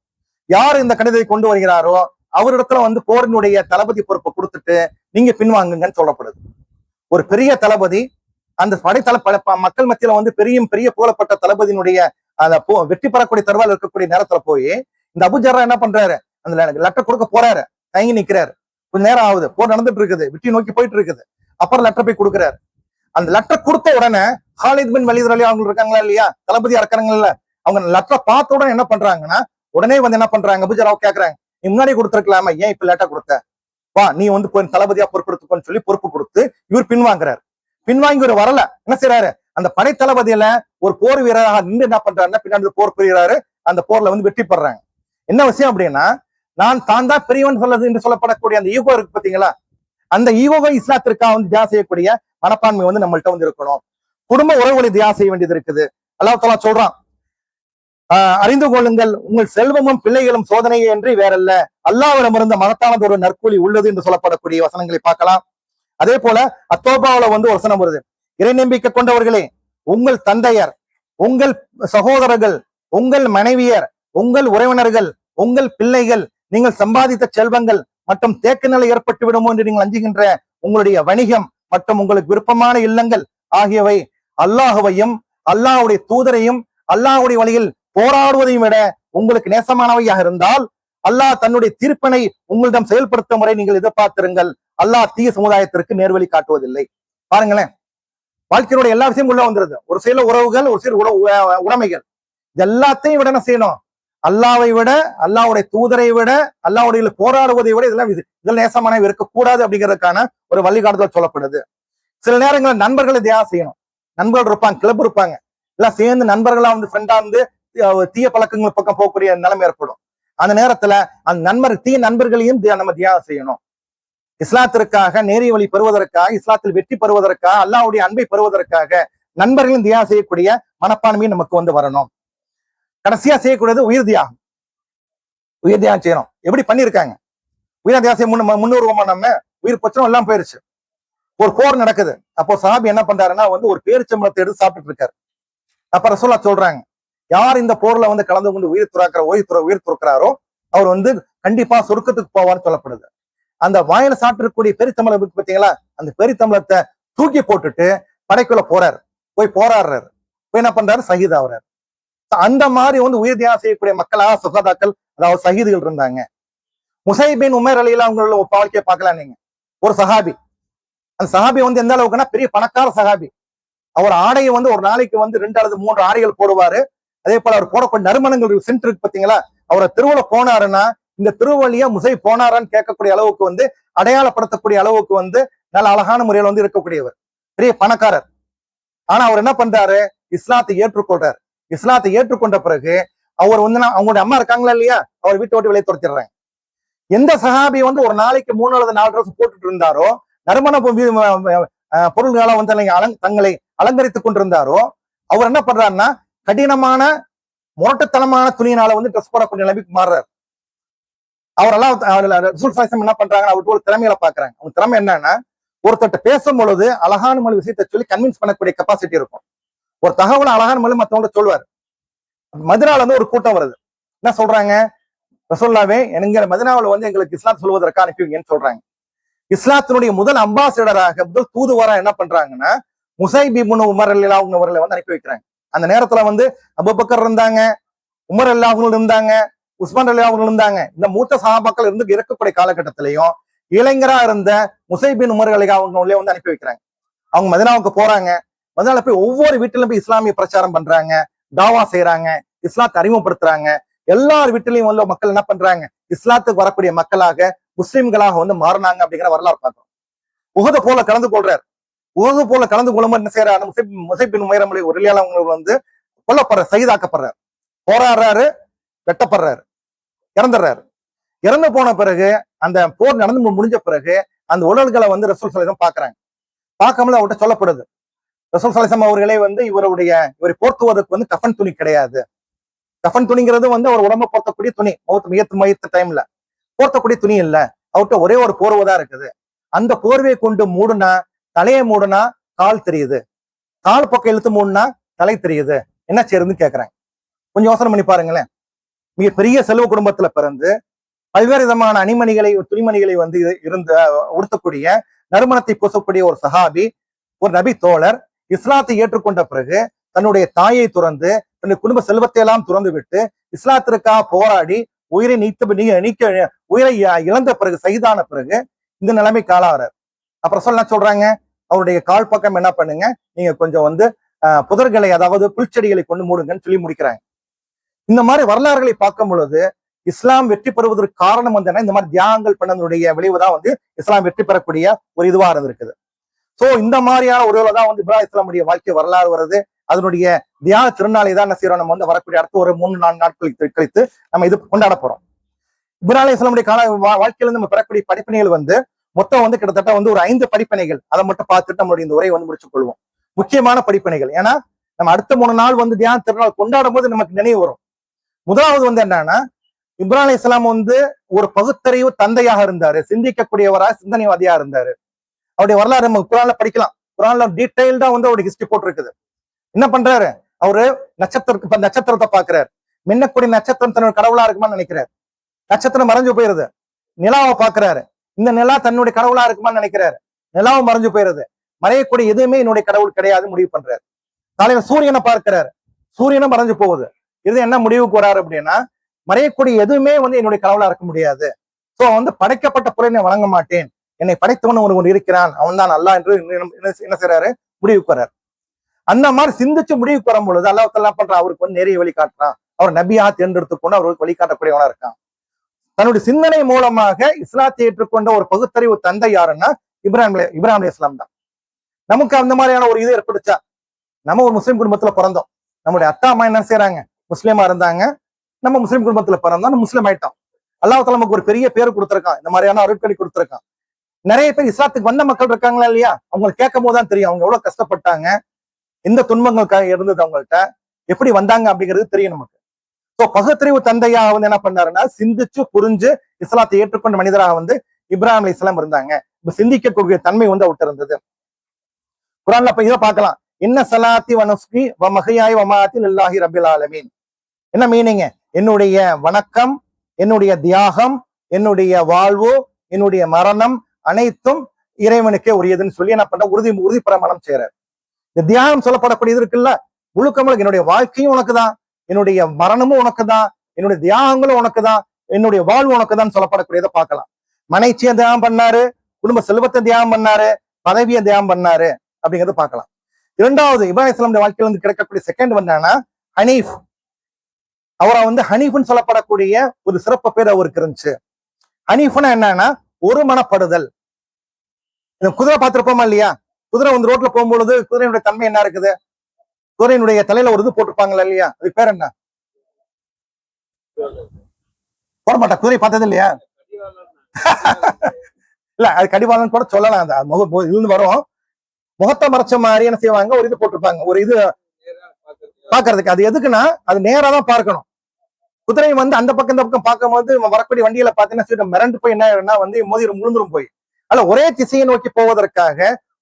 யார் இந்த கடிதத்தை கொண்டு வருகிறாரோ அவரிடத்துல வந்து போரினுடைய தளபதி பொறுப்பை கொடுத்துட்டு நீங்க பின்வாங்குங்கன்னு சொல்லப்படுது. ஒரு பெரிய தளபதி அந்த மக்கள் மத்தியில வந்து பெரிய புகழப்பட்ட தளபதியினுடைய அந்த வெற்றி பெறக்கூடிய தருவாயில் இருக்கக்கூடிய நேரத்துல போய் இந்த அபு ஜர்ரா என்ன பண்றாரு, அந்த லெட்டர் கொடுக்க போறாரு, தயங்கி நிக்கிறாரு. கொஞ்ச நேரம் ஆகுது, போர் நடந்துட்டு இருக்குது, வெற்றி நோக்கி போயிட்டு இருக்குது. அப்புறம் லெட்டர் போய் கொடுக்குறாரு. அந்த லெட்டர் கொடுத்த உடனே ஹாலித் பின் வலீத் ரலியல்லாஹு அவங்க இருக்காங்களா இல்லையா, தளபதியா இருக்காங்கல்ல, அவங்க லெட்டரை பார்த்த உடனே என்ன பண்றாங்கன்னா, உடனே வந்து என்ன பண்றாங்க, அபு ஜர்ராவை கேக்குறாங்க, நீ முன்னாடி கொடுத்துருக்கலாமா, ஏன் இப்ப லேட்டா கொடுத்த, வா நீ வந்து தளபதியா பொறுப்பெடுத்துக்கோன்னு சொல்லி பொறுப்பு கொடுத்து இவர் பின்வாங்குறாரு. பின்வாங்கி ஒரு வரல, என்ன செய்யறாரு, அந்த படை தளபதியில ஒரு போர் வீரராக நின்று என்ன பண்றாருன்னா பின்னாடி போர் புரிகிறாரு. அந்த போர்ல வந்து வெற்றி பெறாங்க. என்ன விஷயம் அப்படின்னா, நான் தான் பெரியவன் சொல்றது என்று சொல்லப்படக்கூடிய அந்த ஈகோ இருக்கு பாத்தீங்களா, அந்த ஈகோவை இஸ்லாத்திற்காக வந்து தியாகம் செய்யக்கூடிய மனப்பான்மை வந்து நம்மள்ட்ட வந்து இருக்கணும். குடும்ப உறவுகளை தியாகம் செய்ய வேண்டியது இருக்குது. அல்லாஹ் தஆலா சொல்றான், அறிந்து கொள்ளுங்கள், உங்கள் செல்வமும் பிள்ளைகளும் சோதனையே என்று வேறல்ல, அல்லாஹ்விடமிருந்து மகத்தானது ஒரு நற்கூலி உள்ளது என்று சொல்லப்படக்கூடிய வசனங்களை பார்க்கலாம். அதே போல அத்தோபாவுல வந்து ஒரு வசனம் வருது, இறை நம்பிக்கை கொண்டவர்களே, உங்கள் தந்தையர், உங்கள் சகோதரர்கள், உங்கள் மனைவியர், உங்கள் உறவினர்கள், உங்கள் பிள்ளைகள், நீங்கள் சம்பாதித்த செல்வங்கள் மற்றும் தேக்க நிலை ஏற்பட்டு விடுமோ என்று நீங்கள் அஞ்சுகின்ற உங்களுடைய வணிகம் மற்றும் உங்களுக்கு விருப்பமான இல்லங்கள் ஆகியவை அல்லாஹுவையும் அல்லாஹுடைய தூதரையும் அல்லாஹுடைய வழியில் போராடுவதையும் விட உங்களுக்கு நேசமானவையாக இருந்தால் அல்லாஹ் தன்னுடைய தீர்ப்பினை உங்களிடம் செயல்படுத்தும் முறை நீங்கள் எதிர்பார்த்திருங்கள். அல்லாஹ் தீய சமுதாயத்திற்கு நேர்வழி காட்டுவதில்லை. பாருங்களேன், வாழ்க்கையினுடைய எல்லா விஷயமும் உள்ள வந்துருது. ஒரு சில உறவுகள், ஒரு சில உடைமைகள், இது எல்லாத்தையும் விட என்ன செய்யணும்? அல்லாவை விட, அல்லாவுடைய தூதரை விட, அல்லாவுடைய போராடுவதை விட இதெல்லாம் நேசமானவை இருக்கக்கூடாது அப்படிங்கிறதுக்கான ஒரு வழிகாட்டுதல் சொல்லப்படுது. சில நேரங்களில் நண்பர்களை தியாகம் செய்யணும். நண்பர்கள் இருப்பாங்க, கிளப் இருப்பாங்க, எல்லாம் சேர்ந்து நண்பர்களா வந்து ஃப்ரெண்டா வந்து தீய பழக்கங்கள் பக்கம் போகக்கூடிய நிலைமை ஏற்படும். அந்த நேரத்துல அந்த தீய நண்பர்களையும் நம்ம தியாகம் செய்யணும். இஸ்லாத்திற்காக நேரிய வழி பெறுவதற்காக, இஸ்லாத்தில் வெற்றி பெறுவதற்காக, அல்லாஹ்வுடைய அன்பை பெறுவதற்காக நண்பர்களையும் தியாகம் செய்யக்கூடிய மனப்பான்மையும் நமக்கு வந்து வரணும். கடைசியா செய்யக்கூடியது உயிர் தியாகம். உயிர் தியாகம் செய்யணும். எப்படி பண்ணிருக்காங்க? உயிர் தியாகம் செய்ய முன்னூறுவமா நம்ம உயிர் பிரச்சனை எல்லாம் போயிருச்சு. ஒரு போர் நடக்குது. அப்போ சஹாபி என்ன பண்றாருன்னா வந்து ஒரு பேரிச்சம்பளத்தை எடுத்து சாப்பிட்டு இருக்காரு. அப்ப ரசூலுல்லாஹ் சொல்றாங்க, யார் இந்த போர்ல வந்து கலந்து கொண்டு உயிர் துறக்கிறாரோ அவர் வந்து கண்டிப்பா சொர்க்கத்துக்கு போவார்னு சொல்லப்படுது. அந்த வாயில சாப்பிட்டிருக்கக்கூடிய பெரித்தம்பளம் இருக்கு பாத்தீங்களா, அந்த பெரித்தம்பளத்தை தூக்கி போட்டுட்டு படைக்குள்ள போய் போராடுறாரு. போய் என்ன பண்றாரு? ஷஹீத் ஆகுறாரு. அந்த மாதிரி வந்து உயிர் தியாகம் செய்யக்கூடிய மக்களாக சுகதாக்கள், அதாவது ஷஹீதுகள் இருந்தாங்க. முஸைப் பின் உமைர் ரலியல்லாஹு அன்ஹு வாழ்க்கையை பார்க்கலாம் நீங்க. ஒரு சஹாபி, அந்த சஹாபி வந்து எந்த அளவுக்குன்னா பெரிய பணக்கார சஹாபி. அவர் ஆடையை வந்து ஒரு நாளைக்கு வந்து 2 அல்லது 3 ஆடைகள் போடுவாரு. அதே போல அவர் போடக்கூடிய நறுமணங்கள் சென்ட் இருக்கு பாத்தீங்களா, அவரை திருவிழா போனாருன்னா இந்த திருவள்ளியா முஸைப் போனாரான்னு கேட்கக்கூடிய அளவுக்கு வந்து அடையாளப்படுத்தக்கூடிய அளவுக்கு வந்து நல்ல அழகான முறையில் வந்து இருக்கக்கூடியவர், பெரிய பணக்காரர். ஆனா அவர் என்ன பண்றாரு? இஸ்லாத்தை ஏற்றுக்கொள்றாரு. இஸ்லாத்தை ஏற்றுக்கொண்ட பிறகு அவர் வந்து அவங்களுடைய அம்மா இருக்காங்களா இல்லையா, அவர் வீட்டை விட்டு வெளியே துரத்திடுறாங்க. எந்த சஹாபி வந்து ஒரு நாளைக்கு 3 அல்லது 4 ட்ரெஸ் போட்டுட்டு இருந்தாரோ, நறுமண பொருள்களை வந்து தங்களை அலங்கரித்துக் கொண்டிருந்தாரோ, அவர் என்ன பண்றாருன்னா கடினமான முரட்டுத்தனமான துணியினால வந்து ட்ரெஸ் போடக்கூடிய நிலைமைக்கு மாறுறாரு. அவரெல்லாம் என்ன பண்றாங்க? அவருக்கு ஒரு திறமையில பாக்குறாங்க. அவங்க திறமை என்னன்னா, ஒருத்தட்ட பேசும் பொழுது அழகான மொழி விஷயத்தை சொல்லி கன்வின்ஸ் பண்ணக்கூடிய கெப்பாசிட்டி இருக்கும். ஒரு தகவலை அழகான மொழி மத்தவங்க சொல்லுவார். மதினால வந்து ஒரு கூட்டம் வருது. என்ன சொல்றாங்க? ரசூலுல்லாஹ்வே எங்க மதினாவுல வந்து எங்களுக்கு இஸ்லாம் சொல்வதற்காக அனுப்பிவீங்கன்னு சொல்றாங்க. இஸ்லாத்தினுடைய முதல் அம்பாசிடராக, முதல் தூதுவரா என்ன பண்றாங்கன்னா முஸைப் இப்னு உமர் ரலியல்லாஹு அன்ஹு அவர்களை வந்து அனுப்பி வைக்கிறாங்க. அந்த நேரத்துல வந்து அபூபக்கர் இருந்தாங்க, உமர் ரலியல்லாஹு அன்ஹு இருந்தாங்க, உஸ்மான் ரலியல்லாஹு அன்ஹு இருந்தாங்க. இந்த மூத்த சஹாபாக்கள் இருந்து இருக்கக்கூடிய காலகட்டத்திலையும் இளைஞரா இருந்த முஸைப் பின் உமர் ரலியல்லாஹு அன்ஹு வந்து அனுப்பி வைக்கிறாங்க. அவங்க மதீனாவுக்கு போறாங்க. மதீனால போய் ஒவ்வொரு வீட்டிலும் போய் இஸ்லாமிய பிரச்சாரம் பண்றாங்க, தாவா செய்யறாங்க, இஸ்லாத்தை அறிமுகப்படுத்துறாங்க. எல்லார் வீட்டிலையும் வந்து மக்கள் என்ன பண்றாங்க? இஸ்லாத்துக்கு வரக்கூடிய மக்களாக, முஸ்லிம்களாக வந்து மாறினாங்க அப்படிங்கிற வரலாறு பார்க்கிறோம். உஹது போல கலந்து கொள்றாரு. உஹது போல கலந்து கொள்ளும் என்ன செய்யறாரு? முஸைப் பின் உமைர் ரலியல்லாஹு அன்ஹு வந்து கொல்லப்படுறாரு, ஷஹீதாக்கப்படுறாரு, போராடுறாரு, வெட்டப்படுறாரு, இறந்துடுறாரு. இறந்து போன பிறகு அந்த போர் நடந்து முடிஞ்ச பிறகு அந்த உடல்களை வந்து ரசூல் ஸல்லல்லாஹு அலைஹி வஸல்லம் பாக்குறாங்க. பார்க்கும்போது அவர்கிட்ட சொல்லப்படுது, ரசூல் ஸல்லல்லாஹு அலைஹி வஸல்லம் அவர்களே வந்து இவரை போர்த்துவதற்கு வந்து கஃன் துணி கிடையாது. கஃன் துணிங்கிறது வந்து அவர் உடம்ப போர்த்தக்கூடிய துணி, மௌத்து டைம்ல போர்த்தக்கூடிய துணி இல்ல. அவர்கிட்ட ஒரே ஒரு போர்வைதான் இருக்குது. அந்த போர்வையை கொண்டு மூடுனா, தலையை மூடுனா கால் தெரியுது, கால் பக்கம் இழுத்து மூடுனா தலை தெரியுது, என்ன செய்யறதுன்னு கேட்கறாங்க. கொஞ்சம் யோசனை பண்ணி பாருங்களேன். மிக பெரிய செல்வ குடும்பத்துல பிறந்து பல்வேறு விதமான அணிமணிகளை, துணிமணிகளை வந்து இருந்த உடுத்தக்கூடிய, நறுமணத்தை பூசக்கூடிய ஒரு சஹாபி, ஒரு நபி தோழர் இஸ்லாத்தை ஏற்றுக்கொண்ட பிறகு தன்னுடைய தாயை துறந்து, தன்னுடைய குடும்ப செல்வத்தை எல்லாம் துறந்து விட்டு இஸ்லாத்திற்காக போராடி உயிரை உயிரை இழந்த பிறகு, ஷஹீதான பிறகு இந்த நிலைமைக்கு ஆளாகிறார். அப்புறம் சொல்றாங்க, அவருடைய கால் பக்கம் என்ன பண்ணுங்க, நீங்க கொஞ்சம் வந்து புதர்களை, அதாவது புல்செடிகளை கொண்டு மூடுங்கன்னு சொல்லி முடிக்கிறாங்க. இந்த மாதிரி வரலாறுகளை பார்க்கும் பொழுது இஸ்லாம் வெற்றி பெறுவதற்கு காரணம் வந்து இந்த மாதிரி தியாகங்கள் பண்ணதனுடைய விளைவுதான் வந்து இஸ்லாம் வெற்றி பெறக்கூடிய ஒரு இதுவா இருந்திருக்குது. சோ இந்த மாதிரியான ஒரு தான் வந்து இப்ராஹிம் இஸ்லாமுடைய வாழ்க்கை வரலாறு வருது. அதனுடைய தியாக திருநாளை தான் என்ன செய்யறோம், நம்ம வந்து வரக்கூடிய அடுத்த ஒரு 3-4 நாட்கள் கழித்து நம்ம இது கொண்டாட போறோம். இப்ராஹிம் அலைஹிஸ்ஸலாமுடைய வாழ்க்கையில நம்ம பெறக்கூடிய படிப்பினைகள் வந்து மொத்தம் வந்து கிட்டத்தட்ட வந்து ஒரு 5 படிப்பினைகள். அதை மட்டும் பார்த்துட்டு நம்மளுடைய இந்த உரையை வந்து முடிச்சுக் கொள்வோம். முக்கியமான படிப்பினைகள். ஏன்னா நம்ம அடுத்த 3 நாள் வந்து தியான திருநாள் கொண்டாடும் போது நமக்கு நினைவு வரும். முதலாவது வந்து என்னன்னா, இப்ராஹிம் அலைஹிஸ்ஸலாம் வந்து ஒரு பகுத்தறிவு தந்தையாக இருந்தாரு, சிந்திக்கக்கூடியவராக சிந்தனைவாதியா இருந்தாரு. அவருடைய வரலாறு நம்ம குரான்ல படிக்கலாம். குரான்ல டீடைல்டா வந்து அவருடைய ஹிஸ்டரி போட்டிருக்குது. என்ன பண்றாரு? அவரு நட்சத்திரத்தை பாக்குறாரு. மின்னக்கூடிய நட்சத்திரம் தன்னோட கடவுளா இருக்குமான்னு நினைக்கிறாரு. நட்சத்திரம் மறைஞ்சு போயிருது. நிலாவை பாக்குறாரு. இந்த நிலா தன்னுடைய கடவுளா இருக்குமான்னு நினைக்கிறாரு. நிலாவும் மறைஞ்சு போயிருது. மறையக்கூடிய எதுவுமே என்னுடைய கடவுள் கிடையாது முடிவு பண்றாரு. காலையில சூரியனை பார்க்கிறாரு. சூரியனும் மறைஞ்சு போகுது. இது என்ன முடிவுக்கு வராரு அப்படின்னா, மறையக்கூடிய எதுவுமே வந்து என்னுடைய கடவுளா இருக்க முடியாது. சோ வந்து படைக்கப்பட்ட பொருளை நான் வழங்க மாட்டேன். என்னை படைத்தவன் ஒன்று இருக்கிறான், அவன் தான் அல்லாஹ் என்று என்ன செய்யறாரு? முடிவுக்கு வர்றாரு. அந்த மாதிரி சிந்திச்சு முடிவுக்கு வரும் பொழுது அல்லாஹ் என்ன பண்றான்? அவருக்கு வந்து நேரிய வழி காட்டுறான். அவர் நபியா தேர்ந்தெடுத்துக்கொண்டு அவருக்கு வழிகாட்டக்கூடியவனா இருக்கான். தன்னுடைய சிந்தனை மூலமாக இஸ்லாத்தை ஏற்றுக்கொண்ட ஒரு பகுத்தறிவு தந்தை யாருன்னா இப்ராஹிம் அலைஹிஸ்ஸலாம் தான். நமக்கு அந்த மாதிரியான ஒரு இது ஏற்படுச்சா? நம்ம ஒரு முஸ்லீம் குடும்பத்துல பிறந்தோம். நம்முடைய அத்தா அம்மா என்ன செய்யறாங்க? முஸ்லீமா இருந்தாங்க. நம்ம முஸ்லீம் குடும்பத்துல பிறந்தோம், முஸ்லீம் ஆயிட்டோம். அல்லாஹ் தஆலா நமக்கு ஒரு பெரிய பேர் கொடுத்திருக்கான். இந்த மாதிரியான அருட்களை கொடுத்திருக்கான். நிறைய பேர் இஸ்லாத்துக்கு வந்த மக்கள் இருக்காங்களா இல்லையா? அவங்களுக்கு கேட்கும் போதுதான் தெரியும் அவங்க எவ்வளவு கஷ்டப்பட்டாங்க, எந்த துன்பங்களுக்காக இருந்தது அவங்கள்ட்ட, எப்படி வந்தாங்க அப்படிங்கிறது தெரியும் நமக்கு. சோ பகுத்தறிவு தந்தையா வந்து என்ன பண்ணாருன்னா, சிந்திச்சு புரிஞ்சு இஸ்லாத்தை ஏற்றுக்கொண்ட மனிதராக வந்து இப்ராஹிம் அலைஹிஸ்ஸலாம் இருந்தாங்க. இப்ப சிந்திக்கக்கூடிய தன்மை வந்து அவர்கிட்ட இருந்தது. குர்ஆன்ல இப்ப இதை பார்க்கலாம். இன்ன ஸலாத்தி வ நுஸ்கி வ மஹ்யாய வ மமாத்தி லில்லாஹி ரப்பில் ஆலமீன். என்ன மீனிங்? என்னுடைய வணக்கம், என்னுடைய தியாகம், என்னுடைய வாழ்வு, என்னுடைய மரணம் அனைத்தும் இறைவனுக்கே உரியதுன்னு சொல்லி என்ன பண்ற உறுதி பிரமாணம் செய்யறாரு. இந்த தியாகம் சொல்லப்படக்கூடியது இருக்குல்ல, முழுக்க முழுக்க என்னுடைய வாழ்க்கையும் உனக்கு தான், என்னுடைய மரணமும் உனக்கு தான், என்னுடைய தியாகங்களும் உனக்கு தான், என்னுடைய வாழ்வு உனக்கு தான் சொல்லப்படக்கூடியதை பார்க்கலாம். மனைச்சியை தியாகம் பண்ணாரு, குடும்ப செல்வத்தை தியாகம் பண்ணாரு, பதவியை தியாகம் பண்ணாரு அப்படிங்கறத பார்க்கலாம். இரண்டாவது இப்ராஹிம் அலைஹிஸ்ஸலாம் வாழ்க்கையில வந்து கிடைக்கக்கூடிய செகண்ட் வந்தானா ஹனீஃப். அவரை வந்து ஹனீஃப்னு சொல்லப்படக்கூடிய ஒரு சிறப்பு பேர் அவருக்கு இருந்துச்சு. ஹனீஃப்னா என்னன்னா ஒரு மனப்படுதல். குதிரை பார்த்திருப்போமா இல்லையா? குதிரை வந்து ரோட்ல போகும்பொழுது குதிரையினுடைய தன்மை என்ன இருக்குது? குதிரையினுடைய தலையில ஒரு இது போட்டிருப்பாங்களா இல்லையா? அது பேர் என்ன? போட மாட்டா. குதிரை பார்த்தது இல்லையா? இல்ல அது கடிவாளம் கூட சொல்லலாம். அந்த இருந்து வரும் முகத்தை மறைச்ச மாதிரி என்ன செய்வாங்க, ஒரு இது போட்டிருப்பாங்க, ஒரு இது பாக்குறதுக்கு. அது எதுக்குன்னா அது நேரா தான் பார்க்கணும். குதிரை வந்து அந்த பக்கம் இந்த பக்கம் பார்க்கும்போது வரக்கூடிய வண்டியில பாத்தீங்கன்னா மிரண்டு போய் என்ன வந்து மோதி முழுந்துரும் போய். அல்ல ஒரே திசையை நோக்கி போவதற்காக,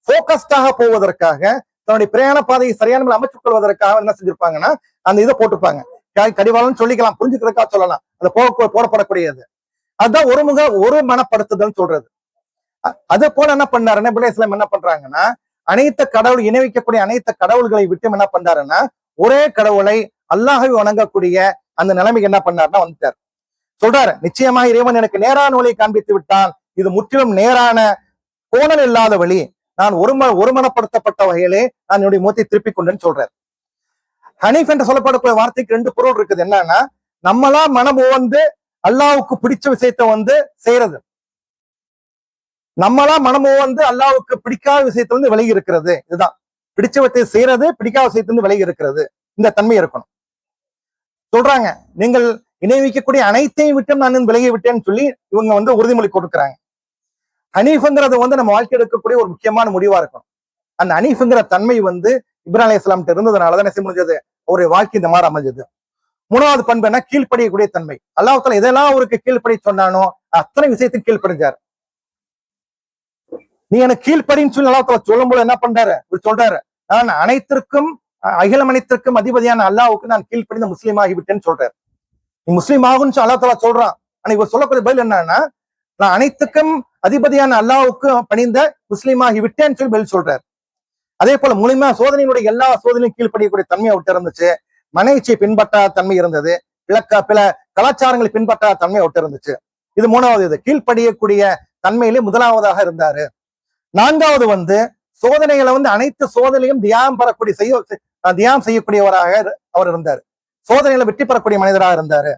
போக்கஸ்டாக போவதற்காக, தன்னுடைய பிரயாண பாதையை சரியான அமைச்சுக் கொள்வதற்காக என்ன செஞ்சிருப்பாங்கன்னா அந்த இதை போட்டிருப்பாங்க. கடிவாளம் சொல்லிக்கலாம், புரிஞ்சுக்கிறதுக்காக சொல்லலாம். அந்த போடப்படக்கூடியது அதுதான் ஒரு மனப்படுத்துதல் சொல்றது. அதே போல என்ன பண்ணாருன்னா இப்ராஹிம் அலைஹிஸ்ஸலாம் என்ன பண்றாங்கன்னா, அனைத்து கடவுள் இணை வைக்கக்கூடிய அனைத்து கடவுள்களை விட்டு என்ன பண்றாருன்னா ஒரே கடவுளை அல்லாஹ்வை வணங்கக்கூடிய அந்த நிலைமைக்கு என்ன பண்ணாருன்னா வந்துட்டார். சொல்றாரு, நிச்சயமா இறைவன் எனக்கு நேரான வழியை காண்பித்து விட்டான். இது முற்றிலும் நேரான கோணல் இல்லாத வழி. நான் ஒருமனப்படுத்தப்பட்ட வகையிலே நான் என்னுடைய முகத்தை திருப்பிக் கொண்டேன்னு சொல்றாரு. ஹனீஃப் என்று சொல்லப்படக்கூடிய வார்த்தைக்கு 2 பொருள் இருக்குது. என்னன்னா, நம்மளா மனம் வந்து அல்லாஹ்வுக்கு பிடிச்ச விஷயத்த வந்து செய்யறது, நம்மளா மனமும் வந்து அல்லாஹ்வுக்கு பிடிக்காத விஷயத்த வந்து விலகி இருக்கிறது. இதுதான் பிடிச்ச விஷயத்தை செய்யறது, பிடிக்காத விஷயத்த வந்து விலகி இருக்கிறது. இந்த தன்மை இருக்கணும். சொல்றாங்க, நீங்கள் இணை வைக்கக்கூடிய அனைத்தையும் விட்டு நான் விலகி விட்டேன்னு சொல்லி இவங்க வந்து உறுதிமொழி கொடுக்குறாங்க. ஹனீஃப்ங்கிறது வந்து நம்ம வாழ்க்கை எடுக்கக்கூடிய ஒரு முக்கியமான முடிவா இருக்கணும். அந்த ஹனீஃப்ங்கிற தன்மை வந்து இப்ராஹிம் அலைஹிஸ்ஸலாம் இருந்ததுனாலதான் என்ன செய்ய முடிஞ்சது, ஒரு வாழ்க்கை இந்த மாதிரி அமைஞ்சது. மூணாவது பண்பு என்ன? கீழ்ப்படியக்கூடிய தன்மை. அல்லாஹ் தஆலா இதெல்லாம் அவருக்கு கீழ்ப்படி சொன்னானோ அத்தனை விஷயத்துக்கு கீழ்ப்படிஞ்சாரு. நீ எனக்கு கீழ்ப்படின்னு சொல்லி அல்லாஹ் தஆலா சொல்லும் போது என்ன பண்றாரு? சொல்றாரு, நான் அனைத்திற்கும் அகிலம் அனைத்திற்கும் அதிபதியான அல்லாஹ்வுக்கு நான் கீழ்ப்படிந்த முஸ்லீம் ஆகிவிட்டேன்னு சொல்றாரு. நீ முஸ்லீம் ஆகுன்னு அல்லாஹ் தஆலா சொல்றான். ஆனா இவர் சொல்லக்கூடிய பதில் என்னன்னா, நான் அனைத்துக்கும் அதிபதியான அல்லாஹ்வுக்கு பணிந்த முஸ்லீம் ஆகி விட்டேன்னு சொல்லி பதில் சொல்றாரு. அதே போல முழுமையா சோதனையினுடைய எல்லா சோதனையும் கீழ்ப்படியக்கூடிய தன்மை அவர்கிட்ட இருந்துச்சு. மனைச்சியை பின்பற்றாத தன்மை இருந்தது. பிற கலாச்சாரங்களை பின்பற்றாத தன்மை அவர்கிட்ட இருந்துச்சு. இது மூணாவது. இது கீழ்ப்படியக்கூடிய தன்மையிலே முதலாவதாக இருந்தாரு. நான்காவது வந்து சோதனைகளை வந்து அனைத்து சோதனையும் தியாகம் செய்யக்கூடியவராக அவர் இருந்தார். சோதனைகளை வெற்றி பெறக்கூடிய மனிதராக இருந்தாரு.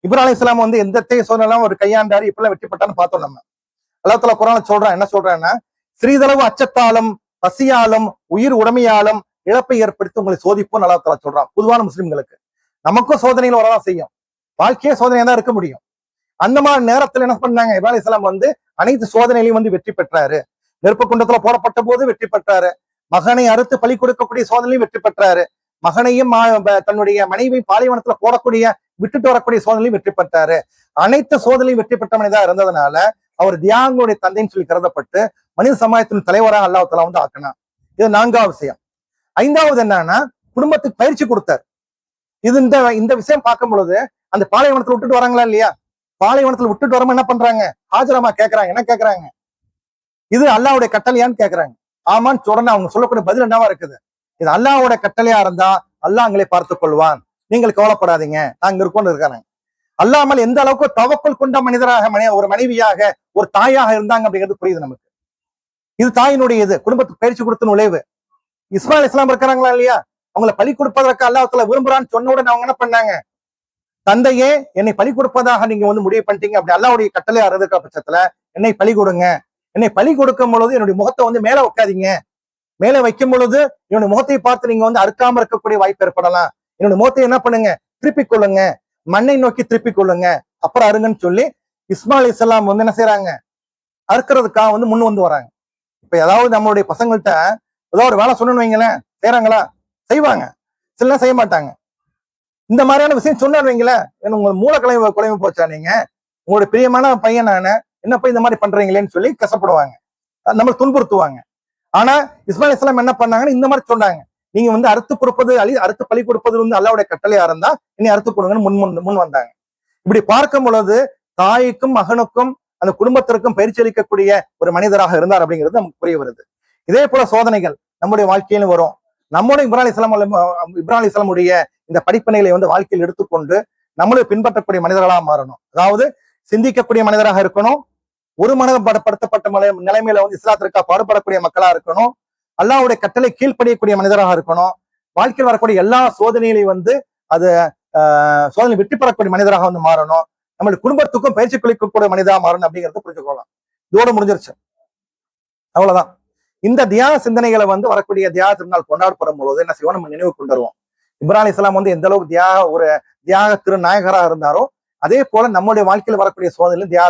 இப்ராஹிம் அலைஹிஸ்ஸலாம் வந்து எந்த சோதனைலாம் ஒரு கையாண்டாரு, இப்பெல்லாம் வெற்றி பெற்றான்னு பார்த்தோம். நம்ம அல்லாஹ் தஆலா குர்ஆன்ல சொல்றான், என்ன சொல்றான்னா, சிறிதளவு அச்சத்தாலும் பசியாலும் உயிர் உடைமையாலும் இழப்பை ஏற்படுத்தி உங்களை சோதிப்போம் அல்லாஹ் தஆலா சொல்றான். பொதுவான முஸ்லிம்களுக்கு நமக்கும் சோதனைகள் வரதான் செய்யும். வாழ்க்கையே சோதனையா தான் இருக்க முடியும். அந்த மாதிரி நேரத்துல என்ன பண்ணாங்க, இப்ராஹிம் அலைஹிஸ்ஸலாம் வந்து அனைத்து சோதனையிலையும் வந்து வெற்றி பெற்றாரு. நெருப்பு குண்டத்துல போடப்பட்ட போது வெற்றி பெற்றாரு. மகனை அறுத்து பலி கொடுக்கக்கூடிய சோதனையும் வெற்றி பெற்றாரு. மகனையும் தன்னுடைய மனைவி பாலைவனத்துல போடக்கூடிய விட்டுட்டு வரக்கூடிய சோதனையும் வெற்றி பெற்றாரு. அனைத்து சோதனையும் வெற்றி பெற்ற மனிதா இருந்ததுனால அவர் தியாகங்களுடைய தந்தைன்னு சொல்லி கருதப்பட்டு மனித சமுதாயத்தின் தலைவராக அல்லாஹ் தஆலா வந்து ஆக்கினான். இது 4வது விஷயம். 5வது என்னன்னா, குடும்பத்துக்கு பயிற்சி கொடுத்தார். இது இந்த விஷயம் பார்க்கும் பொழுது அந்த பாலைவனத்துல விட்டுட்டு வராங்களா இல்லையா, பாலைவனத்துல விட்டுட்டு வரமா என்ன பண்றாங்க, ஹாஜரமா கேட்கறாங்க, என்ன கேட்கறாங்க, இது அல்லாஹ்வுடைய கட்டளையான்னு கேட்கறாங்க. ஆமான்னு உடனே அவங்க சொல்லக்கூடிய பதில் என்னவா இருக்குது, இது அல்லாஹ்வுடைய கட்டளையா இருந்தா அல்லாஹ் எங்களை பார்த்துக் கொள்வான், நீங்கள் கவலைப்படாதீங்க, நாங்க இருக்கோம்னு இருக்காங்க. அல்லாமல் எந்த அளவுக்கு தவக்குள் கொண்ட மனிதராக ஒரு மனைவியாக ஒரு தாயாக இருந்தாங்க அப்படிங்கிறது புரியுது நமக்கு. இது தாயினுடைய இது குடும்பத்துக்கு பயிற்சி கொடுத்த நுழைவு. இஸ்மாயில் இஸ்லாம் இருக்கிறாங்களா இல்லையா, அவங்களை பலி கொடுப்பதற்கு அல்லாஹ் தஆலா விரும்புறான்னு சொன்ன உடனே அவங்க என்ன பண்ணாங்க, தந்தையே என்னை பலி கொடுப்பதாக நீங்க வந்து முடிவு பண்ணிட்டீங்க, அப்படி அல்லாஹ்வுடைய கட்டளையா இருந்திருக்க பட்சத்துல என்னை பலி கொடுங்க. என்னை பலி கொடுக்கும் பொழுது என்னுடைய முகத்தை வந்து மேல வைக்காதீங்க, மேல வைக்கும் பொழுது என்னுடைய முகத்தை பார்த்து நீங்க வந்து அறுக்காம இருக்கக்கூடிய வாய்ப்பு ஏற்படலாம். என்னுடைய முகத்தை என்ன பண்ணுங்க, திருப்பிக் கொள்ளுங்க, மண்ணை நோக்கி திருப்பிக் கொள்ளுங்க, அப்புறம் அருங்கன்னு சொல்லி இஸ்மாயில் அலைஹிஸ்ஸலாம் வந்து என்ன செய்யறாங்க, அறுக்கிறதுக்காக வந்து முன் வந்து வராங்க. இப்ப ஏதாவது நம்மளுடைய பசங்கள்கிட்ட ஏதாவது ஒரு வேலை சொன்னு வைங்களேன், செய்யறாங்களா, செய்வாங்க, சில செய்ய மாட்டாங்க. இந்த மாதிரியான விஷயம் சொன்னார் வைங்களேன், உங்க குழம்பு போச்சா, நீங்க உங்களுடைய பிரியமான பையன் நானு, என்னப்பா இந்த மாதிரி பண்றீங்களேன்னு சொல்லி கஷ்டப்படுவாங்க, நம்ம துன்புறுத்துவாங்க. ஆனா இஸ்மாயில் அலைஹிஸ்ஸலாம் என்ன பண்ணாங்கன்னு இந்த மாதிரி சொன்னாங்க, நீங்க வந்து அறுத்து கொடுப்பது அறுத்து பலி கொடுப்பது வந்து அல்லாஹ்வுடைய கட்டளையா இருந்தா இனி அறுத்து கொடுங்கன்னு முன் வந்தாங்க. இப்படி பார்க்கும் பொழுது தாய்க்கும் மகனுக்கும் அந்த குடும்பத்திற்கும் பயிற்சி அளிக்கக்கூடிய ஒரு மனிதராக இருந்தார் அப்படிங்கிறது நமக்கு புரிய வருது. இதே போல சோதனைகள் நம்முடைய வாழ்க்கையிலும் வரும். நம்மளுடைய இப்ராஹிம் அலைஹிஸ்ஸலாமுடைய இந்த படிப்பினைகளை வந்து வாழ்க்கையில் எடுத்துக்கொண்டு நம்மளும் பின்பற்றக்கூடிய மனிதர்களாக மாறணும். அதாவது சிந்திக்கக்கூடிய மனிதராக இருக்கணும், ஒரு மனப்படுத்தப்பட்ட நிலைமையில வந்து இஸ்லாத்திற்காக பாடுபடக்கூடிய மக்களா இருக்கணும், அல்லாஹ்வுடைய கட்டளை கீழ்ப்படியக்கூடிய மனிதராக இருக்கணும், வாழ்க்கையில் வரக்கூடிய எல்லா சோதனைகளையும் வந்து அது சோதனை வெற்றி பெறக்கூடிய மனிதராக வந்து மாறணும், நம்மளுடைய குடும்பத்துக்கும் பயிற்சி குளிக்கக்கூடிய மனிதராக மாறணும் அப்படிங்கறத புரிஞ்சுக்கொள்ளலாம். இதோட முடிஞ்சிருச்சு, அவ்வளவுதான். இந்த தியாக சிந்தனைகளை வந்து வரக்கூடிய தியாக திருநாள் கொண்டாடப்படும் பொழுது என்ன செய்வோம், நம்ம நினைவு கொண்டு வருவோம். இப்ராஹிம் அலைஹிஸ்ஸலாம் வந்து எந்த அளவுக்கு தியாக திருநாயகராக இருந்தாரோ அதே போல நம்முடைய வாழ்க்கையில் வரக்கூடிய சோதனையிலும் தியாக